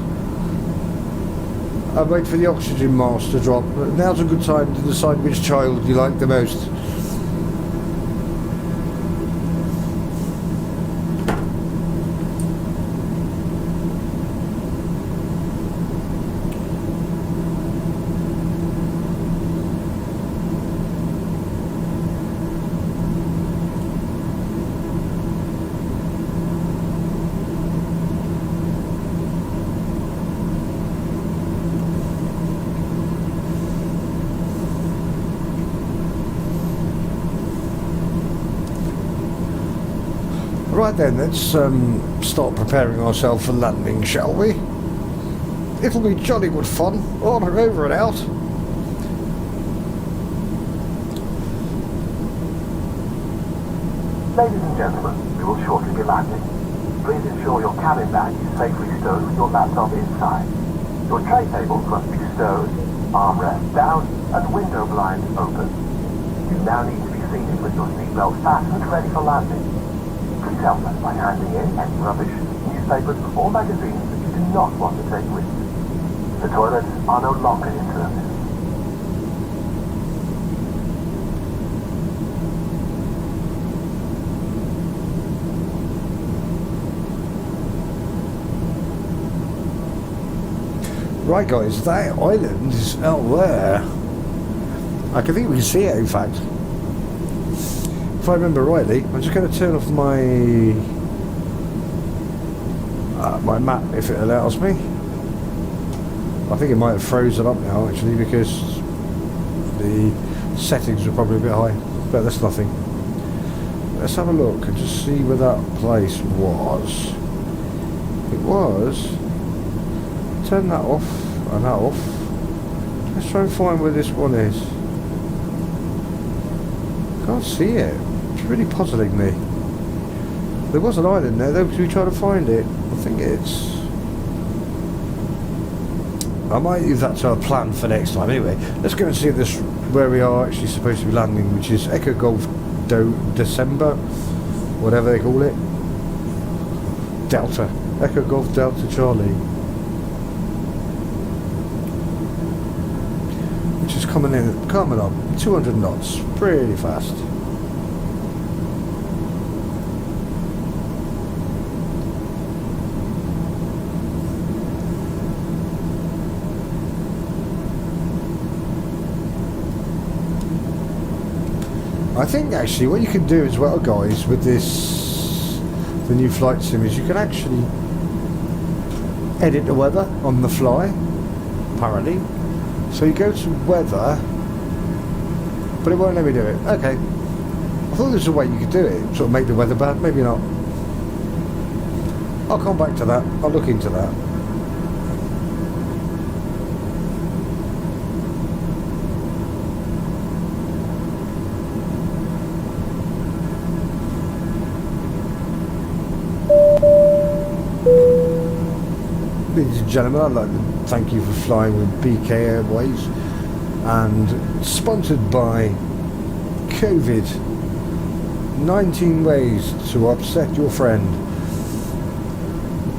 Speaker 2: and wait for the oxygen mask to drop. Now's a good time to decide which child you like the most. Right then, let's start preparing ourselves for landing, shall we? It'll be jolly good fun, on and over and out.
Speaker 12: Ladies and gentlemen, we will shortly be landing. Please ensure your cabin bag is safely stowed with your laptop inside. Your tray tables must be stowed, armrest down, and window blinds open. You now need to be seated with your seatbelt fastened, ready for landing. Please help us by handing in any rubbish, newspapers, or magazines that you do not want to take with you. The toilets are no longer in service.
Speaker 2: Right guys, that island is out there. I can think we can see it in fact. If I remember rightly, I'm just going to turn off my my map if it allows me. I think it might have frozen up now actually because the settings are probably a bit high, but that's nothing. Let's have a look and just see where that place was. It was... Turn that off and that off. Let's try and find where this one is. Can't see it. It's really puzzling me. There was an island there though because we tried to find it. I think it's... I might use that to a plan for next time. Anyway, let's go and see this where we are actually supposed to be landing, which is Echo Golf December, whatever they call it. Delta. Echo Golf Delta Charlie. Which is coming up 200 knots, pretty fast. I think actually what you can do as well guys with this, the new flight sim, is you can actually edit the weather on the fly, apparently. So you go to weather, but it won't let me do it. Okay. I thought there was a way you could do it, sort of make the weather bad, maybe not. I'll come back to that, I'll look into that. Ladies and gentlemen, I'd like to thank you for flying with BK Airways, and sponsored by COVID, 19 ways to upset your friend.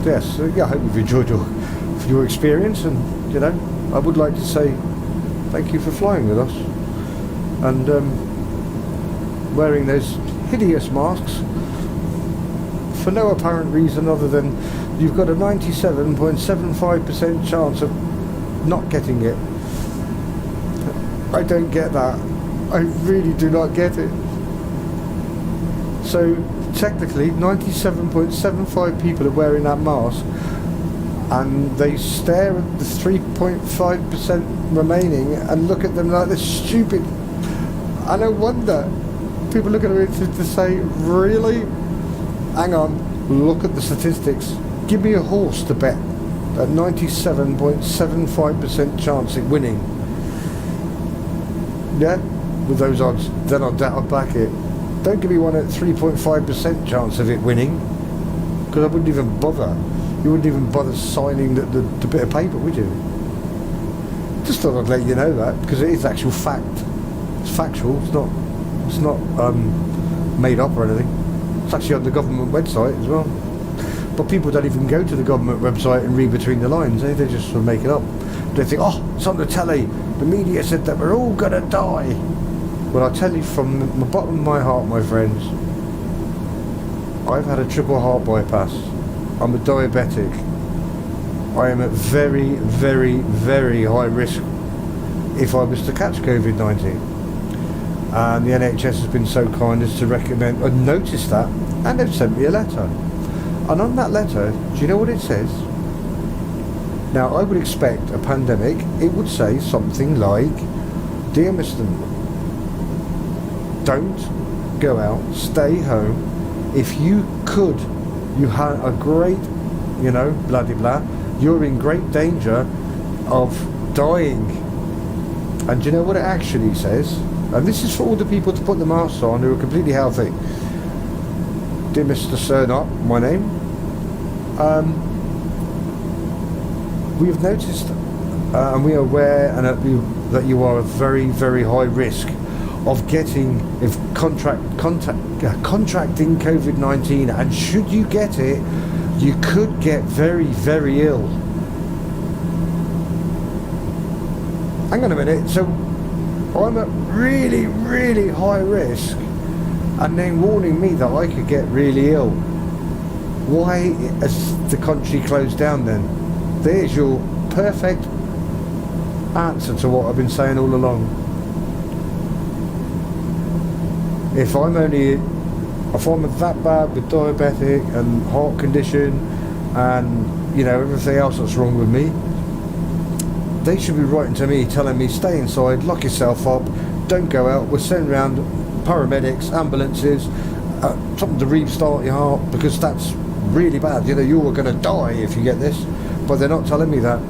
Speaker 2: Yes, yeah, I hope you've enjoyed your experience, and you know, I would like to say thank you for flying with us and wearing those hideous masks for no apparent reason other than you've got a 97.75% chance of not getting it. I don't get that. I really do not get it. So technically 97.75 people are wearing that mask and they stare at the 3.5% remaining and look at them like they're stupid. And no wonder people look at it to say, really? Hang on, look at the statistics. Give me a horse to bet at 97.75% chance of winning. Yeah, with those odds, then I'd back it. Don't give me one at 3.5% chance of it winning, because I wouldn't even bother. You wouldn't even bother signing the bit of paper, would you? Just thought I'd let you know that, because it is actual fact. It's factual. It's not made up or anything. It's actually on the government website as well. But people don't even go to the government website and read between the lines. They just sort of make it up. They think, oh, it's on the telly. The media said that we're all gonna die. Well, I tell you from the bottom of my heart, my friends, I've had a triple heart bypass. I'm a diabetic. I am at very, very, very high risk if I was to catch COVID-19. And the NHS has been so kind as to recommend, I noticed that, and they've sent me a letter. And on that letter, do you know what it says? Now, I would expect a pandemic, it would say something like, Dear Mr. Don't go out, stay home. If you could, you had a great, blah de blah, you're in great danger of dying. And do you know what it actually says? And this is for all the people to put the masks on who are completely healthy. Dear Mr. Cernot, my name, we have noticed and we are aware that you are at very, very high risk of getting, contracting COVID-19, and should you get it, you could get very, very ill. Hang on a minute, so I'm at really, really high risk, and then warning me that I could get really ill. Why has the country closed down then? There's your perfect answer to what I've been saying all along. If I'm that bad with diabetic and heart condition and everything else that's wrong with me, they should be writing to me telling me stay inside, lock yourself up, don't go out, we'll send round paramedics, ambulances, something to restart your heart, because that's really bad. You are going to die if you get this. But they're not telling me that.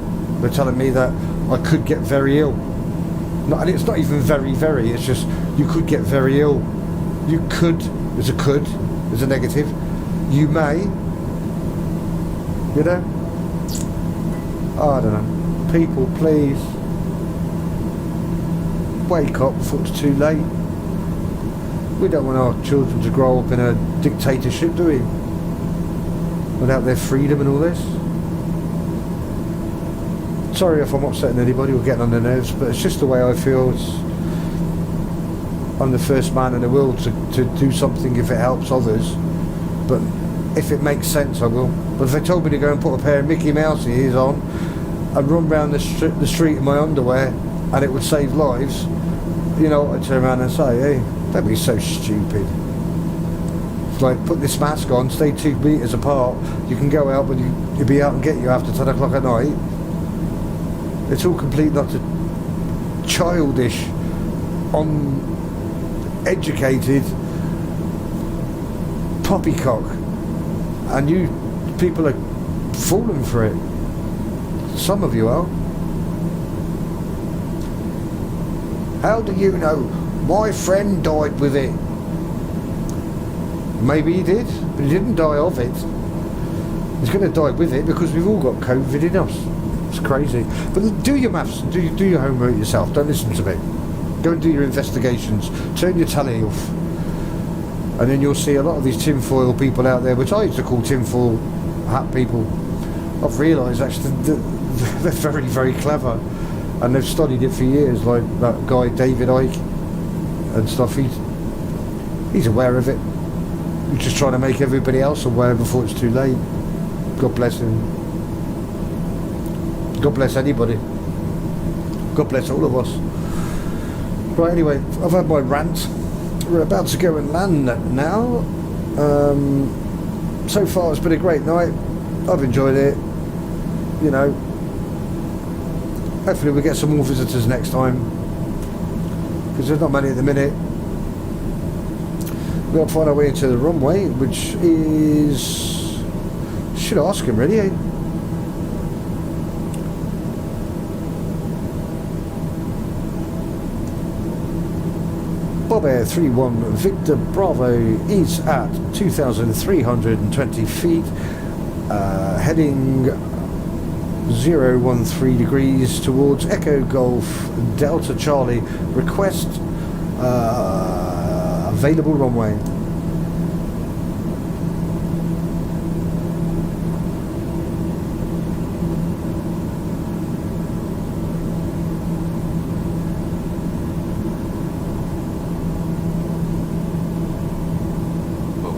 Speaker 2: They're telling me that I could get very ill. And it's not even very, very, it's just you could get very ill. You could, there's a could, there's a negative. You may, I don't know. People, please wake up before it's too late. We don't want our children to grow up in a dictatorship, do we? Without their freedom and all this. Sorry if I'm upsetting anybody or getting on their nerves, but it's just the way I feel. I'm the first man in the world to do something if it helps others, but if it makes sense I will. But if they told me to go and put a pair of Mickey Mouse ears on and run round the street in my underwear and it would save lives, I'd turn around and say, hey, don't be so stupid. It's like, put this mask on, stay 2 meters apart, you can go out, but you'll be out and get you after 10 o'clock at night. It's all complete not childish, uneducated poppycock, and you people are falling for it. Some of you are. How do you know? My friend died with it. Maybe he did, but he didn't die of it. He's going to die with it because we've all got COVID in us. It's crazy. But do your maths and do your homework yourself. Don't listen to me. Go and do your investigations. Turn your telly off. And then you'll see a lot of these tinfoil people out there, which I used to call tinfoil hat people. I've realised actually they're very, very clever. And they've studied it for years, like that guy David Icke and stuff. He's aware of it. He's just trying to make everybody else aware before it's too late. God bless him. God bless anybody. God bless all of us. Right, anyway, I've had my rant. We're about to go and land now. So far it's been a great night. I've enjoyed it. Hopefully we'll get some more visitors next time, because there's not many at the minute. We've got to find our way into the runway, which is should ask him really. Bob Air 31 Victor Bravo is at 2,320 feet, heading 013 degrees towards Echo Golf Delta Charlie. Request available runway.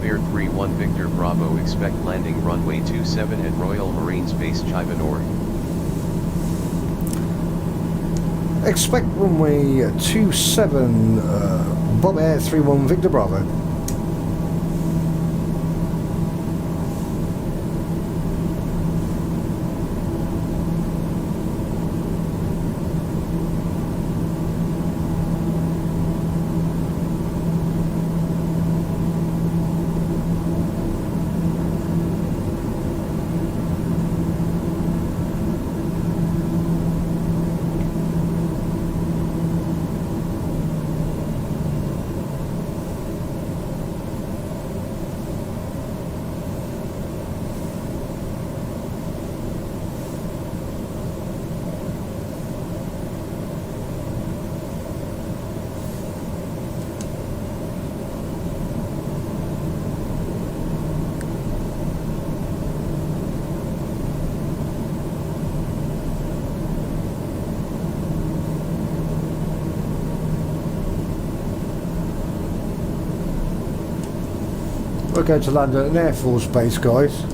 Speaker 7: Air 31 Victor Bravo, expect landing runway 27 at Royal Marines Base Chivanor.
Speaker 2: Expect runway 27, Bob Air 31 Victor Bravo. We're going to land at an Air Force base, guys.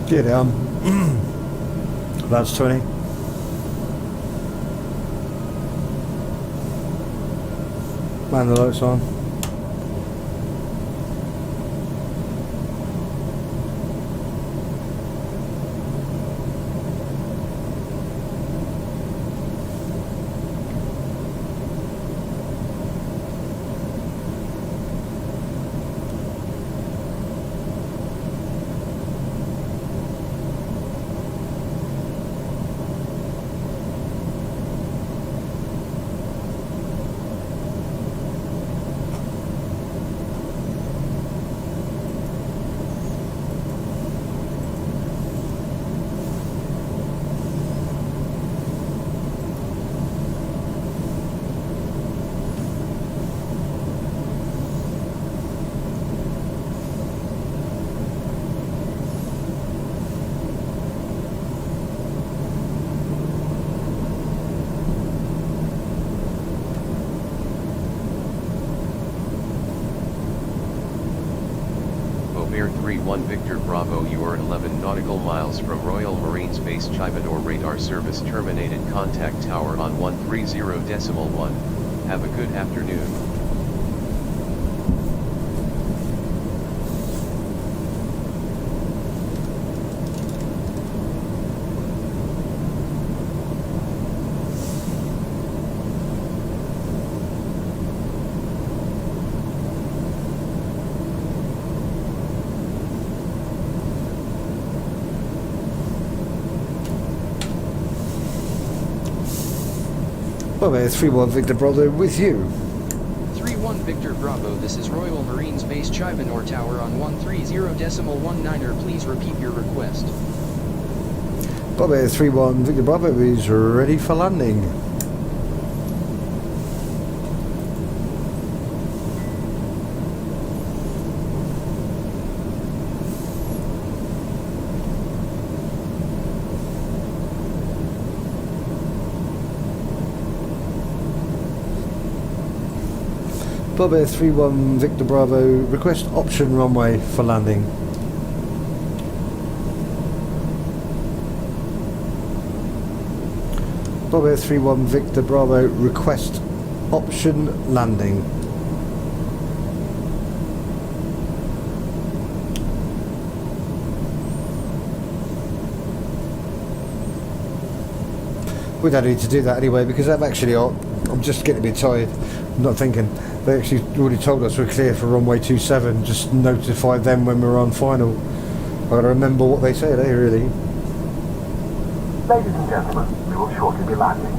Speaker 2: Get down. That's 20. Man, the lights on.
Speaker 7: Air 31 Victor Bravo, you are 11 nautical miles from Royal Marines Base Chivanor. Radar service terminated. Contact tower on 130.1. Have a good afternoon.
Speaker 2: Bob Air 31 Victor Bravo with you.
Speaker 11: 31 Victor Bravo, this is Royal Marines Base Chivanor Tower on 130.19. Please repeat your request.
Speaker 2: Bob Air 31 Victor Bravo is ready for landing. Bob Air 31 Victor Bravo, request option runway for landing. Bob Air 31 Victor Bravo, request option landing. We don't need to do that anyway because I'm actually I'm just getting a bit tired. I'm not thinking. They actually already told us we're clear for runway 27. Just notify them when we're on final. I've got to remember what they said, really.
Speaker 12: Ladies and gentlemen, we will shortly be landing.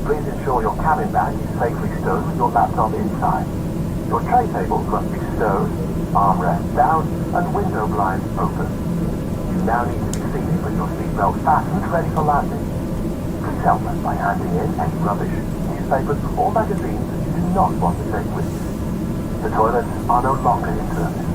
Speaker 12: Please ensure your cabin bag is safely stowed with your laptop inside. Your tray tables must be stowed, armrests down, and window blinds open. You now need to be seated with your seatbelt fastened, ready for landing. Please help us by handing in any rubbish, newspapers, or magazines that you do not want to take with you. The toilets are no longer in service.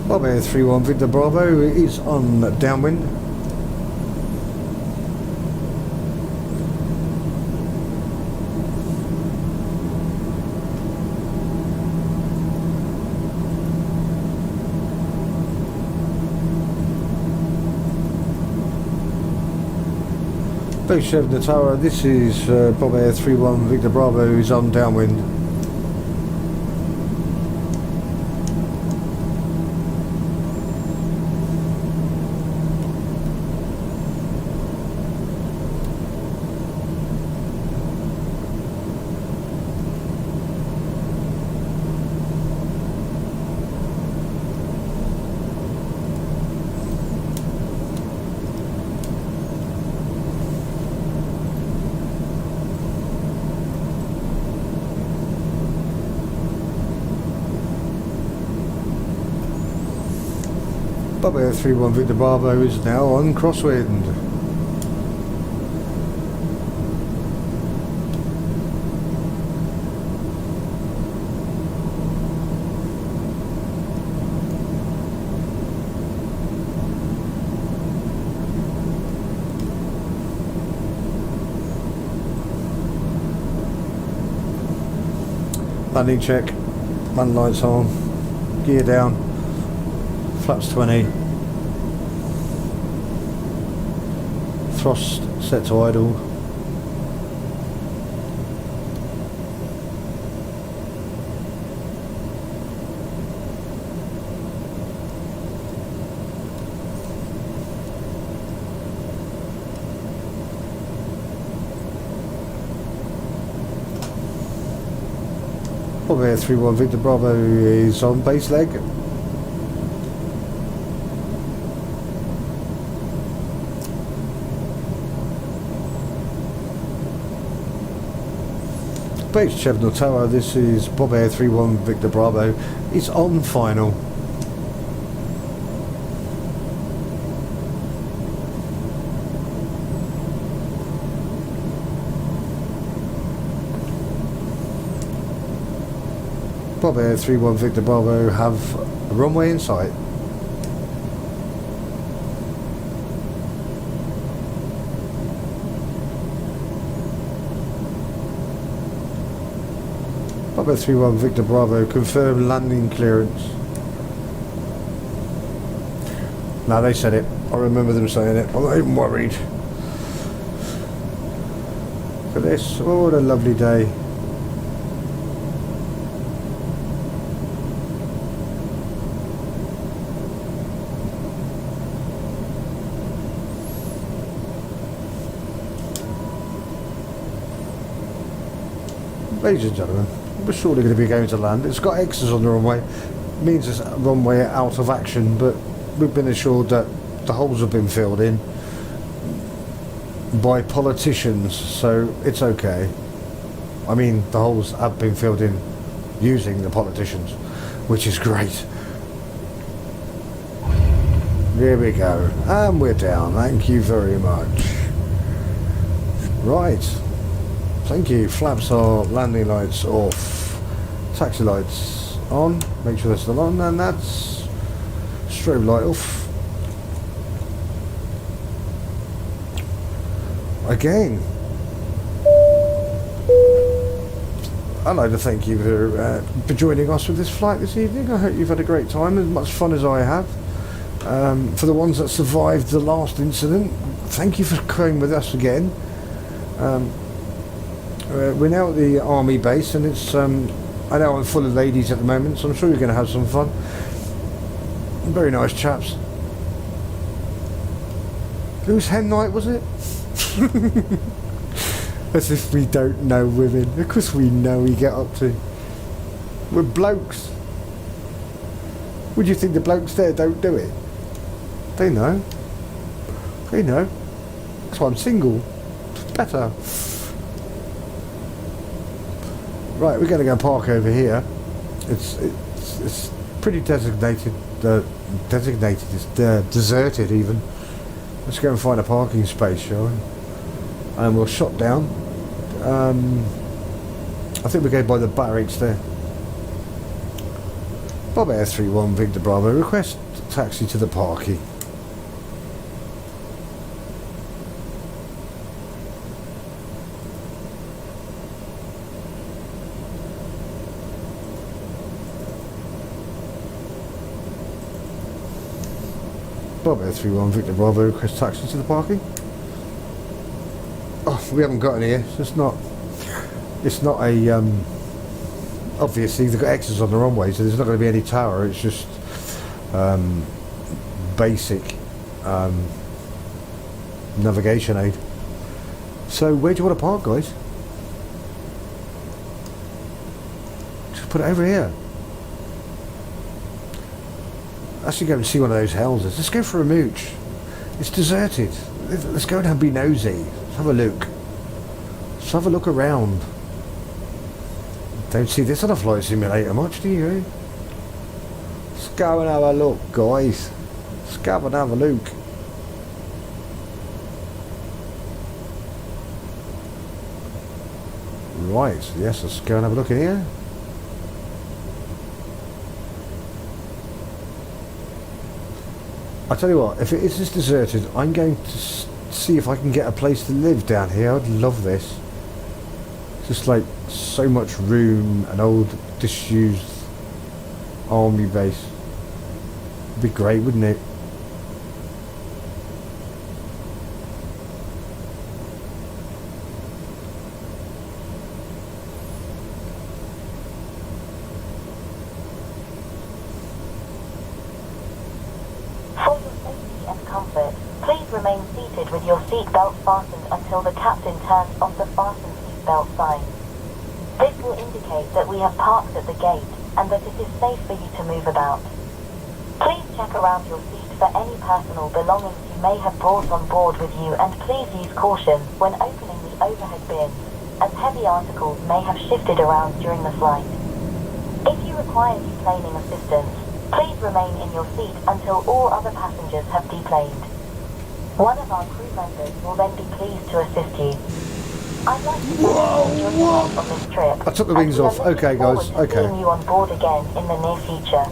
Speaker 2: Bob Air 31 Victor Bravo is on downwind. Base Chef Natara, this is Bob Air 31 Victor Bravo is on downwind. Bob Air 31 Victor Bravo is now on crosswind. Landing check, man lights on, gear down, flaps 20, thrust set to idle, Bob Air 31 Victor Bravo is on base leg. Base Chevnor Tower, this is Bob Air 31 Victor Bravo, it's on final. Bob Air 31 Victor Bravo have a runway in sight. Bob Air 31 Victor Bravo confirm landing clearance. No, they said it. I remember them saying it. I'm not even worried. Look at this. Oh, what a lovely day. Ladies and gentlemen, we're surely going to be going to land. It's got X's on the runway. Means it's a runway out of action, but we've been assured that the holes have been filled in by politicians, so it's okay. I mean, the holes have been filled in using the politicians, which is great. Here we go, and we're down. Thank you very much. Right, thank you. Flaps are, landing lights off, taxi lights on, make sure they're still on, and that's strobe light off. Again, I'd like to thank you for joining us with this flight this evening. I hope you've had a great time, as much fun as I have. For the ones that survived the last incident, thank you for coming with us again. We're now at the army base, and it's I know I'm full of ladies at the moment, so I'm sure you're going to have some fun. Very nice chaps. Whose hen night was it? As if we don't know women. Of course we know we get up to. We're blokes. Would you think the blokes there don't do it? They know. They know. That's why I'm single. It's better. Right, we're going to go park over here. It's pretty designated. It's deserted even. Let's go and find a parking space, shall we? And we'll shot down. I think we go by the barracks there. Bob Air 31 Victor Bravo, request taxi to the parking. Bob Air 31 Victor Bravo, request taxi to the parking. Oh, we haven't got any here. It's not a obviously they've got X's on the runway, so there's not going to be any tower. It's just basic navigation aid. So where do you want to park, guys? Just put it over here. Actually go and see one of those houses. Let's go for a mooch. It's deserted. Let's go and be nosy. Let's have a look. Let's have a look around. Don't see this on a flight simulator much, do you? Let's go and have a look, guys. Let's go and have a look. Right, yes, let's go and have a look in here. I tell you what, if it is just deserted, I'm going to see if I can get a place to live down here. I'd love this. Just like so much room, an old disused army base. It'd be great, wouldn't it?
Speaker 5: For your safety and comfort, please remain seated with your seatbelt fastened until the captain turns off the fasten seatbelt sign. This will indicate that we have parked at the gate and that it is safe for you to move about. Please check around your seat for any personal belongings you may have brought on board with you, and please use caution when opening the overhead bins, as heavy articles may have shifted around during the flight. If you require deplaning assistance, please remain in your seat until all other passengers have deplaned. One of our crew members will then be pleased to assist you. I'd like to thank you for joining us on this trip.
Speaker 2: I took the wings off. Okay, guys. Okay.
Speaker 5: Seeing you on board again in the near future.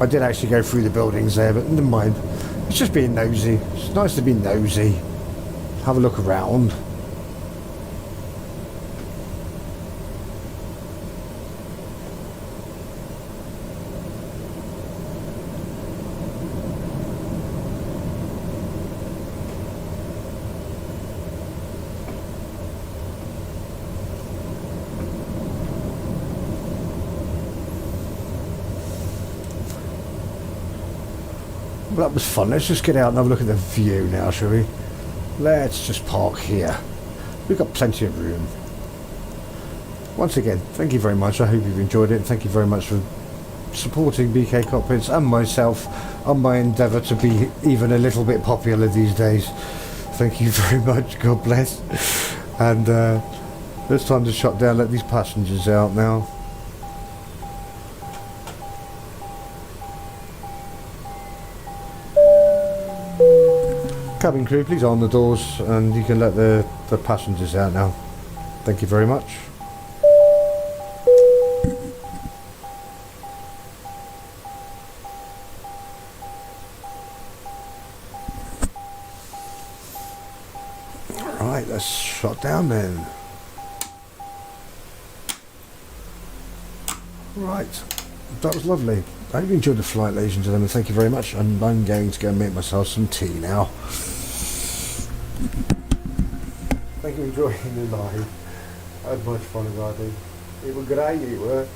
Speaker 2: I did actually go through the buildings there, but never mind. It's just being nosy. It's nice to be nosy. Have a look around. Well, that was fun. Let's just get out and have a look at the view now, shall we? let's just park here. We've got plenty of room. Once again, thank you very much. I hope you've enjoyed it. Thank you very much for supporting BK Cockpits and myself on my endeavour to be even a little bit popular these days. Thank you very much. God bless. And it's time to shut down, let these passengers out now. Cabin crew, please arm the doors and you can let the passengers out now. Thank you very much. Right, let's shut down then. Right, that was lovely. I hope you enjoyed the flight, ladies and gentlemen. Thank you very much. And I'm going to go and make myself some tea now. Thank you for enjoying the live. I had much fun as I did. It was great, it were.